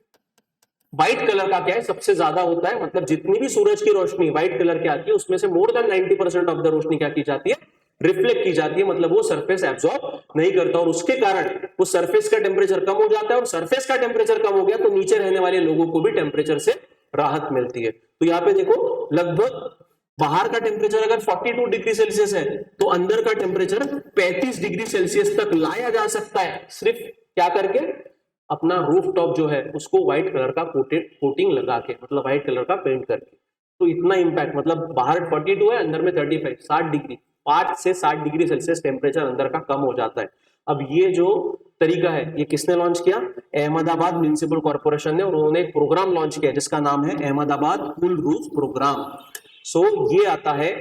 A: व्हाइट कलर का क्या है, सबसे ज्यादा होता है। मतलब जितनी भी सूरज की रोशनी व्हाइट कलर की आती है उसमें से मोर देन 90% ऑफ द रोशनी क्या की जाती है, रिफ्लेक्ट की जाती है। मतलब वो सरफेस एब्जॉर्ब नहीं करता और उसके कारण वो सरफेस का टेम्परेचर कम हो जाता है। और सरफेस का टेम्परेचर कम हो गया तो नीचे रहने वाले लोगों को भी टेम्परेचर से राहत मिलती है। तो यहाँ पे देखो, लगभग बाहर का टेम्परेचर अगर 42 डिग्री सेल्सियस है तो अंदर का टेम्परेचर 35 डिग्री सेल्सियस तक लाया जा सकता है, सिर्फ क्या करके, अपना रूफ टॉप जो है उसको व्हाइट कलर का कोटिंग लगा के, मतलब व्हाइट कलर का पेंट करके। तो इतना इंपैक्ट, मतलब बाहर 42 है, अंदर में 35, 60 डिग्री, 5 से 60 डिग्री सेल्सियस टेम्परेचर अंदर का कम हो जाता है। अब ये जो तरीका है ये किसने लॉन्च किया, अहमदाबाद म्युनिसिपल कॉर्पोरेशन ने, और उन्होंने एक प्रोग्राम लॉन्च किया जिसका नाम है अहमदाबाद कूल रूफ प्रोग्राम। सो ये आता है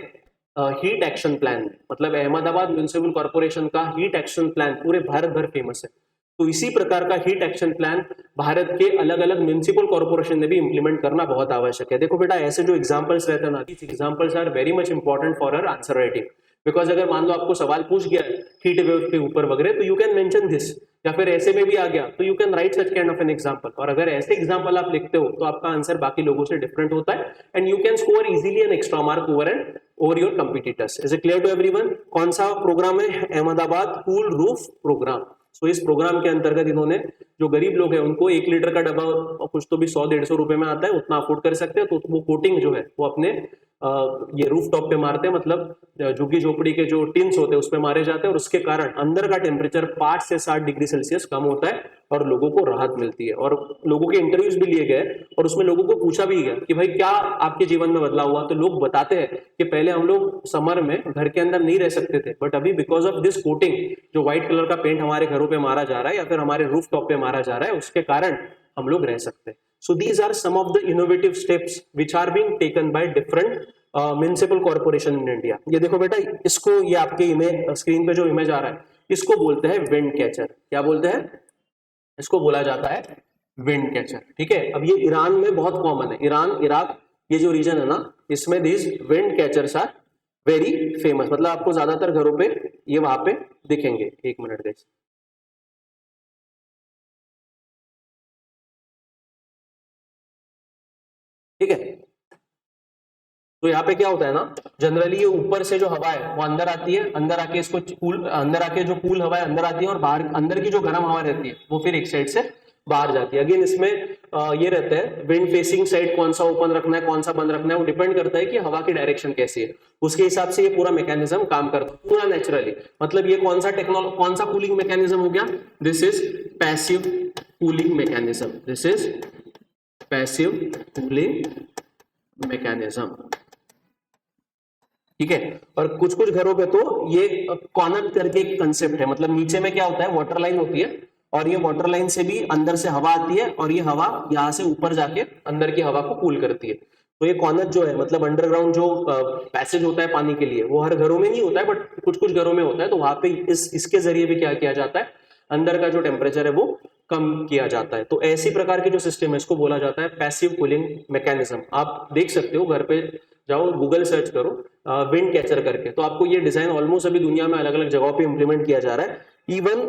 A: हीट एक्शन प्लान, मतलब अहमदाबाद म्युनिसिपल कॉर्पोरेशन का हीट एक्शन प्लान पूरे भारत भर फेमस है। तो इसी प्रकार का हीट एक्शन प्लान भारत के अलग अलग म्युनिसिपल कॉर्पोरेशन ने भी इंप्लीमेंट करना बहुत आवश्यक है। देखो बेटा, ऐसे जो एग्जांपल्स रहते हैं ना, these examples are very much important for our answer writing. Because अगर मान लो आपको सवाल पूछ गया हीट वेव के ऊपर वगैरह, तो यू कैन मेंशन दिस, या फिर ऐसे में भी आ गया तो you can write such kind of an example. और अगर ऐसे एग्जांपल आप लिखते हो तो आपका आंसर बाकी लोगों से डिफरेंट होता है, and you can score easily an extra mark over your competitors. Is it clear to everyone? कौन सा प्रोग्राम है? Ahmedabad cool roof program. So इस प्रोग्राम के अंतर्गत इन्होंने जो गरीब लोग हैं उनको 1 लीटर का डब्बा कुछ तो भी 100-150 रुपए में आता है, उतना अफोर्ड कर सकते हैं, तो वो कोटिंग जो है वो अपने ये रूफ टॉप पे मारते हैं, मतलब झुग्गी झोपड़ी के जो टिन्स होते हैं उस पे मारे जाते हैं, और उसके कारण अंदर का टेम्परेचर 5 से 7 डिग्री सेल्सियस कम होता है और लोगों को राहत मिलती है। और लोगों के इंटरव्यूज भी लिए गए और उसमें लोगों को पूछा भी गया कि भाई क्या आपके जीवन में बदलाव हुआ, तो लोग बताते हैं कि पहले हम लोग समर में घर के अंदर नहीं रह सकते थे, बट अभी बिकॉज ऑफ दिस कोटिंग, जो व्हाइट कलर का पेंट हमारे घरों पे मारा जा रहा है या फिर हमारे रूफ टॉप पे मारा जा रहा है, उसके कारण हम लोग रह सकते हैं। So these are some of the innovative steps which are being taken by different municipal corporation in India. ये देखो बेटा, इसको, ये आपके इमेज स्क्रीन पे जो इमेज आ रहा है, इसको बोलते हैं विंड कैचर। क्या बोलते हैं? इसको बोला जाता है विंड कैचर। ठीक है, अब ये ईरान में बहुत कॉमन है, ईरान, इराक, ये जो रीजन है ना, इसमें these wind catchers are very famous, मतलब आपको ज्यादातर घरों पे ये वहां पे दिखेंगे। एक मिनट गाइस, ठीक है। तो यहाँ पे क्या होता है ना, जनरली ये ऊपर से जो हवा है वो अंदर आती है, अंदर आके इसको कूल, अंदर आके जो कूल हवा है अंदर आती है, और बाहर अंदर की जो गर्म हवा रहती है वो फिर एक साइड से बाहर जाती है। अगेन इसमें ये रहता है विंड फेसिंग साइड कौन सा ओपन रखना है कौन सा बंद रखना है, वो डिपेंड करता है कि हवा की डायरेक्शन कैसी है, उसके हिसाब से ये पूरा मैकेनिज्म काम करता है पूरा नेचुरली। मतलब ये कौन सा कूलिंग मैकेनिज्म हो गया? This is passive cooling mechanism, this is passive cooling mechanism. ठीक है, और कुछ कुछ घरों पे तो ये कॉर्नर करके एक कंसेप्ट है, मतलब नीचे में क्या होता है, वाटर लाइन होती है, और ये वाटर लाइन से भी अंदर से हवा आती है, और ये हवा यहाँ से ऊपर जाके अंदर की हवा को कूल करती है। तो ये कॉर्नर जो है, मतलब अंडरग्राउंड जो पैसेज होता है पानी के लिए, वो हर घरों में नहीं होता है, बट कुछ कुछ घरों में होता है। तो वहां पे इसके जरिए भी क्या किया जाता है, अंदर का जो टेम्परेचर है वो कम किया जाता है। तो ऐसी प्रकार की जो सिस्टम है इसको बोला जाता है पैसिव कूलिंग मैकेनिज्म। आप देख सकते हो, घर पे जाओ, गूगल सर्च करो विंड कैचर करके, तो आपको ये डिजाइन ऑलमोस्ट अभी दुनिया में अलग अलग जगहों पे इंप्लीमेंट किया जा रहा है। इवन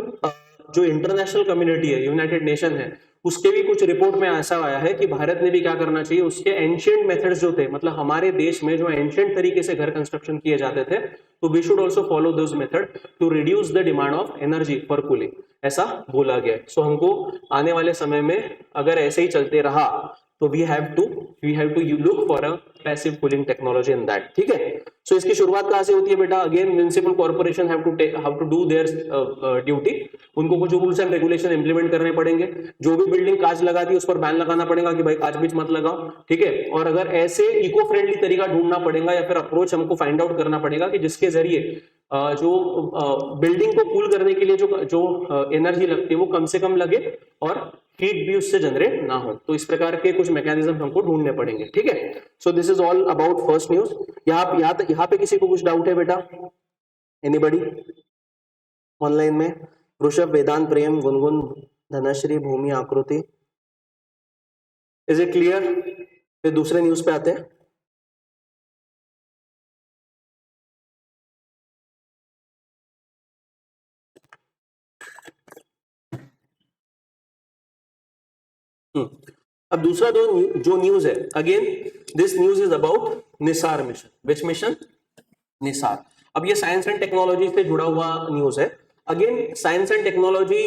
A: जो इंटरनेशनल कम्युनिटी है, यूनाइटेड नेशन है, उसके भी कुछ रिपोर्ट में ऐसा आया है कि भारत ने भी क्या करना चाहिए, उसके एंशिएंट मेथड्स जो थे, मतलब हमारे देश में जो एंशिएंट तरीके से घर कंस्ट्रक्शन किए जाते थे, तो we should also follow those method to reduce the demand of energy for cooling, ऐसा बोला गया है। सो हमको आने वाले समय में अगर ऐसे ही चलते रहा तो we have to look for a passive cooling technology in that. ठीक है, सो इसकी शुरुआत कहां से होती है बेटा? Again municipal corporation have to do their duty. उनको कुछ रूल्स एंड रेगुलेशन इंप्लीमेंट करने पड़ेंगे। जो भी बिल्डिंग कांच लगाती है उस पर बैन लगाना पड़ेगा कि भाई कांच बीच मत लगाओ। ठीक है, और अगर ऐसे इको फ्रेंडली तरीका ढूंढना पड़ेगा या फिर अप्रोच हमको फाइंड आउट करना पड़ेगा कि जिसके जरिए जो बिल्डिंग को कूल करने के लिए जो एनर्जी लगती है वो कम से कम लगे और हीट भी उससे जनरेट ना हो। तो इस प्रकार के कुछ मैकेनिज्म हमको ढूंढने पड़ेंगे। ठीक है, so this is all about first news. यहाँ पे किसी को कुछ डाउट है बेटा? एनीबडी ऑनलाइन में? ऋषभ, वेदांत, प्रेम, गुनगुन, धनश्री, भूमि, आकृति, इज इट क्लियर? फिर दूसरे न्यूज पे आते हैं। अब दूसरा जो न्यूज है, again this news is about Nisar mission. Which mission? Nisar. अब ये साइंस एंड टेक्नोलॉजी से जुड़ा हुआ न्यूज है। अगेन साइंस एंड टेक्नोलॉजी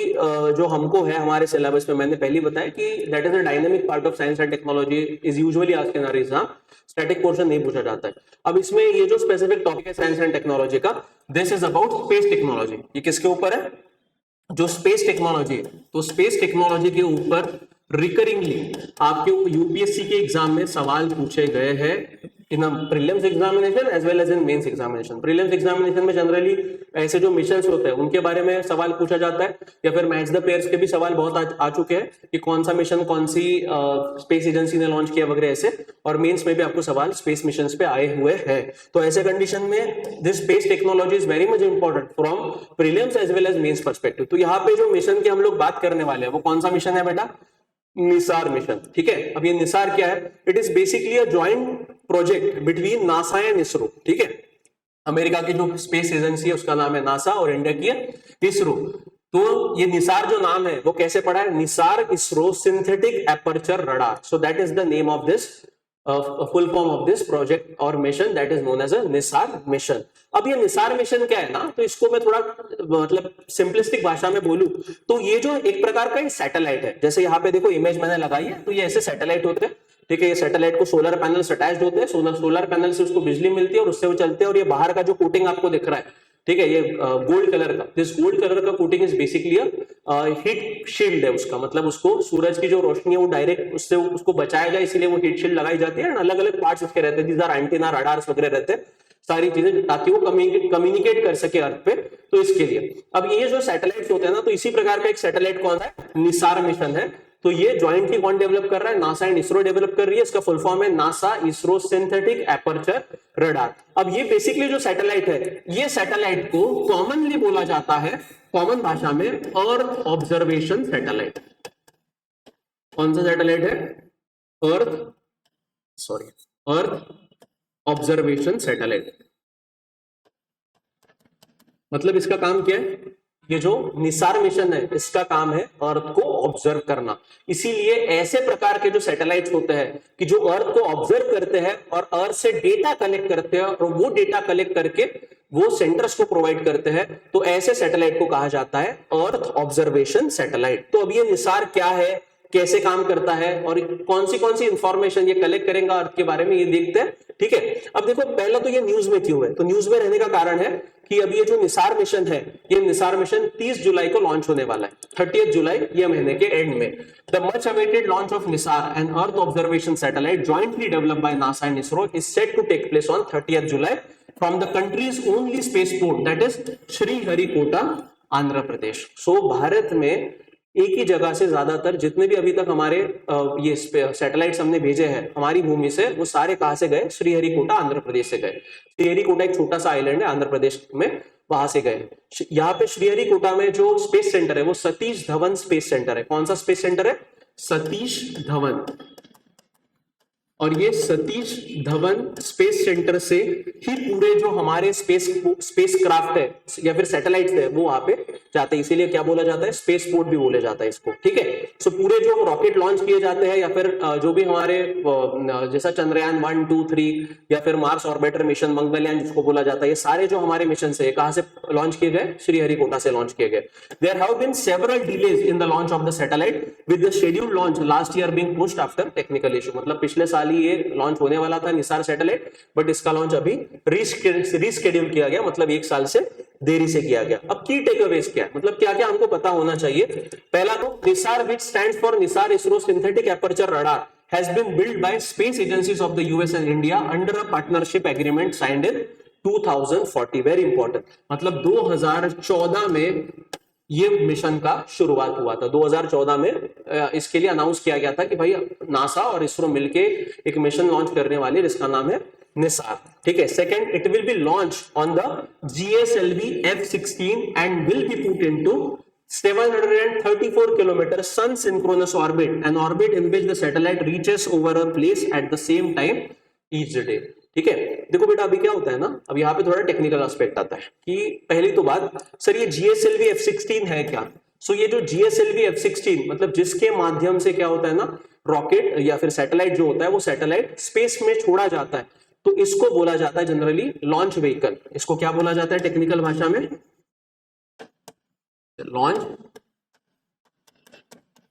A: जो हमको है हमारे सिलेबस में, मैंने पहले बताया कि that is a dynamic part of science and technology, is usually asked in our exam, static portion नहीं पूछा जाता है। अब इसमें ये जो स्पेसिफिक टॉपिक है साइंस एंड टेक्नोलॉजी का, this is about space technology. ये किसके ऊपर है? जो स्पेस टेक्नोलॉजी है। तो स्पेस टेक्नोलॉजी के ऊपर रिकरिंगली आपके यूपीएससी के एग्जाम में सवाल पूछे गए हैं in prelims examination as well as in mains examination. Prelims examination में जनरली ऐसे जो मिशंस होते हैं उनके बारे में सवाल पूछा जाता है, या फिर मैच द पेयर्स के भी सवाल बहुत आ चुके हैं कि कौन सा मिशन कौन सी स्पेस एजेंसी ने लॉन्च किया वगैरह ऐसे, और मेंस में भी आपको सवाल स्पेस मिशन पे आए हुए हैं। तो ऐसे कंडीशन में this space technology is very much important from prelims as well as mains perspective. तो यहाँ पे जो मिशन की हम लोग बात करने वाले हैं वो कौन सा मिशन है बेटा? निसार मिशन। ठीक है, अब ये निसार क्या है? It is basically a joint project between NASA and ISRO. ठीक है, अमेरिका की जो स्पेस एजेंसी है उसका नाम है नासा और इंडिया की है इसरो। तो ये निसार जो नाम है वो कैसे पढ़ा है? NISAR ISRO synthetic aperture radar. So that is the name of this full form of this project और mission, that is known as a NISAR mission. अब ये निसार मिशन क्या है ना, तो इसको मैं थोड़ा मतलब सिंपलिस्टिक भाषा में बोलूं तो ये जो एक प्रकार का सैटेलाइट है, जैसे यहाँ पे देखो इमेज मैंने लगाई है, तो ये ऐसे सैटेलाइट होते हैं। ठीक है, ये सैटेलाइट को सोलर पैनल अटैच्ड होते हैं, सोलर पैनल से उसको बिजली मिलती है और उससे वो चलते हैं। और ये बाहर का जो कोटिंग आपको दिख रहा है, ठीक है, ये गोल्ड कलर का, दिस गोल्ड कलर का coating is basically heat shield है उसका, मतलब उसको सूरज की जो रोशनी है वो डायरेक्ट उससे उसको बचाया जाए, इसीलिए वो हीट शील्ड लगाई जाती है। अलग अलग पार्ट्स इसके रहते हैं, दीज आर एंटीना, रडार्स वगैरह रहते हैं, सारी चीजें, ताकि वो कम्युनिकेट कर सके अर्थ पे। तो इसके लिए अब ये जो सैटेलाइट्स होते हैं ना, तो इसी प्रकार का एक सैटेलाइट कौन है? निसार मिशन है। तो ये ज्वाइंटली कौन डेवलप कर रहा है? नासा एंड इसरो डेवलप कर रही है। इसका फुल फॉर्म है NASA ISRO synthetic aperture radar. अब ये बेसिकली जो सैटेलाइट है, ये सैटेलाइट को कॉमनली बोला जाता है, कॉमन भाषा में, अर्थ ऑब्जर्वेशन सैटेलाइट। कौन सा सैटेलाइट है? अर्थ ऑब्जर्वेशन सैटेलाइट। मतलब इसका काम क्या है? ये जो निसार मिशन है इसका काम है अर्थ को ऑब्जर्व करना। इसीलिए ऐसे प्रकार के जो सैटेलाइट्स होते हैं कि जो अर्थ को ऑब्जर्व करते हैं और अर्थ से डेटा कलेक्ट करते हैं और वो डेटा कलेक्ट करके वो सेंटर्स को प्रोवाइड करते हैं, तो ऐसे सैटेलाइट को कहा जाता है अर्थ ऑब्जर्वेशन सैटेलाइट। तो अब ये निसार क्या है, कैसे काम करता है और कौन सी इंफॉर्मेशन ये कलेक्ट करेगा अर्थ के बारे में, ये देखते हैं। ठीक है, अब देखो पहला तो ये न्यूज में क्यों है? तो न्यूज में रहने का कारण है कि अब ये जो निसार मिशन है, ये निसार मिशन 30 जुलाई को लॉन्च होने वाला है, 30 जुलाई ये महीने के एंड में। The much awaited launch of NISAR and earth observation satellite jointly developed by NASA and ISRO is set to take place on 30 July from the country's only spaceport, that is Sriharikota, Andhra Pradesh. So Bharat में एक ही जगह से ज्यादातर जितने भी अभी तक हमारे ये सैटेलाइट्स हमने भेजे हैं हमारी भूमि से, वो सारे कहां से गए? श्रीहरिकोटा, आंध्र प्रदेश से गए। श्रीहरिकोटा एक छोटा सा आइलैंड है आंध्र प्रदेश में, वहां से गए। यहाँ पे श्रीहरिकोटा में जो स्पेस सेंटर है वो सतीश धवन स्पेस सेंटर है। कौन सा स्पेस सेंटर है? सतीश धवन। और ये सतीश धवन स्पेस सेंटर से ही पूरे जो हमारे स्पेस क्राफ्ट है या फिर सैटेलाइट्स है वो वहां पे जाते हैं, इसीलिए क्या बोला जाता है? स्पेस पोर्ट भी बोला जाता है इसको। ठीक है, सो पूरे जो रॉकेट लॉन्च किए जाते हैं या फिर जो भी हमारे जैसा चंद्रयान 1, 2, 3 या फिर मार्स ऑर्बिटर मिशन, मंगलयान जिसको बोला जाता है, ये सारे जो हमारे मिशन है कहां से लॉन्च किए गए? श्रीहरिकोटा से लॉन्च किए गए। There have been several delays in the launch of the satellite with the scheduled launch last year being pushed after technical issue. मतलब पिछले साल ये लॉन्च होने वाला था निसार सैटेलाइट, बट इसका लॉन्च अभी रीस्केड्यूल किया गया, मतलब एक साल से देरी से किया गया। अब की टेकअवेज क्या है, मतलब क्या क्या हमको पता होना चाहिए? पहला तो निसार, विच stands for Nisar ISRO synthetic aperture radar, has been built by space agencies of the US and India under a partnership agreement signed in 2040. Very important, मतलब 2014 में ये मिशन का शुरुआत हुआ था। 2014 में इसके लिए अनाउंस किया गया था कि भाई नासा और इसरो मिलके एक मिशन लॉन्च करने वाले, जिसका नाम है निसार। ठीक है, second, it will B launch on the GSLV F-16 and will be put into 734 kilometer sun synchronous orbit, an orbit in which the satellite reaches over a place at the same time each day. ठीक है, देखो बेटा अभी क्या होता है ना, अब यहाँ पे थोड़ा टेक्निकल एस्पेक्ट आता है कि पहली तो बात, सर ये GSLV F-16 है क्या? सो ये जो GSLV F-16 मतलब जिसके माध्यम से क्या होता है ना, रॉकेट या फिर सैटेलाइट जो होता है वो सैटेलाइट स्पेस में छोड़ा जाता है, तो इसको बोला जाता है जनरली लॉन्च व्हीकल। इसको क्या बोला जाता है टेक्निकल भाषा में? Launch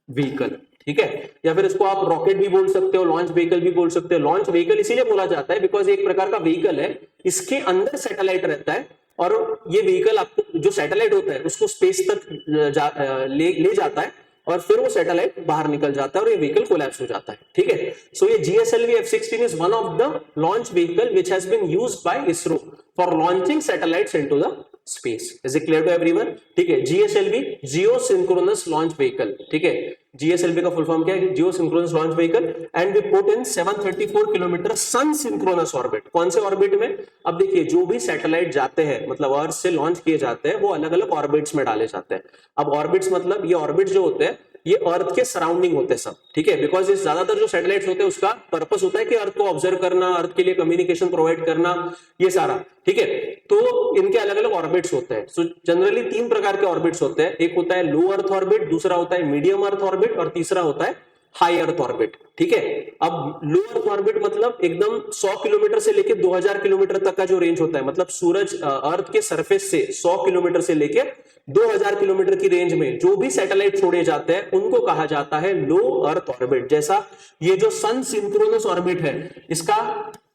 A: vehicle. ठीक है, या फिर इसको आप रॉकेट भी बोल सकते हो, लॉन्च व्हीकल भी बोल सकते हो। लॉन्च व्हीकल इसीलिए बोला जाता है बिकॉज एक प्रकार का व्हीकल है, इसके अंदर सैटेलाइट रहता है और ये व्हीकल आपको, जो सैटेलाइट होता है उसको स्पेस तक ले जाता है और फिर वो सैटेलाइट बाहर निकल जाता है और ये व्हीकल कोलैप्स हो जाता है, ठीक है। सो ये GSLV F-16 is one of the launch vehicle which has been used by ISRO for launching satellites into the space. Is it clear to everyone? ठीक है, GSLV geosynchronous launch vehicle, ठीक है। GSLV का फुल फॉर्म क्या है? Geosynchronous launch vehicle and we put in 734 kilometre sun synchronous orbit. कौन से ऑर्बिट में? अब देखिए, जो भी सैटेलाइट जाते हैं, मतलब अर्थ से लॉन्च किए जाते हैं, वो अलग अलग ऑर्बिट्स में डाले जाते हैं। अब ऑर्बिट्स मतलब ये ऑर्बिट जो होते हैं ये अर्थ के सराउंडिंग होते हैं सब, ठीक है। बिकॉज ये ज्यादातर जो सैटेलाइट्स होते हैं उसका पर्पस होता है कि अर्थ को ऑब्जर्व करना, अर्थ के लिए कम्युनिकेशन प्रोवाइड करना, ये सारा, ठीक है। तो इनके अलग अलग ऑर्बिट्स होते हैं। सो जनरली 3 प्रकार के ऑर्बिट्स होते हैं। एक होता है लो अर्थ ऑर्बिट, दूसरा होता है मीडियम अर्थ ऑर्बिट और तीसरा होता है हाई अर्थ ऑर्बिट, ठीक है। अब लो अर्थ ऑर्बिट मतलब एकदम 100 किलोमीटर से लेके 2000 किलोमीटर तक का जो रेंज होता है, मतलब सूरज अर्थ के सरफेस से 100 किलोमीटर से लेके 2000 किलोमीटर की रेंज में जो भी सैटेलाइट छोड़े जाते हैं उनको कहा जाता है लो अर्थ ऑर्बिट। जैसा ये जो सन सिंक्रोनस ऑर्बिट है, इसका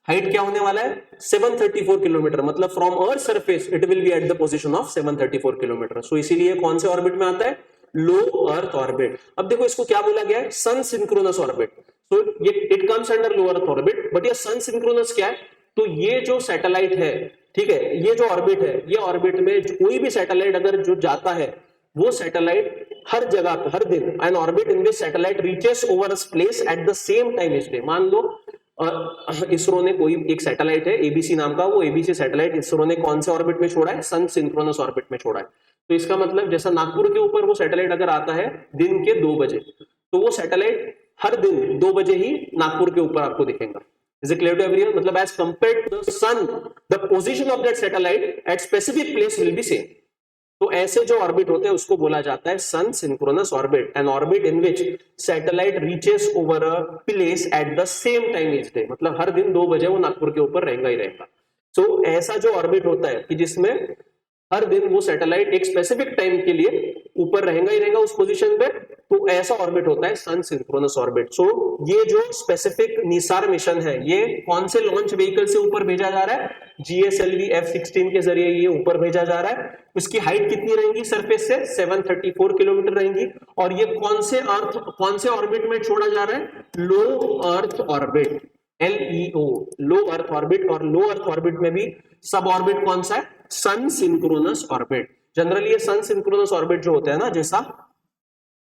A: हाइट क्या होने वाला है? 734 किलोमीटर, मतलब from earth surface it will be at the position of 734 kilometre. So इसीलिए कौन से ऑर्बिट में आता है? Low earth orbit. अब देखो इसको क्या बोला गया है? Sun synchronous orbit. तो ये it comes under low earth orbit, but ये सन सिंक्रोनस क्या है? तो ये जो सैटेलाइट है, ठीक है, ये जो ऑर्बिट है, ये ऑर्बिट में कोई भी सैटेलाइट अगर जो जाता है, वो सैटेलाइट हर जगह पे हर दिन N orbit in which satellite reaches over a place at the same time is day. मान लो इसरो ने कोई एक सैटेलाइट है एबीसी नाम का, वो एबीसी सैटेलाइट इसरो ने कौन से ऑर्बिट में छोड़ा है? सन सिंक्रोनस ऑर्बिट में छोड़ा है। तो इसका मतलब जैसा नागपुर के ऊपर वो सैटेलाइट अगर आता है दिन के 2 बजे, तो वो सैटेलाइट हर दिन 2 बजे ही नागपुर के ऊपर आपको दिखेगा। Is it clear to everyone? मतलब as compared to the sun, the position of that satellite at specific place will be same. तो ऐसे जो ऑर्बिट होते हैं उसको बोला जाता है sun synchronous orbit, an orbit in which satellite reaches over a place at the same time each day, मतलब हर दिन 2 बजे वो नागपुर के ऊपर रहेगा ही रहेगा। तो ऐसा जो ऑर्बिट होता है कि जिसमें हर दिन वो सैटेलाइट एक स्पेसिफिक टाइम के लिए ऊपर रहेगा ही रहेगा उस पोजीशन पे, तो ऐसा ऑर्बिट होता है सन सिंक्रोनस ऑर्बिट। सो ये जो स्पेसिफिक निसार मिशन है, ये कौन से लॉन्च व्हीकल से ऊपर भेजा जा रहा है? GSLV F-16 के जरिए ये ऊपर भेजा जा रहा है। इसकी हाइट कितनी रहेगी सरफेस से? 734 किलोमीटर रहेगी। और ये कौन से ऑर्बिट में छोड़ा जा रहा है? लो अर्थ ऑर्बिट, LEO, लो अर्थ ऑर्बिट। और लो अर्थ ऑर्बिट में भी सब ऑर्बिट कौन सा है? Sun synchronous orbit. जनरली ये सन सिंक्रोनस ऑर्बिट जो होता है ना, जैसा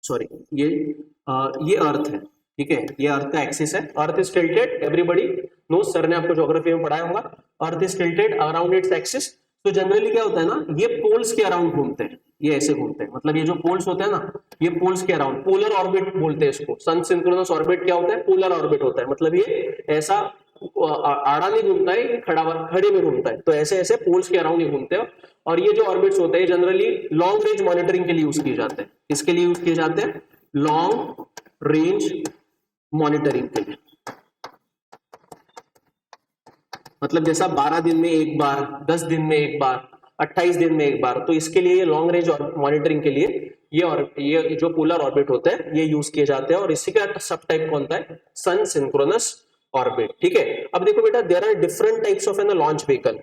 A: सॉरी ये अर्थ है, ठीक है, ये अर्थ का एक्सिस है। Earth is tilted, everybody know, sir ने आपको ज्योग्राफी में पढ़ाया होगा। Earth is tilted around its axis. तो जनरली क्या होता है ना, ये पोल्स के अराउंड घूमते हैं, ये ऐसे घूमते हैं, मतलब ये जो पोल्स होते हैं ना, ये पोल्स के अराउंड, पोलर ऑर्बिट बोलते हैं इसको। सन सिंक्रोनस ऑर्बिट क्या होता है? पोलर ऑर्बिट होता है, मतलब ये ऐसा आड़ा नहीं घूमता है, खड़े में घूमता है। तो ऐसे ऐसे पोल्स के अराउंड ही घूमते हैं। और ये जो ऑर्बिट्स होते हैं जनरली लॉन्ग रेंज मॉनिटरिंग के लिए यूज किए जाते हैं। इसके लिए यूज किए जाते हैं लॉन्ग रेंज मॉनिटरिंग के लिए, मतलब जैसा 12 दिन में एक बार, 10 दिन में एक बार, 28 दिन में एक बार। तो इसके लिए लॉन्ग रेंज मॉनिटरिंग के लिए ये जो पोलर ऑर्बिट होते हैं ये यूज किए जाते हैं। और इसी का सब टाइप कौन सा है? सन सिंक्रोनस ऑर्बिट, ठीक है। अब देखो बेटा, there are different types of an launch vehicle,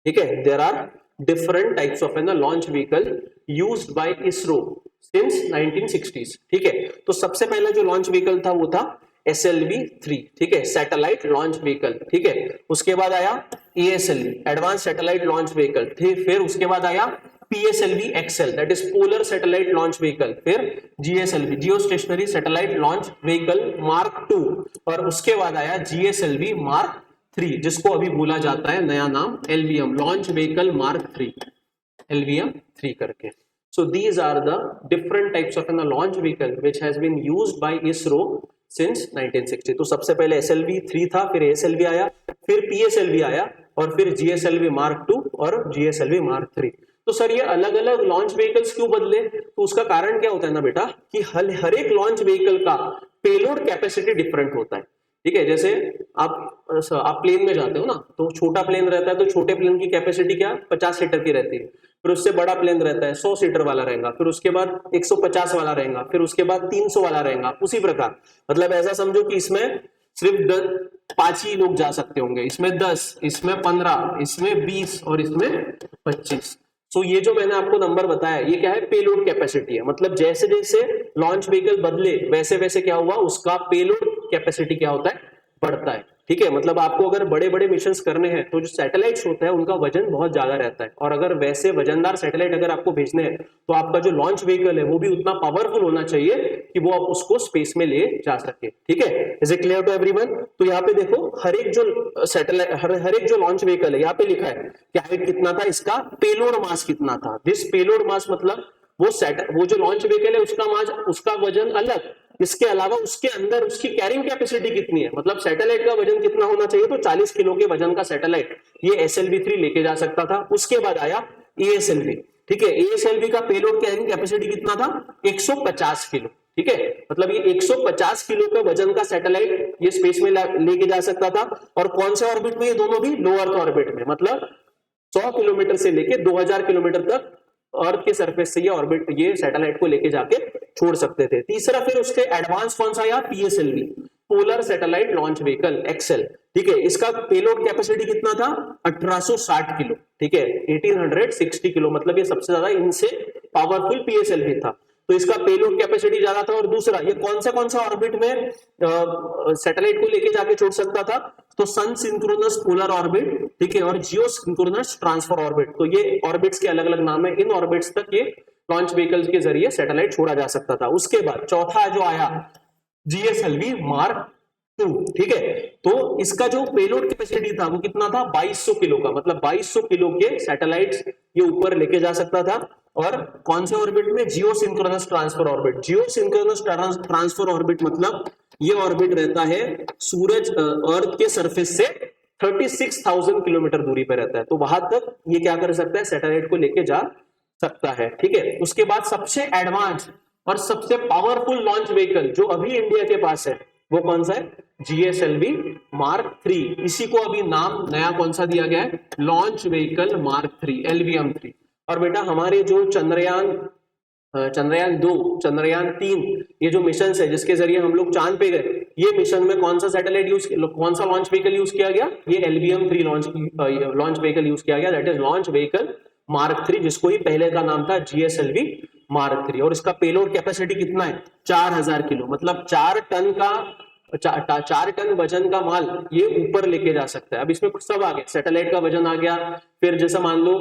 A: ठीक है, there are different types of an launch vehicle used by ISRO since 1960s, ठीक है। तो सबसे पहला जो लॉन्च व्हीकल था वो था SLV-3, ठीक है, सैटेलाइट लॉन्च व्हीकल, ठीक है। उसके बाद आया ASLV, advance satellite launch vehicle, फिर उसके बाद आया PSLV-XL, that is polar satellite launch vehicle. फिर GSLV, जियो stationery satellite launch vehicle mark 2, और उसके बाद आया GSLV मार्क 3, जिसको अभी बोला जाता है नया नाम LVM, launch vehicle mark 3, LVM-3 करके। So these are the different types of a launch vehicle which has been used by ISRO since 1960। तो सबसे पहले SLV-3 था, फिर ASLV आया, फिर PSLV आया, और फिर GSLV Mark 2 और GSLV Mark 3। तो सर ये अलग अलग लॉन्च व्हीकल्स क्यों बदले? तो उसका कारण क्या होता है ना बेटा, कि हर एक लॉन्च व्हीकल का पेलोड कैपेसिटी डिफरेंट होता है, ठीक है। जैसे आप प्लेन में जाते हो ना, तो छोटा प्लेन रहता है, तो छोटे प्लेन की कैपेसिटी क्या 50 सीटर की रहती है। फिर उससे बड़ा प्लेन रहता है 100 सीटर वाला रहेगा, फिर उसके बाद 150 वाला रहेगा, फिर उसके बाद 300 वाला रहेगा, उसी प्रकार। मतलब ऐसा समझो कि इसमें सिर्फ 5 ही लोग जा सकते होंगे, इसमें 10, इसमें 15, इसमें 20 और इसमें 25। सो ये जो मैंने आपको नंबर बताया ये क्या है, पेलोड कैपेसिटी है। मतलब जैसे जैसे लॉन्च व्हीकल बदले वैसे वैसे क्या हुआ, उसका पेलोड कैपेसिटी क्या होता है, बढ़ता है। ठीक है, मतलब आपको अगर बड़े बड़े मिशंस करने हैं तो जो सैटेलाइट्स होता है उनका वजन बहुत ज्यादा रहता है, और अगर वैसे वजनदार सैटेलाइट अगर आपको भेजने हैं तो आपका जो लॉन्च व्हीकल है वो भी उतना पावरफुल होना चाहिए कि वो आप उसको स्पेस में ले जा सके। ठीक है, is it clear to everyone? तो यहाँ पे देखो हर एक जो सैटेलाइट हर एक जो लॉन्च व्हीकल है यहाँ पे लिखा है कि हाइट कितना था, इसका पेलोड मास कितना था। दिस पेलोड मास मतलब वो जो लॉन्च व्हीकल है उसका वजन अलग, इसके अलावा उसके अंदर उसकी कैरिंग कैपेसिटी कितनी है, मतलब सैटेलाइट का वजन कितना होना चाहिए, तो 40 किलो के वजन का सैटेलाइट ये SLV-3 लेके जा सकता था। उसके बाद आया ASLV। ठीक है, ASLV का पेलोड कैरिंग कैपेसिटी कितना था, 150 किलो। ठीक है, मतलब ये 150 किलो का वजन का सैटेलाइट ये स्पेस में लेके जा सकता था। और कौन से ऑर्बिट में, ये दोनों भी लो अर्थ ऑर्बिट में, मतलब 100 किलोमीटर से लेके 2000 किलोमीटर तक अर्थ के सरफेस से ये सैटेलाइट को लेके जाके छोड़ सकते थे। तीसरा फिर उसके एडवांस कौन सा आया, PSLV, polar satellite launch vehicle XL। ठीक है, इसका पेलोड कैपेसिटी कितना था, 1860 किलो। ठीक है, 1860 किलो, मतलब ये सबसे ज्यादा इनसे पावरफुल PSLV था, तो इसका पेलोड कैपेसिटी ज्यादा था। और दूसरा, ये कौन सा ऑर्बिट में सैटेलाइट को लेके जाके छोड़ सकता था, तो सन सिंक्रोनस पोलर ऑर्बिट, ठीक है, और जियो सिंक्रोनस ट्रांसफर ऑर्बिट। तो ये ऑर्बिट्स के अलग अलग नाम है, इन ऑर्बिट्स तक ये लॉन्च व्हीकल्स के जरिए सैटेलाइट छोड़ा जा सकता था। उसके बाद चौथा जो आया GSLV मार्क 2। ठीक है, तो इसका जो पेलोड कैपेसिटी था वो कितना था, 2200 किलो का, मतलब 2200 किलो के सैटेलाइट्स ये ऊपर लेके जा सकता था। और कौन से ऑर्बिट में, जियो सिंक्रोनस ट्रांसफर ऑर्बिट। जियो सिंक्रोनस ट्रांसफर ऑर्बिट मतलब ये ऑर्बिट रहता है सूरज अर्थ के सरफेस से 36,000 किलोमीटर दूरी पे रहता है, तो वहां तक ये क्या कर सकता है, सैटेलाइट को लेके जा सकता है। ठीक है, उसके बाद सबसे एडवांस और सबसे पावरफुल लॉन्च व्हीकल जो अभी इंडिया के पास है वो कौन सा है, GSLV मार्क 3। इसी को अभी नाम नया कौन सा दिया गया है, लॉन्च व्हीकल मार्क 3, LVM-3। और बेटा हमारे जो चंद्रयान 2, चंद्रयान 3, ये जो मिशन है जिसके जरिए हम लोग चांद पे गए, ये मिशन में कौन सा सैटेलाइट कौन सा लॉन्च व्हीकल यूज किया गया, ये LVM-3 लॉन्च व्हीकल यूज किया गया, that is launch vehicle mark 3, जिसको ही पहले का नाम था GSLV मार्क 3। और इसका पेलोड कैपेसिटी कितना है, 4000 किलो, मतलब 4 टन वजन का माल ये ऊपर लेके जा सकता है। अब इसमें कुछ सब आ गया, सैटेलाइट का वजन आ गया, फिर जैसा मान लो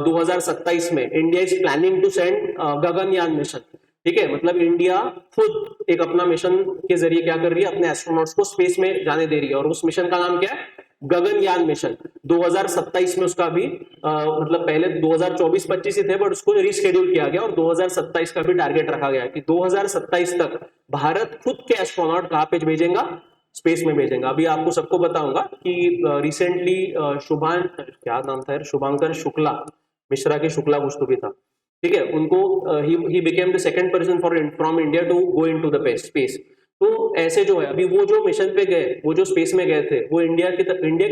A: 2027 में India is planning to send Gaganyaan mission. ठीक है, मतलब इंडिया खुद एक अपना मिशन के जरिए क्या कर रही है, अपने एस्ट्रोनॉट्स को स्पेस में जाने दे रही है, और उस मिशन का नाम क्या है, गगनयान मिशन। 2027 में उसका भी मतलब पहले 2024-25 ही थे, बट उसको रिशेड्यूल किया गया और 2027 का भी टारगेट रखा गया कि 2027 तक भारत खुद के एस्ट्रोनॉट कहां पे भेजेगा, स्पेस में भेजेगा। अभी आपको सबको बताऊंगा कि रिसेंटली क्या नाम था, शुभांकर शुक्ला, मिश्रा के शुक्ला कुछ तो भी था। ठीक है, उनको ही became the second person from India to go into the space. तो ऐसे जो है, अभी वो जो मिशन पे गए, वो जो स्पेस में गए थे, वो इंडिया की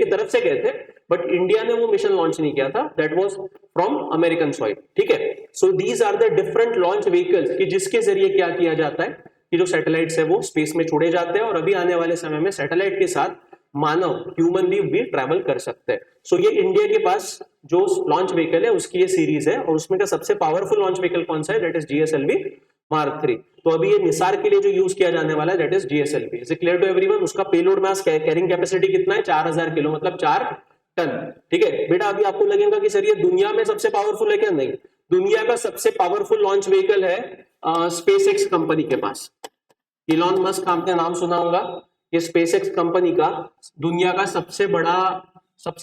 A: तरफ से गए थे, बट इंडिया ने वो मिशन लॉन्च नहीं किया था, that was from American soil. ठीक है, so these are the different launch vehicles कि जिसके जरिए क्या किया जाता है कि जो सैटेलाइट्स है वो स्पेस में छोड़े जाते हैं, और अभी आने वाले समय में सैटेलाइट के साथ मानव ह्यूमन भी ट्रैवल कर सकते हैं। सो ये इंडिया के पास जो लॉन्च व्हीकल है उसकी ये सीरीज है, और उसमें का सबसे पावरफुल लॉन्च व्हीकल कौन सा है, दैट इज GSLV मार्क 3। तो अभी ये निसार के लिए जो यूज किया जाने वाला है that is GSLV। Is it clear to everyone? उसका पेलोड मास कैरिंग कैपेसिटी कितना है, 4000 किलो, मतलब 4 टन। ठीक है बेटा, अभी आपको लगेगा कि सर ये दुनिया में सबसे पावरफुल है क्या, नहीं, दुनिया का सबसे पावरफुल लॉन्च व्हीकल है SpaceX कंपनी के पास। इलॉन मस्क, आपने नाम सुना होगा, ये SpaceX कंपनी का दुनिया का सबसे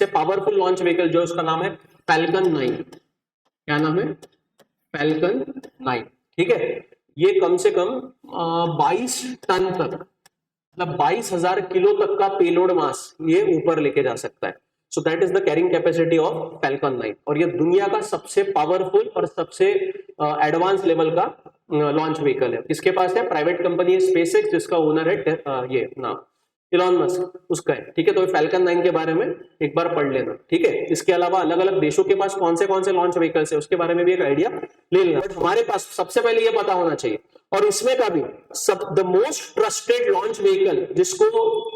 A: पावरफुल लॉन्च व्हीकल जो उसका नाम है फैल्कन 9। क्या नाम है, फैल्कन 9। ठीक है, ये कम से कम 22 टन तक, मतलब 22,000 किलो तक का पेलोड मास ये ऊपर लेके जा सकता है। So that is the carrying capacity of falcon 9, और ये दुनिया का सबसे पावरफुल और सबसे एडवांस लेवल का लॉन्च व्हीकल है। किसके पास है, प्राइवेट कंपनी है SpaceX, जिसका ओनर है ये नाम इलॉन मस्क, उसका है। ठीक है, तो फैल्कन 9 के बारे में एक बार पढ़ लेना। ठीक है, इसके अलावा अलग अलग देशों के पास कौन से लॉन्च व्हीकल्स है उसके बारे में भी एक आइडिया ले लेना, बट हमारे पास सबसे पहले ये पता होना चाहिए, और इसमें का भी the most trusted launch vehicle, जिसको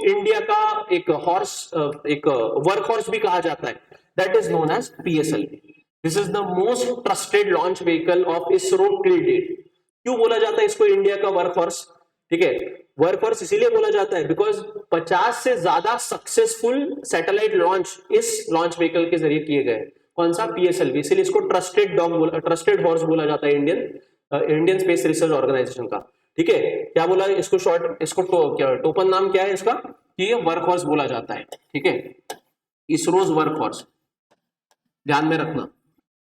A: इंडिया का एक वर्क हॉर्स भी कहा जाता है, that is known as PSLV। This is the most trusted launch vehicle of ISRO till date. क्यों बोला जाता है इसको इंडिया का वर्कहॉर्स? ठीक है, वर्कहॉर्स इसीलिए बोला जाता है बिकॉज 50 से ज्यादा सक्सेसफुल सैटेलाइट लॉन्च इस लॉन्च व्हीकल के जरिए किए गए। कौन सा? पीएसएलवी। इसीलिए इसको ट्रस्टेड हॉर्स बोला जाता है इंडियन स्पेस रिसर्च ऑर्गेनाइजेशन का। ठीक है, क्या बोला इसको शॉर्ट, इसको क्या टोपन नाम क्या है इसका? कि ये वर्कहॉर्स बोला जाता है। ठीक है, इसरोज वर्कहॉर्स, ध्यान में रखना,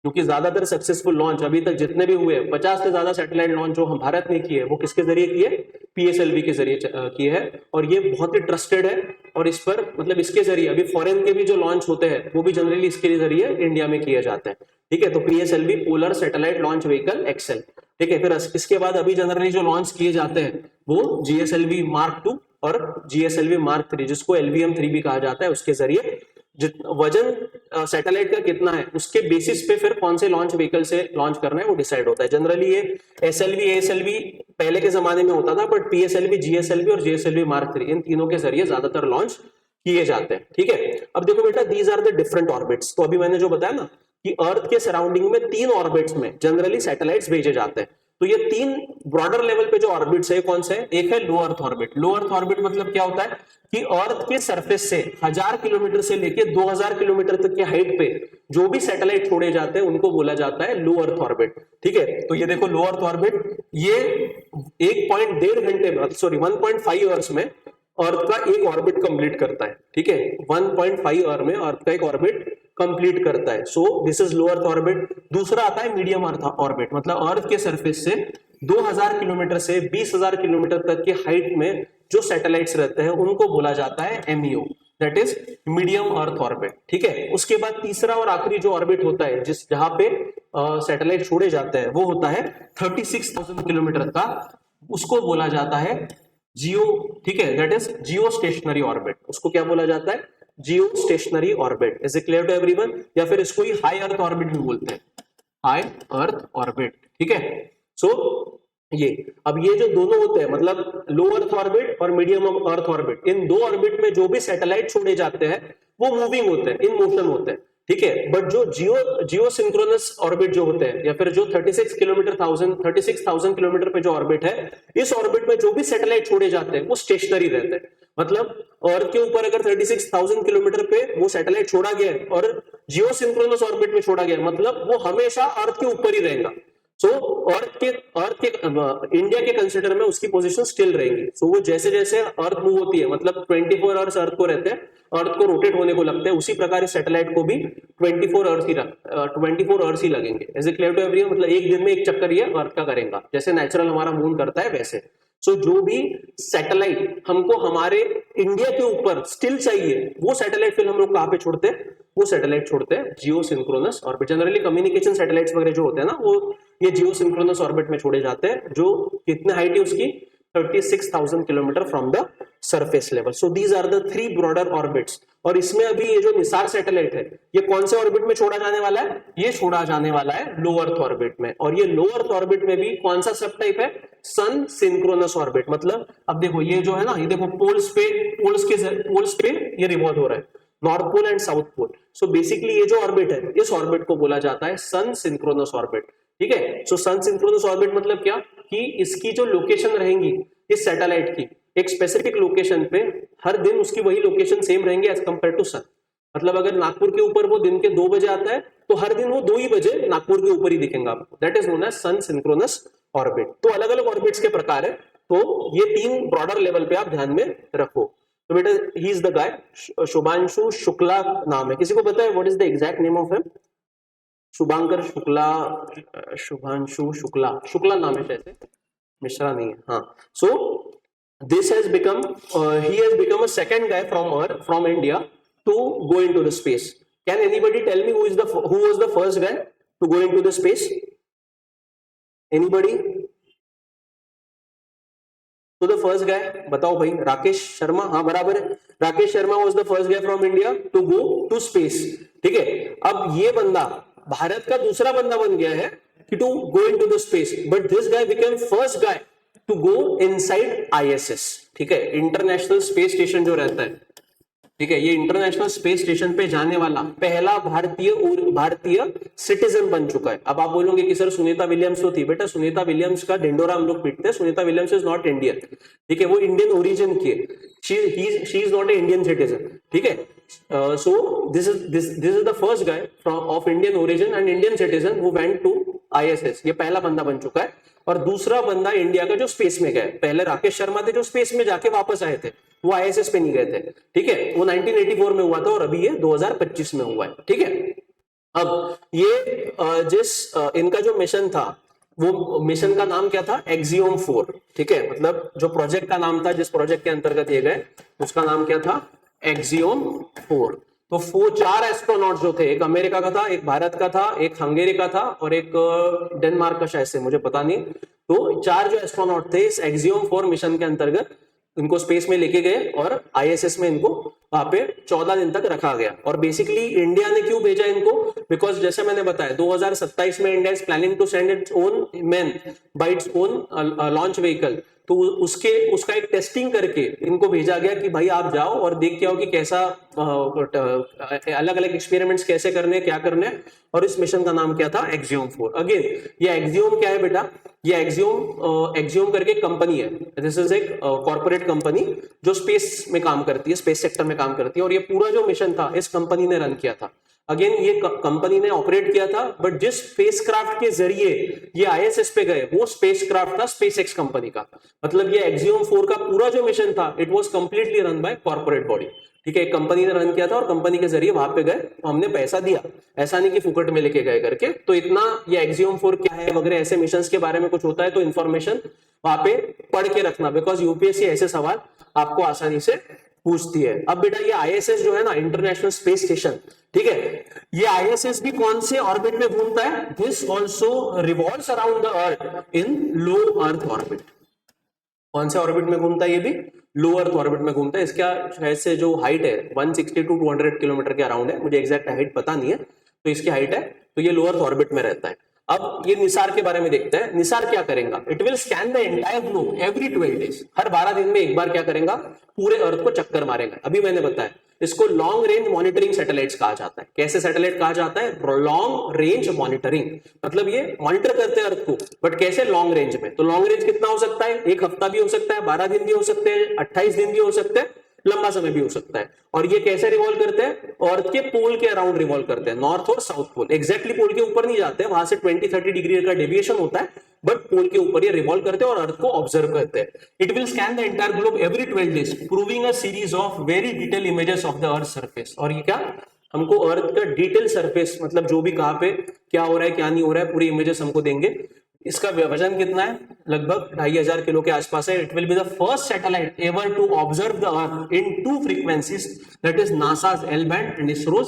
A: क्योंकि ज्यादातर सक्सेसफुल लॉन्च अभी तक जितने भी हुए 50 से ज्यादा सैटेलाइट लॉन्च जो हम भारत ने किए वो किसके जरिए किए? पीएसएलवी के जरिए किए हैं, और ये बहुत ही ट्रस्टेड है। और इस पर मतलब इसके जरिए अभी फॉरेन के भी जो लॉन्च होते हैं वो भी जनरली इसके जरिए इंडिया में किए जाते हैं। ठीक है, तो PSLV polar satellite launch vehicle XL. ठीक है, फिर इसके बाद अभी जनरली जो लॉन्च किए जाते हैं वो जीएसएलवी मार्क 2 और जीएसएलवी मार्क 3, जिसको LVM-3 भी कहा जाता है, उसके जरिए वजन सैटेलाइट का कितना है उसके बेसिस पे फिर कौन से लॉन्च व्हीकल से लॉन्च करना है वो डिसाइड होता है। जनरली ये SLV ASLV पहले के जमाने में होता था, बट PSLV GSLV और JSLV मार्क 3 इन तीनों के जरिए ज्यादातर लॉन्च किए जाते हैं। ठीक है, अब देखो बेटा, these are the different orbits. तो अभी मैंने जो बताया ना कि अर्थ के सराउंडिंग में 3 ऑर्बिट्स में जनरली सैटेलाइट्स भेजे जाते हैं। तो ये 3 ब्रॉडर लेवल पे जो ऑर्बिट्स है कौन से है? एक है लो अर्थ ऑर्बिट। लो अर्थ ऑर्बिट मतलब क्या होता है कि अर्थ के सरफेस से 1000 किलोमीटर से लेके 2000 किलोमीटर तक के हाइट पे जो भी सैटेलाइट छोड़े जाते हैं उनको बोला जाता है लो अर्थ ऑर्बिट। ठीक है, तो ये देखो लो अर्थ ऑर्बिट, ये 1.5 घंटे में, सॉरी 1.5 आवर्स में अर्थ का एक ऑर्बिट कंप्लीट करता है। ठीक है, 1.5 आवर में अर्थ का एक ऑर्बिट कंप्लीट करता है। So this is low earth orbit. दूसरा आता है मीडियम अर्थ ऑर्बिट, मतलब अर्थ के सरफेस से 2000 किलोमीटर से 20,000 किलोमीटर तक की हाइट में जो सैटेलाइट्स रहते हैं उनको बोला जाता है MEO, that is medium earth orbit. ठीक है, उसके बाद तीसरा और आखिरी जो ऑर्बिट होता है जहां पे सैटेलाइट छोड़े जाते हैं वो होता है 36,000 किलोमीटर का, उसको बोला जाता है जियो। ठीक है, that is geostationary orbit. उसको क्या बोला जाता है? Geostationary orbit. Is it clear to everyone? या फिर इसको ही हाई अर्थ ऑर्बिट भी बोलते हैं, हाई अर्थ ऑर्बिट। ठीक है, सो ये अब ये जो दोनों होते हैं मतलब लो अर्थ ऑर्बिट और मीडियम अर्थ ऑर्बिट, इन दो ऑर्बिट में जो भी सैटेलाइट छोड़े जाते हैं वो मूविंग होते हैं, इन मोशन होते हैं। ठीक है, बट जो जियो सिंक्रोनस ऑर्बिट जो होते हैं या फिर जो 36,000 किलोमीटर पे जो ऑर्बिट है, इस ऑर्बिट में जो भी सैटेलाइट छोड़े जाते हैं वो स्टेशनरी रहते हैं। मतलब अर्थ के ऊपर अगर 36,000 किलोमीटर पे वो सैटेलाइट छोड़ा गया है और जियो सिंक्रोनस ऑर्बिट में छोड़ा गया है, मतलब वो हमेशा अर्थ के ऊपर ही रहेगा। सो अर्थ के इंडिया के कंसिडर में उसकी पोजीशन स्टिल रहेगी। सो वो जैसे जैसे अर्थ मूव होती है, मतलब 24 आवर्स अर्थ को रहते हैं, अर्थ को रोटेट होने को लगता है, उसी प्रकार इस सैटेलाइट को भी 24 आवर्स ही लगेंगे। As a clear to everyone, मतलब एक दिन में एक चक्कर ये अर्थ का करेगा, जैसे नेचुरल हमारा मून करता है वैसे। सो जो भी सैटेलाइट हमको हमारे इंडिया के ऊपर स्टिल चाहिए, वो सैटेलाइट फिर हम लोग कहाँ पे छोड़ते हैं? वो सैटेलाइट छोड़ते हैं geosynchronous orbit. Generally communication satellites वगैरह जो होते हैं ना, वो ये जियो सिंक्रोनस ऑर्बिट में छोड़े जाते हैं, जो कितने हाइट है उसकी? 36,000 kilometre from the surface level. So these are the 3 broader orbits. और इसमें अभी ये जो निसार सैटेलाइट है, ये कौन से ऑर्बिट में छोड़ा जाने वाला है? ये छोड़ा जाने वाला है लो अर्थ ऑर्बिट में। और ये लो अर्थ ऑर्बिट में भी कौन सा सब टाइप है? Sun synchronous orbit. मतलब अब देखो ये जो है ना, ये देखो पोल्स पे ये रिवॉल्व हो रहा है, north pole and south pole. So basically ये जो ऑर्बिट है, इस ऑर्बिट को बोला जाता है सन सिंक्रोनस ऑर्बिट। ठीक है, सो सन सिंक्रोनस ऑर्बिट मतलब क्या कि इसकी जो लोकेशन रहेंगी इस सैटेलाइट की, एक स्पेसिफिक लोकेशन पे हर दिन उसकी वही लोकेशन सेम रहेंगे एज कंपेयर टू सन। मतलब अगर नागपुर के ऊपर वो दिन के 2 बजे आता है तो हर दिन वो 2 ही बजे नागपुर के ऊपर ही दिखेगा आपको। That is known as sun synchronous orbit. तो अलग अलग ऑर्बिट्स के प्रकार है, तो ये 3 ब्रॉडर लेवल पे आप ध्यान में रखो। तो बेटा he is the guy, Shubhanshu Shukla नाम है। किसी को पता है what is the exact name of him? Shubhankar Shukla, Shubhanshu Shukla, Shukla नाम है शायद, मिश्रा नहीं है। हाँ, so this has become he has become a second guy from India to go into the space. Can anybody tell me who was the first guy to go into the space? Anybody? तो द फर्स्ट गाय बताओ भाई। राकेश शर्मा, हाँ बराबर है, Rakesh Sharma was the first guy from India to go to space. ठीक है, अब ये बंदा भारत का दूसरा बंदा बन गया है कि to go into the space, but this guy became first guy to go inside ISS। ठीक है, इंटरनेशनल स्पेस स्टेशन जो रहता है, ठीक है, ये इंटरनेशनल स्पेस स्टेशन पे जाने वाला पहला भारतीय सिटीजन बन चुका है। अब आप बोलोगे कि सर सुनीता विलियम्स तो थी, बेटा सुनीता विलियम्स का ढिंडोरा हम लोग पीटते हैं, Sunita Williams is not Indian, ठीक है, वो इंडियन ओरिजिन की है, she is not a Indian citizen, ठीक है। So this is the first guy of Indian origin and Indian citizen who went to ISS, ये पहला बंदा बन चुका है। और दूसरा बंदा इंडिया का जो स्पेस में गया, पहले राकेश शर्मा थे जो स्पेस में जाके वापस आए थे, वो ISS पे नहीं गए थे, ठीक है, वो 1984 में हुआ था और अभी ये 2025 में हुआ है, ठीक है। अब ये इनका जो मिशन था, वो मिशन का नाम क्या था, एक्सियोम 4, ठीक है, मतलब जो प्रोजेक्ट का नाम था, जिस प्रोजेक्ट के अंतर्गत ये गए, उसका नाम क्या था, एक्सियोम 4। तो 4 एस्ट्रोनॉट जो थे, एक अमेरिका का था, एक भारत का था, एक हंगेरी का था और एक डेनमार्क का शायद से, मुझे पता नहीं। तो 4 जो एस्ट्रोनॉट थे इस एक्सियोम 4 मिशन के अंतर्गत इनको स्पेस में लेके गए और ISS में इनको वहां पे 14 दिन तक रखा गया। और बेसिकली इंडिया ने क्यों भेजा इनको, बिकॉज जैसे मैंने बताया 2027 में India is planning to send its own man by its own launch vehicle, तो उसका एक टेस्टिंग करके इनको भेजा गया कि भाई आप जाओ और देख के आओ कि कैसा अलग अलग एक्सपेरिमेंट्स कैसे करने, क्या करने। और इस मिशन का नाम क्या था, एक्सियोम 4। अगेन ये एक्सियोम क्या है बेटा, ये एक्सियोम करके कंपनी है, दिस इज एक कॉर्पोरेट कंपनी जो स्पेस में काम करती है, स्पेस सेक्टर में काम करती है। और ये पूरा जो मिशन था इस कंपनी ने रन किया था। अगेन ये कंपनी ने ऑपरेट किया था, बट जिस स्पेसक्राफ्ट के जरिए ये ISS पे गए वो स्पेसक्राफ्ट था स्पेसएक्स कंपनी का। मतलब ये एक्सियोम 4 का पूरा जो मिशन था it was completely run by corporate body, ठीक है, कंपनी ने रन किया था और कंपनी के जरिए वहां पे गए, तो हमने पैसा दिया, ऐसा नहीं कि फुकट में लेके गए करके। तो इतना ये एक्सियोम 4 क्या है वगैरह ऐसे मिशंस के बारे में कुछ होता है तो इन्फॉर्मेशन वहां पे पढ़ के रखना, बिकॉज यूपीएससी ऐसे सवाल आपको आसानी से पूछती है। अब बेटा ये ISS जो है ना, इंटरनेशनल स्पेस स्टेशन, ठीक है, ये ISS भी कौन से ऑर्बिट में घूमता है, this also revolves around the earth in low earth orbit. कौन से ऑर्बिट में घूमता है, ये भी लो अर्थ ऑर्बिट में घूमता है। इसका शायद से जो हाइट है 160 to 200 किलोमीटर के अराउंड है, मुझे एग्जैक्ट हाइट पता नहीं है, तो इसकी हाइट है, तो ये लो अर्थ ऑर्बिट में रहता है। अब ये निसार के बारे में देखते हैं। निसार क्या करेगा, it will scan the entire globe every 12 days, हर 12 दिन में एक बार क्या करेगा, पूरे अर्थ को चक्कर मारेगा। अभी मैंने बताया इसको लॉन्ग रेंज मॉनिटरिंग सैटेलाइट्स कहा जाता है। कैसे सैटेलाइट कहा जाता है, लॉन्ग रेंज मॉनिटरिंग, मतलब ये मॉनिटर करते हैं अर्थ को, बट कैसे, लॉन्ग रेंज में। तो लॉन्ग रेंज कितना हो सकता है, एक हफ्ता भी हो सकता है, 12 दिन भी हो सकते हैं, 28 दिन भी हो सकते हैं, लंबा समय भी हो सकता है। और ये कैसे रिवॉल्व करते हैं, अर्थ के पोल के अराउंड रिवॉल्व करते हैं, नॉर्थ और साउथ पोल। एग्जैक्टली पोल के ऊपर नहीं जाते हैं, वहां से 20-30 डिग्री का डेविएशन होता है, बट पोल के ऊपर ये रिवॉल्व करते हैं और अर्थ को ऑब्जर्व करते हैं। It will scan the entire globe every 12 days proving a series of very detail images of the earth surface. और ये क्या, हमको अर्थ का डिटेल सरफेस, मतलब जो भी कहां पे क्या हो रहा है क्या नहीं हो रहा है, पूरी इमेजेस हमको देंगे। इसका वजन कितना है, लगभग 2500 किलो के आसपास है। It will be the first satellite ever to observe the earth in 2 frequencies, that is NASA's L band and ISRO's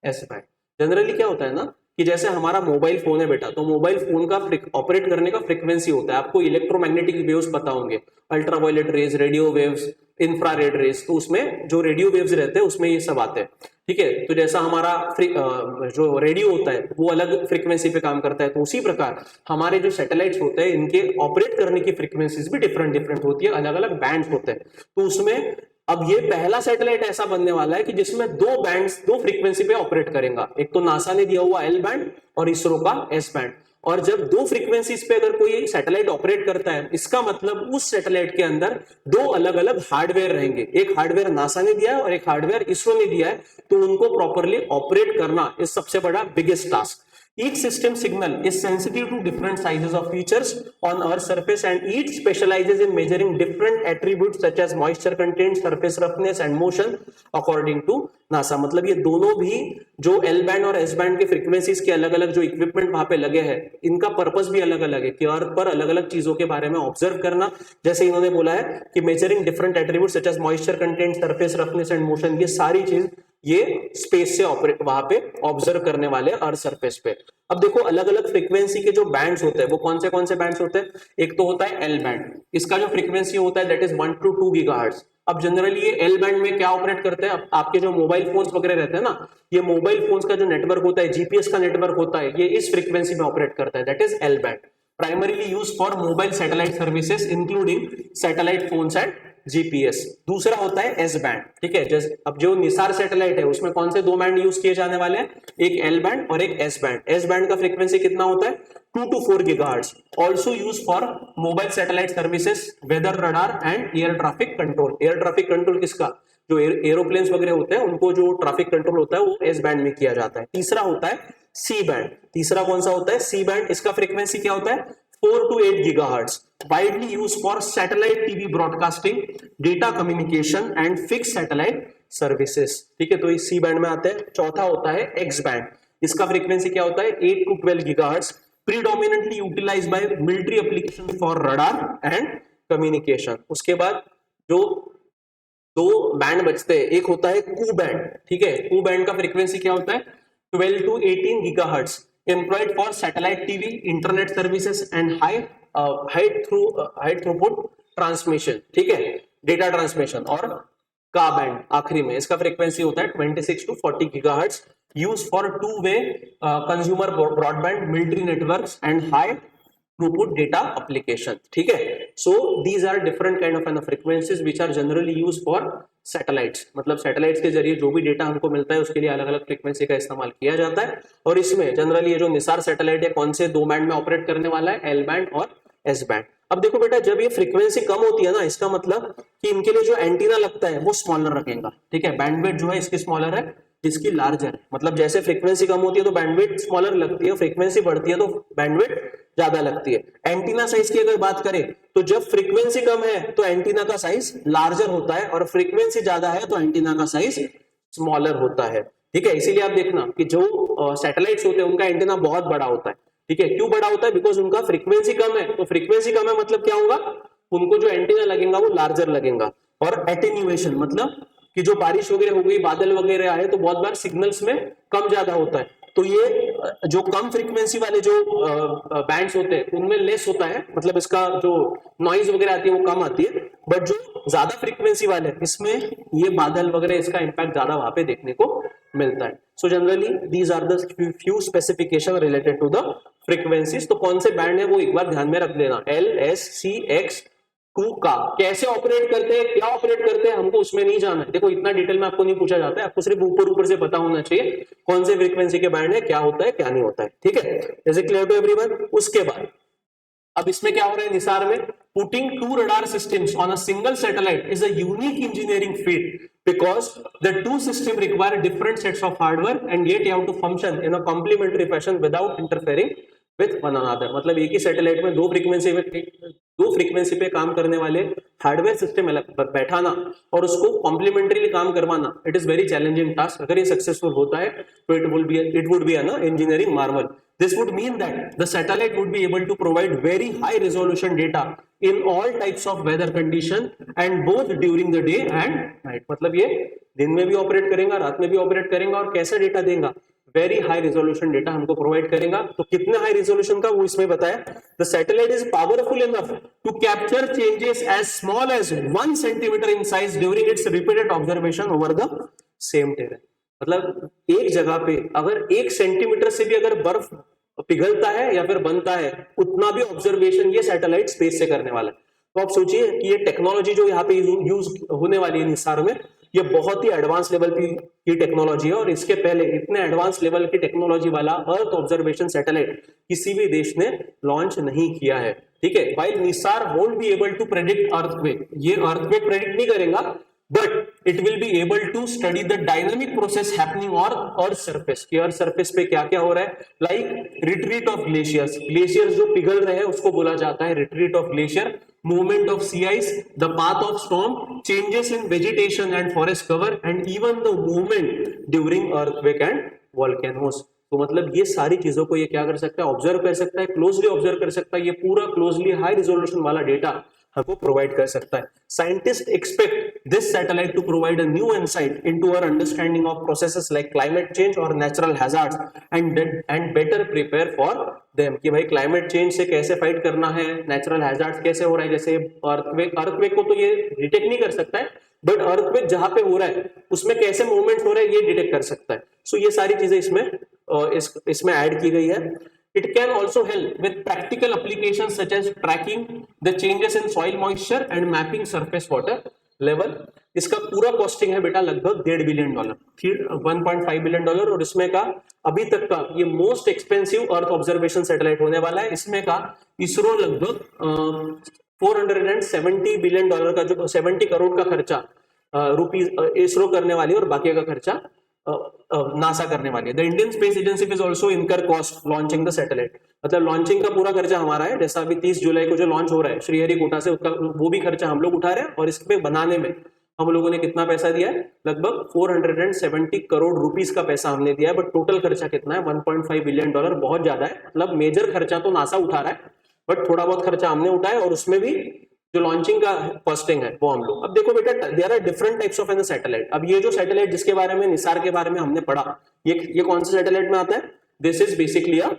A: S band. Generally क्या होता है ना कि जैसे हमारा मोबाइल फोन है बेटा, तो मोबाइल फोन का ऑपरेट करने का फ्रीक्वेंसी होता है, आपको इलेक्ट्रोमैग्नेटिक वेव्स पता होंगे, ultraviolet rays, radio waves, infrared rays, तो उसमें जो रेडियो वेव्स रहते हैं उसमें ये सब आते हैं, ठीक है। तो जैसा हमारा जो रेडियो होता है वो अलग फ्रीक्वेंसी पे काम करता है, तो उसी प्रकार हमारे जो सैटेलाइट्स होते हैं इनके ऑपरेट करने की फ्रीक्वेंसीज भी डिफरेंट होती है, अलग अलग बैंड्स होते हैं। तो उसमें अब ये पहला सैटेलाइट ऐसा बनने वाला है कि जिसमें 2 बैंड्स 2 फ्रीक्वेंसी पे ऑपरेट करेगा, एक तो नासा ने दिया हुआ L बैंड और इसरो का S बैंड। और जब 2 फ्रीक्वेंसीज पे अगर कोई सैटेलाइट ऑपरेट करता है, इसका मतलब उस सैटेलाइट के अंदर 2 अलग अलग हार्डवेयर रहेंगे, एक हार्डवेयर नासा ने दिया है और एक हार्डवेयर इसरो ने दिया है, तो उनको प्रॉपरली ऑपरेट करना इस सबसे बड़ा biggest task. Each system signal is sensitive to different sizes of features on Earth's surface, and each specializes in measuring different attributes such as moisture content, surface roughness and motion according to NASA। मतलब ये दोनों भी जो L बैंड और S बैंड के फ्रीक्वेंसीज के अलग अलग जो इक्विपमेंट वहां पे लगे हैं, इनका पर्पस भी अलग अलग है कि अर्थ पर अलग अलग चीजों के बारे में ऑब्जर्व करना। जैसे इन्होंने बोला है कि measuring different attributes such as moisture content, surface roughness and motion, ये सारी चीज ये स्पेस से ऑपरेट वहां पे ऑब्जर्व करने वाले अर्थ सरफेस पे। अब देखो अलग अलग फ्रीक्वेंसी के जो बैंड्स होते हैं वो कौन से बैंड्स होते हैं, एक तो होता है L बैंड, इसका जो फ्रीक्वेंसी होता है दैट इज 1 to 2 गीगाहर्ट्ज। अब जनरली ये L बैंड में क्या ऑपरेट करते हैं, आपके जो मोबाइल फोन्स वगैरह रहते हैं ना, ये मोबाइल फोन्स का जो नेटवर्क होता है, GPS का नेटवर्क होता है, ये इस फ्रीक्वेंसी में ऑपरेट करता है, that is L band, primarily used for mobile satellite services including satellite phones and GPS. दूसरा होता है एस बैंड, ठीक है। जैसे अब जो निसार सैटेलाइट है उसमें कौन से दो बैंड यूज किए जाने वाले हैं, एक एल बैंड और एक एस बैंड। एस बैंड का फ्रीक्वेंसी कितना होता है, 2 to 4 GHz, also use for mobile satellite services, weather radar and air traffic control. Air traffic control किसका, जो एरोप्लेन्स वगैरह होते हैं उनको जो ट्रैफिक कंट्रोल होता है वो एस बैंड में किया जाता है। तीसरा होता है सी बैंड। तीसरा कौन सा होता है, सी बैंड। इसका फ्रीक्वेंसी क्या होता है, 4 to 8 GHz, widely use for satellite TV broadcasting, data communication and fix satellite services, ठीक है। तो इस सी बैंड में आते हैं। चौथा होता है एक्स बैंड। इसका फ्रीक्वेंसी क्या होता है, 8 to 12 GHz, predominantly utilised by military application for radar and communication. उसके बाद जो दो बैंड बचते हैं, एक होता है कू बैंड, ठीक है। कू बैंड का फ्रीक्वेंसी क्या होता है, 12 to 18 GHz, employed for satellite TV, internet services and high throughput transmission, ठीक है, डेटा ट्रांसमिशन। और का बैंड आखिरी में, इसका फ्रीक्वेंसी होता है 26 to 40 GHz, use for two way consumer broadband, military networks and high throughput data application, ठीक है। So these are different kind of frequencies which are generally used for satellites. मतलब सैटेलाइट्स के जरिए जो भी डेटा हमको मिलता है उसके लिए अलग अलग फ्रीक्वेंसी का इस्तेमाल किया जाता है। और इसमें जनरली ये जो निसार सैटेलाइट है कौन से दो बैंड में ऑपरेट करने वाला है, एल बैंड और एस बैंड। अब देखो बेटा, जब ये फ्रीक्वेंसी कम होती है ना, इसका मतलब कि इनके लिए जो एंटीना लगता है वो स्मॉलर रखेगा, ठीक है। बैंडविड्थ जो है इसकी स्मॉलर है, इसकी लार्जर है। मतलब जैसे फ्रीक्वेंसी कम होती है तो बैंडविड्थ स्मॉलर लगती है, फ्रीक्वेंसी बढ़ती है तो बैंडविड्थ ज्यादा लगती है। एंटीना साइज की अगर बात करें तो जब फ्रीक्वेंसी कम है तो एंटीना का साइज लार्जर होता है, और फ्रीक्वेंसी ज्यादा है तो एंटीना का साइज स्मॉलर होता है, ठीक है। इसीलिए आप देखना कि जो सैटेलाइट्स होते हैं उनका एंटीना बहुत बड़ा होता है, ठीक है। क्यों बड़ा होता है, बिकॉज उनका फ्रीक्वेंसी कम है। तो फ्रीक्वेंसी कम है मतलब क्या होगा, उनको जो एंटीना लगेगा वो लार्जर लगेगा। और एटेन्यूएशन मतलब कि जो बारिश वगैरह हो गई, बादल वगैरह आए, तो बहुत बार सिग्नल्स में कम ज्यादा होता है। तो ये जो कम फ्रीक्वेंसी वाले जो बैंड्स होते हैं उनमें लेस होता है, मतलब इसका जो नॉइज वगैरह आती है वो कम आती है। बट जो ज्यादा फ्रीक्वेंसी वाले इसमें ये बादल वगैरह इसका इंपैक्ट ज्यादा वहां पे देखने को मिलता है। So generally these are the few specification related to the frequencies. तो कौन से बैंड है वो एक बार ध्यान में रख लेना, एल, एस, सी, एक्स, टू का। कैसे ऑपरेट करते हैं, क्या ऑपरेट करते हैं, हमको उसमें नहीं जाना है। देखो इतना डिटेल में आपको नहीं पूछा जाता है, आपको सिर्फ ऊपर ऊपर से पता होना चाहिए कौन से फ्रीक्वेंसी के बैंड है, क्या होता है क्या नहीं होता है, ठीक है। Is it clear to everyone. उसके बाद अब इसमें क्या हो रहा है निसार में, putting two radar systems on a single satellite is a unique engineering feat because the two systems require different sets of hardware and yet you have to function in a complementary fashion without interfering with one another। मतलब एक ही सैटेलाइट में दो फ्रीक्वेंसी पे काम करने वाले हार्डवेयर सिस्टम बैठाना और उसको कॉम्प्लीमेंट्रीली काम करवाना, it is very challenging task. अगर ये सक्सेसफुल होता है तो it would be an engineering Marvel. This would mean that the satellite would be able to provide very high resolution data in all types of weather condition and both during the day and night। मतलब ये दिन में भी ऑपरेट करेगा, रात में भी ऑपरेट करेगा, और कैसा डेटा देगा, वेरी हाई रेजोल्यूशन डेटा हमको प्रोवाइड करेगा। तो कितने हाई रेजोल्यूशन का वो इसमें बताया, the satellite is powerful enough to capture changes as small as 1 centimetre in size during its repeated observation over the same terrain. मतलब एक जगह पे अगर 1 सेंटीमीटर से भी अगर बर्फ पिघलता है या फिर बनता है, उतना भी ऑब्जर्वेशन ये सैटेलाइट स्पेस से करने वाला है। तो आप सोचिए कि ये टेक्नोलॉजी जो यहाँ पे यूज होने वाली है निसार में, ये बहुत ही एडवांस लेवल की टेक्नोलॉजी है। और इसके पहले इतने एडवांस लेवल की टेक्नोलॉजी वाला अर्थ ऑब्जर्वेशन सैटेलाइट किसी भी देश ने लॉन्च नहीं किया है, ठीक है। While NISAR won't be able to predict earthquake, ये अर्थक्वेक प्रेडिक्ट नहीं करेगा, but it will be able to study the dynamic process happening on earth surface कि earth surface पे क्या क्या हो रहा है, like retreat of glaciers, glaciers जो पिघल रहे हैं उसको बोला जाता है retreat of glacier, movement of sea ice, the path of storm, changes in vegetation and forest cover and even the movement during earthquake and volcanoes। तो मतलब ये सारी चीजों को ये क्या कर सकता है, ऑब्जर्व कर सकता है, क्लोजली ऑब्जर्व कर सकता है, ये पूरा क्लोजली हाई रिजोल्यूशन वाला डेटा हमको प्रोवाइड कर सकता है। Scientist expect this satellite to provide a new insight into our understanding of processes like climate change और natural hazards and better prepare for them. कि भाई क्लाइमेट चेंज से कैसे फाइट करना है, नेचुरल हैजार्ड्स कैसे हो रहा है, जैसे अर्थक्वेक को तो ये डिटेक्ट नहीं कर सकता है, बट अर्थक्वेक जहां पे हो रहा है उसमें कैसे मूवमेंट हो रहा है ये डिटेक्ट कर सकता है। सो ये सारी चीजें इसमें ऐड की गई है। It can also help with practical applications such as tracking the changes in soil moisture and mapping surface water level. इसका पूरा कॉस्टिंग है बेटा लगभग $1.5 बिलियन, 1.5 बिलियन डॉलर। और इसमें का अभी तक का ये मोस्ट एक्सपेंसिव अर्थ ऑब्जर्वेशन सैटेलाइट होने वाला है। इसमें का इसरो लगभग 470 बिलियन डॉलर का, जो 70 करोड़ का खर्चा रुपीज इसरो करने वाली है और बाकी का खर्चा नासा करने वाली है। The Indian space agency is also इनकर कॉस्ट लॉन्चिंग द सैटेलाइट, मतलब लॉन्चिंग का पूरा खर्चा हमारा है। जैसा अभी 30 जुलाई को जो लॉन्च हो रहा है श्रीहरिकोटा से, उसका वो भी खर्चा हम लोग उठा रहे हैं। और इसमें बनाने में हम लोगों ने कितना पैसा दिया है, लगभग 470 करोड़ रुपीस का पैसा हमने दिया है। बट टोटल खर्चा कितना है, 1.5 बिलियन डॉलर, बहुत ज्यादा है। मतलब मेजर खर्चा तो नासा उठा रहा है, बट थोड़ा बहुत खर्चा हमने उठाया। और उसमें भी जो लॉन्चिंग का कॉस्टिंग है वो हम लोग। अब देखो बेटा, there are different types of an satellite. अब ये जो सैटेलाइट जिसके बारे में, निसार के बारे में हमने पढ़ा, ये कौन सा सैटेलाइट में आता है? This is basically a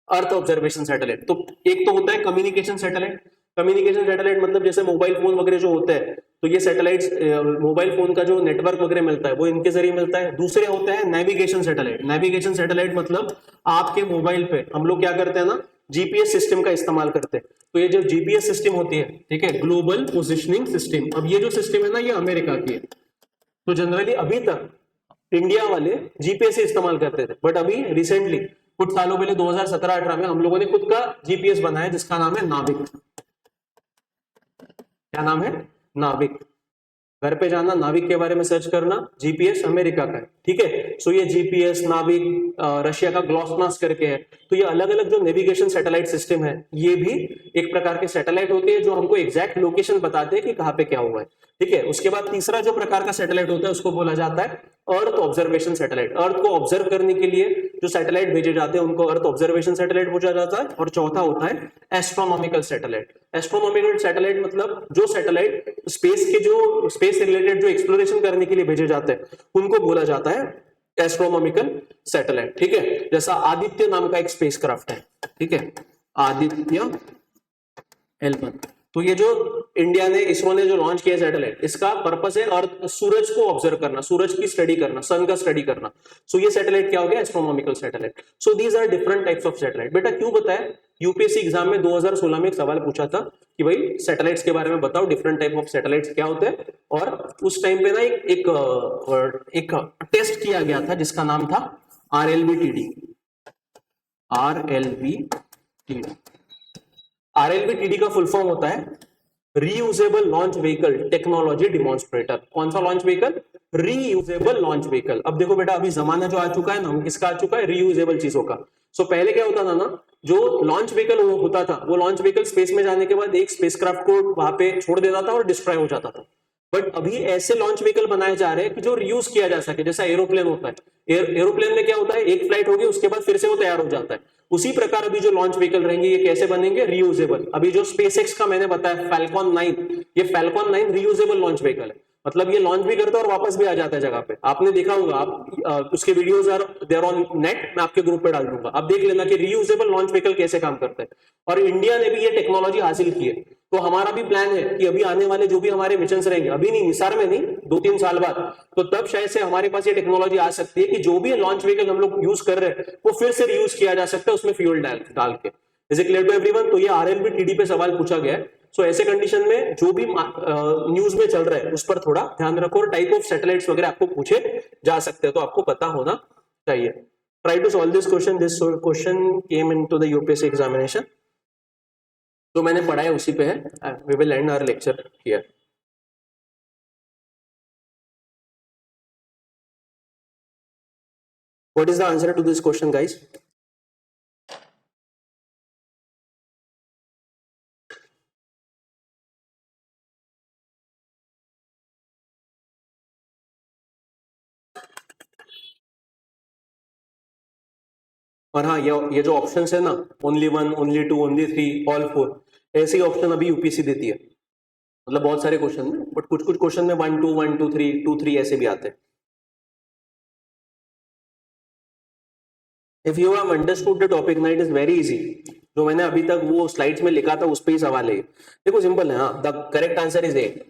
A: earth observation satellite. तो एक तो होता है कम्युनिकेशन सैटेलाइट। कम्युनिकेशन सैटेलाइट मतलब जैसे मोबाइल फोन वगैरह जो होते हैं, तो ये सैटेलाइट्स, मोबाइल फोन का जो नेटवर्क वगैरह मिलता है वो इनके जरिए मिलता है। दूसरे होते हैं नेविगेशन सैटेलाइट। नेविगेशन सैटेलाइट मतलब आपके मोबाइल पे हम लोग क्या करते हैं ना, जीपीएस सिस्टम का इस्तेमाल करते हैं। तो ये जो जीपीएस सिस्टम होती है, ठीक है, ग्लोबल पोजिशनिंग सिस्टम। अब ये जो सिस्टम है ना, ये अमेरिका की है। तो जनरली अभी तक इंडिया वाले जीपीएस इस्तेमाल करते थे, बट अभी रिसेंटली कुछ सालों पहले 2017-18 में हम लोगों ने खुद का जीपीएस बनाया, जिसका नाम है नाविक। क्या नाम है? नाविक। घर पे जाना, नाविक के बारे में सर्च करना, जीपीएस अमेरिका का है, ठीक है। सो ये जीपीएस, नाविक रशिया का ग्लोस्नास करके है। तो ये अलग अलग जो नेविगेशन सैटेलाइट सिस्टम है, ये भी एक प्रकार के सैटेलाइट होते हैं जो हमको एग्जैक्ट लोकेशन बताते हैं कि कहाँ पे क्या हुआ है, ठीक है। उसके बाद तीसरा जो प्रकार का सैटेलाइट होता है उसको बोला जाता है अर्थ ऑब्जर्वेशन सैटेलाइट। अर्थ को ऑब्जर्व करने के लिए जो सैटेलाइट भेजे जाते हैं उनको अर्थ ऑब्जर्वेशन सैटेलाइट बोला जाता है। और चौथा होता है एस्ट्रोनॉमिकल सैटेलाइट। एस्ट्रोनॉमिकल सैटेलाइट मतलब जो सैटेलाइट स्पेस के, जो स्पेस से रिलेटेड जो एक्सप्लोरेशन करने के लिए भेजे जाते हैं, उनको बोला जाता है एस्ट्रोनॉमिकल सैटेलाइट, ठीक है। जैसा आदित्य नाम का एक स्पेसक्राफ्ट है, ठीक है, आदित्य L1। तो ये जो इंडिया ने, इसरो ने जो लॉन्च किया सैटेलाइट, इसका पर्पस है अर्थ, सूरज को ऑब्जर्व करना, सूरज की स्टडी करना, सन का स्टडी करना। सो ये सैटेलाइट क्या हो गया? Astronomical satellite. So these are different types of satellite. बेटा क्यों बताया? यूपीएससी एग्जाम में 2016 में एक सवाल पूछा था कि भाई सैटेलाइट्स के बारे में बताओ, डिफरेंट टाइप ऑफ सैटेलाइट्स क्या होते हैं। और उस टाइम पे ना एक टेस्ट किया गया था जिसका नाम था RLV-TD। RLV-TD का फुल फॉर्म होता है reusable launch vehicle technology demonstrator. कौन सा launch vehicle? Reusable launch vehicle. अब देखो बेटा, अभी जमाना जो आ चुका है ना, किसका आ चुका है? रीयूजेबल चीजों का। सो पहले क्या होता था ना, जो लॉन्च व्हीकल होता था, वो लॉन्च व्हीकल स्पेस में जाने के बाद एक स्पेसक्राफ्ट को वहां पे छोड़ देता था और डिस्ट्रॉय हो जाता था। बट अभी ऐसे लॉन्च व्हीकल बनाए जा रहे हैं कि जो रीयूज किया जा सके, जैसा एरोप्लेन होता है। एरोप्लेन में क्या होता है, एक फ्लाइट होगी, उसके बाद फिर से वो तैयार हो जाता है। उसी प्रकार अभी जो लॉन्च व्हीकल रहेंगे, ये कैसे बनेंगे? रीयूजेबल। अभी जो स्पेसएक्स का मैंने बताया फैल्कॉन 9, ये फैल्कॉन 9 रीयूजेबल लॉन्च व्हीकल है। मतलब ये लॉन्च भी करता है और वापस भी आ जाता है जगह पे। आपने देखा होगा, आप उसके videos are there on net, मैं आपके ग्रुप पे डाल दूंगा, आप देख लेना कि रीयूजेबल लॉन्च व्हीकल कैसे काम करता है। और इंडिया ने भी ये टेक्नोलॉजी हासिल की है। तो हमारा भी प्लान है कि अभी आने वाले जो भी हमारे मिशन रहेंगे, अभी नहीं, निसार में नहीं, 2-3 साल बाद, तो तब शायद से हमारे पास ये टेक्नोलॉजी आ सकती है कि जो भी लॉन्च व्हीकल हम लोग यूज कर रहे हैं वो फिर से रीयूज किया जा सकता है, उसमें फ्यूल डाल के। Is it clear to everyone? तो ये RLV-TD पे सवाल पूछा गया है। सो ऐसे कंडीशन में जो भी न्यूज में चल रहा है उस पर थोड़ा ध्यान रखो। और टाइप ऑफ सैटेलाइट्स वगैरह आपको पूछे जा सकते हैं, तो आपको पता होना चाहिए। Try to solve this question. This question came into the UPSC examination. तो मैंने पढ़ा है उसी पे है। We will end our lecture here. What is the answer to this question guys? और हाँ, ये जो ऑप्शंस है ना, ओनली 1, ओनली 2, ओनली 3, ऑल 4, ऐसे ही ऑप्शन अभी यूपीएससी देती है। मतलब बहुत सारे क्वेश्चन में, बट कुछ कुछ क्वेश्चन में 1 2 1 2 3 2 3 ऐसे भी आते हैं। If you have understood the topic ना, इट इज वेरी इजी। जो मैंने अभी तक वो स्लाइड्स में लिखा था उस पे ही सवाल है। देखो सिंपल है। हाँ, the correct answer is A,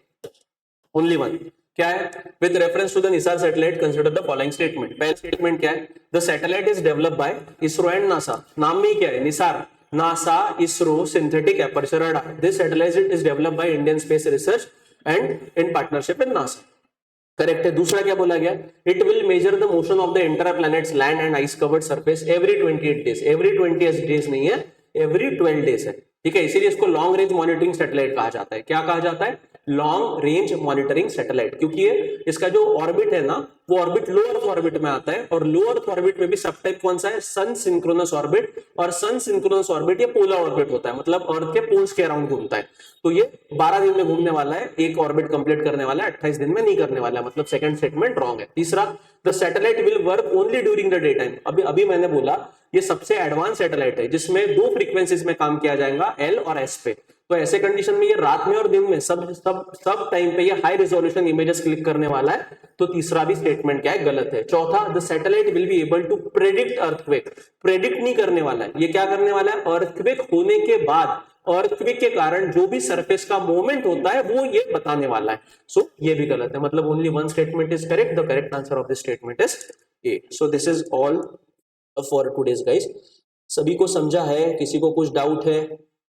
A: only 1। क्या है? With reference to the NISAR satellite consider the following statement. पहला स्टेटमेंट क्या है? The satellite is developed by ISRO and NASA. नाम में ही क्या है? NISAR, NASA, ISRO, synthetic aperture radar. This satellite is developed by Indian space research and in partnership with NASA. Correct है। दूसरा क्या बोला गया, it will measure the motion of the inter planets land and ice curved surface every 28 days. Every 28 days नहीं है, एवरी 12 डेज है, ठीक है। इसीलिए इसको लॉन्ग रेंज मॉनिटरिंग सैटेलाइट कहा जाता है। क्या कहा जाता है, लॉन्ग रेंज मॉनिटरिंग सैटेलाइट, क्योंकि ये इसका जो ऑर्बिट है ना, वो ऑर्बिट लो अर्थ ऑर्बिट में आता है, और लो अर्थ ऑर्बिट में भी सब टाइप कौन सा है, सन सिंक्रोनस ऑर्बिट। और सन सिंक्रोनस ऑर्बिट ये पोलर ऑर्बिट होता है, मतलब अर्थ के पोल्स के अराउंड घूमता है। तो ये 12 दिन में घूमने वाला है, एक ऑर्बिट कंप्लीट करने वाला है, 28 दिन में नहीं करने वाला है, मतलब सेकंड स्टेटमेंट रॉन्ग है। तीसरा, the satellite will work only during the day time. अभी मैंने बोला ये सबसे एडवांस सैटेलाइट है जिसमें 2 फ्रीक्वेंसीज में काम किया जाएगा, एल और एस पे। तो ऐसे कंडीशन में ये रात में और दिन में सब टाइम पे ये हाई रेजोल्यूशन इमेजेस क्लिक करने वाला है। तो तीसरा भी स्टेटमेंट क्या है, गलत है। चौथा, the satellite will be able to predict earthquake. Predict नहीं करने वाला है, ये क्या करने वाला है, अर्थक्वेक होने के बाद अर्थक्वेक के कारण जो भी सरफेस का मूवमेंट होता है वो ये बताने वाला है। सो ये भी गलत है, मतलब only one statement is correct. The correct answer of this statement is a. So this is all for today's guys. सभी को समझा है, किसी को कुछ डाउट है?